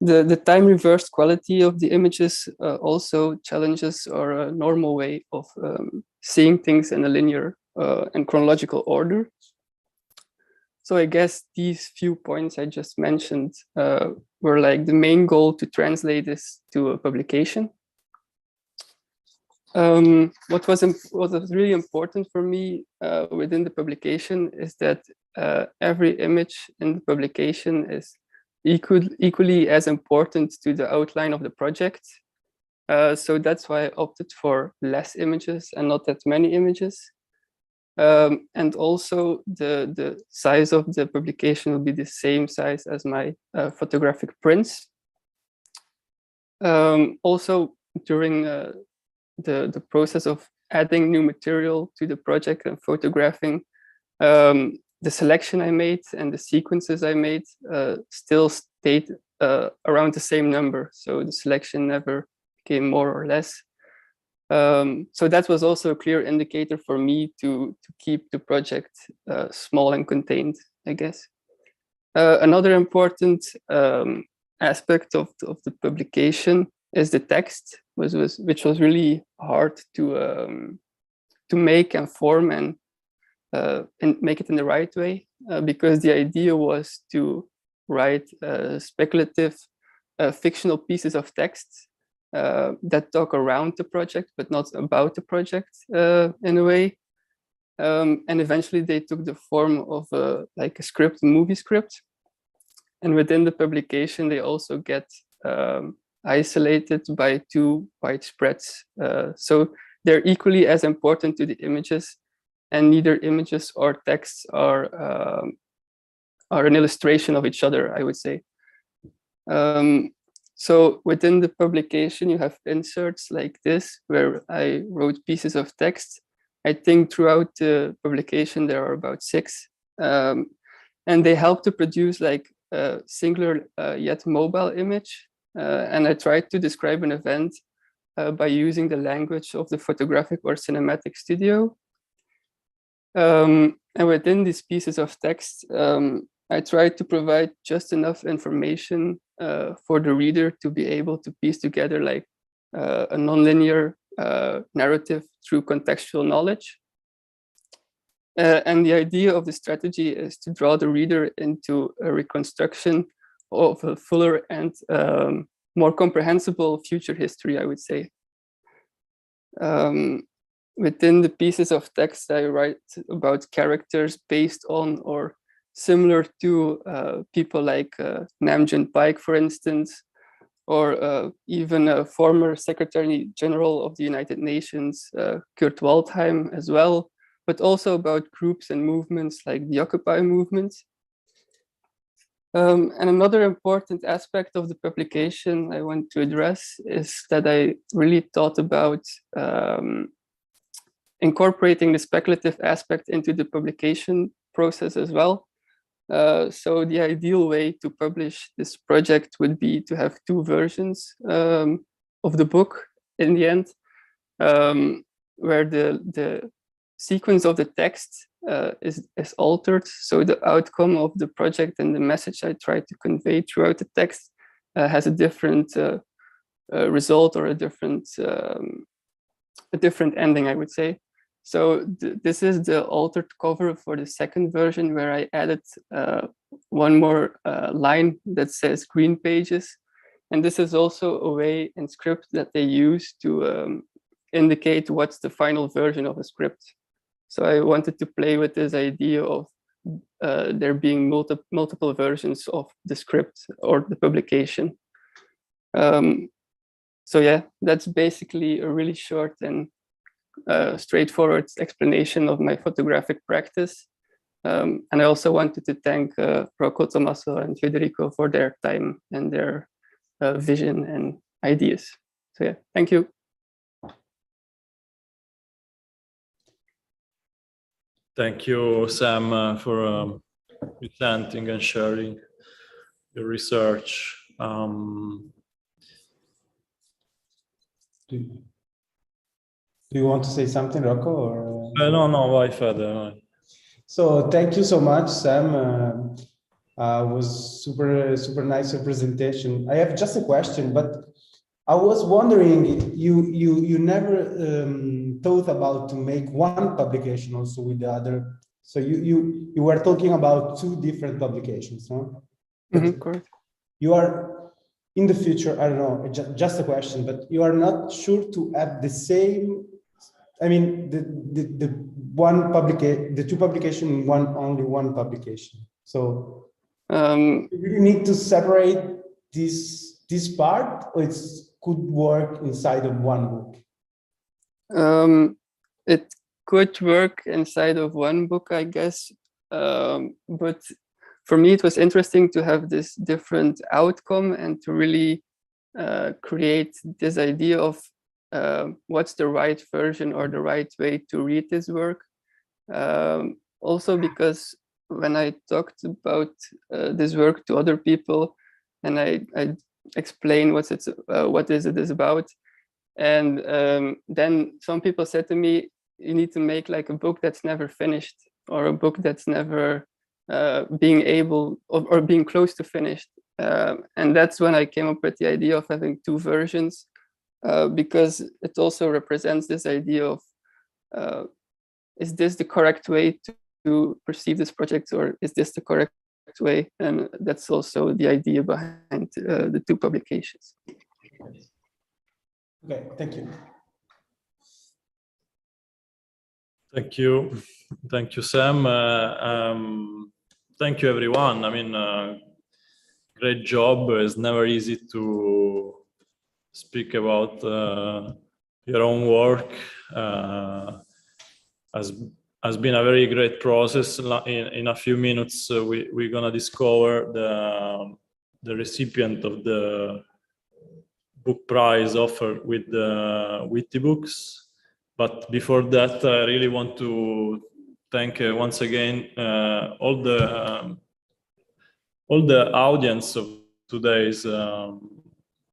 The time reversed quality of the images also challenges our normal way of seeing things in a linear and chronological order. So I guess these few points I just mentioned were like the main goal to translate this to a publication. What was really important for me within the publication is that every image in the publication is equally as important to the outline of the project. So that's why I opted for less images and not that many images. And also the size of the publication will be the same size as my photographic prints. Also, during the process of adding new material to the project and photographing, the selection I made and the sequences I made still stayed around the same number. So the selection never became more or less. So that was also a clear indicator for me to keep the project small and contained, I guess. Another important aspect of the publication is the text, which was really hard to make and form and make it in the right way, because the idea was to write speculative fictional pieces of text that talk around the project, but not about the project in a way. And eventually they took the form of like a script, a movie script. And within the publication, they also get isolated by 2 white spreads. So they're equally as important to the images, and neither images or texts are an illustration of each other, I would say. So within the publication, you have inserts like this, where I wrote pieces of text. I think throughout the publication, there are about 6. And they help to produce like a singular yet mobile image. And I tried to describe an event by using the language of the photographic or cinematic studio. And within these pieces of text, I tried to provide just enough information for the reader to be able to piece together like a nonlinear narrative through contextual knowledge. And the idea of the strategy is to draw the reader into a reconstruction of a fuller and more comprehensible future history, I would say. Within the pieces of text, I write about characters based on or similar to people like Namjoon Paik, for instance, or even a former Secretary General of the United Nations, Kurt Waldheim as well, but also about groups and movements like the Occupy movement. And another important aspect of the publication I want to address is that I really thought about incorporating the speculative aspect into the publication process as well. So the ideal way to publish this project would be to have 2 versions of the book in the end, where the sequence of the text is altered. So the outcome of the project and the message I try to convey throughout the text has a different result or a different ending, I would say. So this is the altered cover for the second version, where I added one more line that says green pages. And this is also a way in script that they use to indicate what's the final version of a script. So I wanted to play with this idea of there being multiple versions of the script or the publication. So yeah, that's basically a really short and straightforward explanation of my photographic practice. And I also wanted to thank Rocco, Tommaso, and Federico for their time and their vision and ideas. So yeah, thank you. Thank you, Sam, for presenting and sharing your research. Do you want to say something, Rocco? Or? No, vai Fede. So thank you so much, Sam. Was super nice your presentation. I have just a question, but I was wondering, you never thought about to make one publication also with the other So you were talking about 2 different publications, no? Correct. You are in the future, I don't know, just a question, but you are not sure to have the same, I mean, the 2 publications in only one publication. So you really need to separate this part, or it could work inside of one book? It could work inside of one book, I guess. But for me, it was interesting to have this different outcome and to really create this idea of what's the right version or the right way to read this work. Also because when I talked about this work to other people and I explained what it is about, and then some people said to me, you need to make like a book that's never finished, or a book that's never being able or being close to finished. And that's when I came up with the idea of having 2 versions, because it also represents this idea of, is this the correct way to perceive this project, or is this the correct way? And that's also the idea behind the 2 publications. Okay, thank you. Thank you, Sam. Thank you, everyone. I mean, great job. It's never easy to speak about your own work. Has been a very great process. In a few minutes, we're gonna discover the recipient of the book prize offered with the Witty Books. But before that, I really want to thank once again all the audience of today's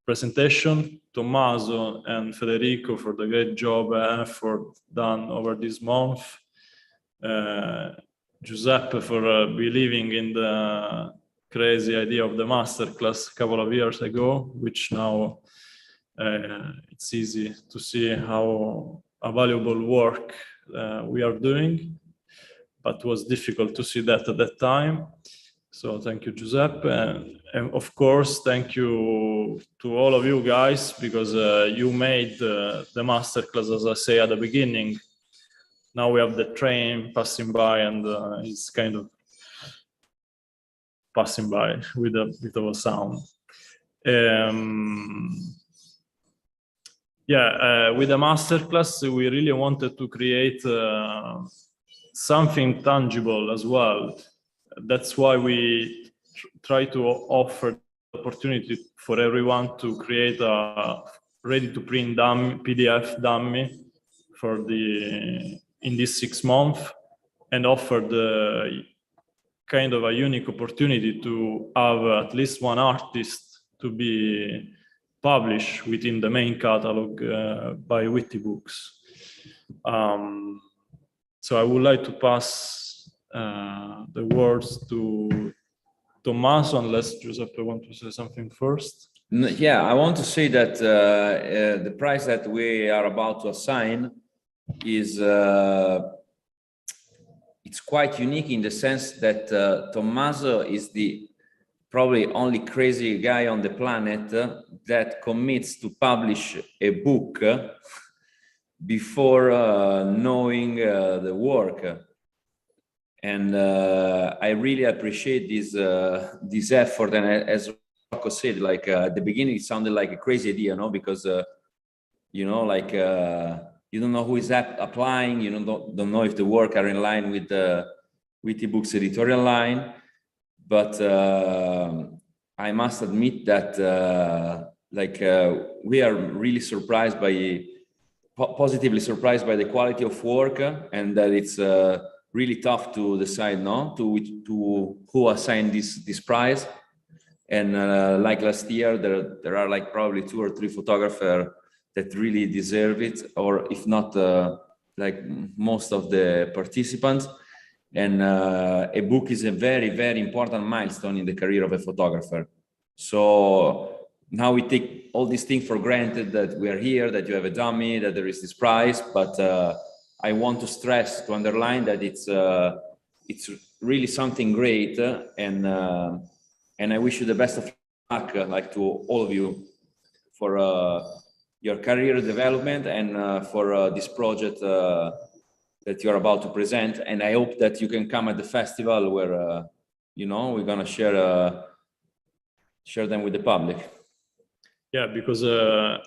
presentation, Tommaso and Federico for the great job and effort done over this month, Giuseppe for believing in the crazy idea of the masterclass a couple of years ago, which now it's easy to see how a valuable work we are doing, but it was difficult to see that at that time. So thank you, Giuseppe. And of course, thank you to all of you guys, because you made the masterclass, as I say at the beginning. Now we have the train passing by, and it's kind of passing by with a bit of a sound. With the masterclass, we really wanted to create something tangible as well. That's why we try to offer the opportunity for everyone to create a ready-to-print PDF dummy for in this 6 months, and offer the kind of a unique opportunity to have at least one artist to be published within the main catalog by Witty Books. So I would like to pass the words to Tommaso, unless Giuseppe wants to say something first. Yeah, I want to say that the prize that we are about to assign is it's quite unique in the sense that Tommaso is the probably only crazy guy on the planet that commits to publish a book before knowing the work. And I really appreciate this effort. And as Rocco said, like at the beginning, it sounded like a crazy idea, no? Because you know, like you don't know who is applying. You don't know if the work are in line with the Witty Books editorial line. But I must admit that we are really surprised positively surprised by the quality of work, and that it's really tough to decide to who assigned this prize. And like last year, there are like probably 2 or 3 photographers that really deserve it, or if not, like most of the participants. And a book is a very, very important milestone in the career of a photographer. So now we take all these things for granted, that we are here, that you have a dummy, that there is this prize. But I want to stress, to underline that it's it's really something great, and I wish you the best of luck, like to all of you, for your career development and for this project that you're about to present. And I hope that you can come at the festival where you know, we're gonna share them with the public. Yeah, because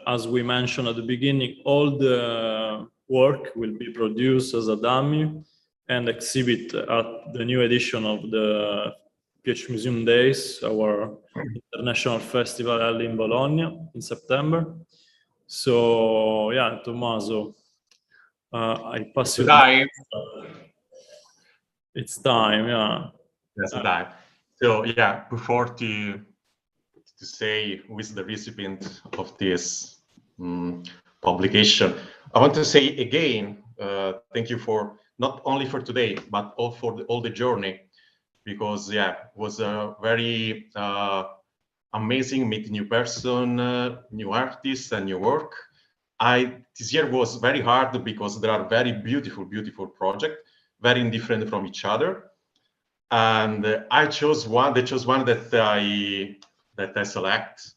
as we mentioned at the beginning, all the work will be produced as a dummy and exhibit at the new edition of the PhMuseum Days, our international festival held in Bologna in September. So yeah, Tommaso, I pass you. It's time, yeah. That's the time. So yeah, before to say who is the recipient of this publication, I want to say again, thank you for not only for today, but all for all the journey, because yeah, it was a very amazing meeting new person, new artists, and new work. This year was very hard because there are very beautiful projects, very different from each other, and I chose one. That I select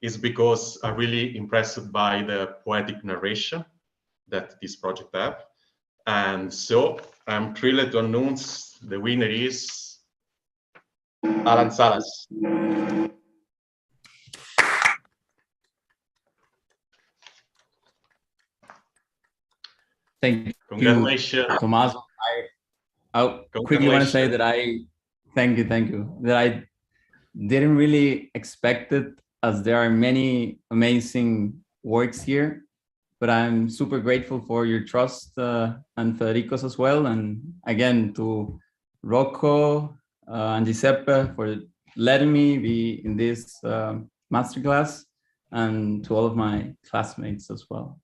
is because I'm really impressed by the poetic narration that this project have. And so I'm thrilled to announce the winner is Allan Salas. Thank you. Congratulations. Tommaso. I quickly want to say that thank you, that I didn't really expect it, as there are many amazing works here, but I'm super grateful for your trust and Federico's as well. And again, to Rocco and Giuseppe for letting me be in this masterclass, and to all of my classmates as well.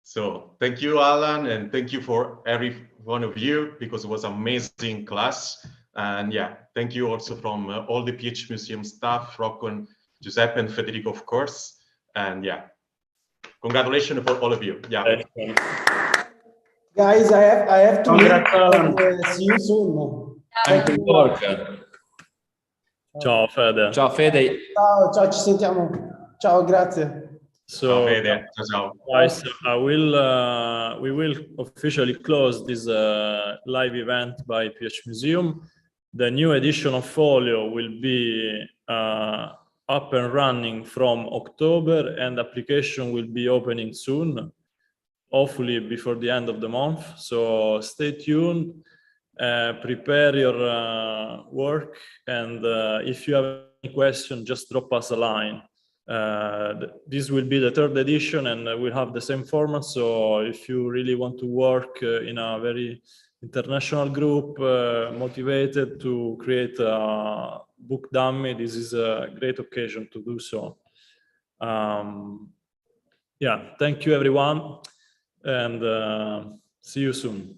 So thank you, Allan, and thank you for every one of you, because it was an amazing class. And yeah, thank you also from all the PhMuseum staff, Rocco and Giuseppe and Federico, of course. And yeah, congratulations for all of you. Yeah. Guys, I have to leave. See you soon. Thank you. Ciao Fede. Ciao Fede. Ciao, ci sentiamo. Ciao, grazie. So, ciao. Guys, we will officially close this live event by PhMuseum. The new edition of Folio will be up and running from October, and application will be opening soon, hopefully before the end of the month. So stay tuned, prepare your work, and if you have any question, just drop us a line. This will be the third edition, and we'll have the same format. So if you really want to work in a very international group, motivated to create a book dummy, this is a great occasion to do so. Yeah, thank you everyone, and see you soon.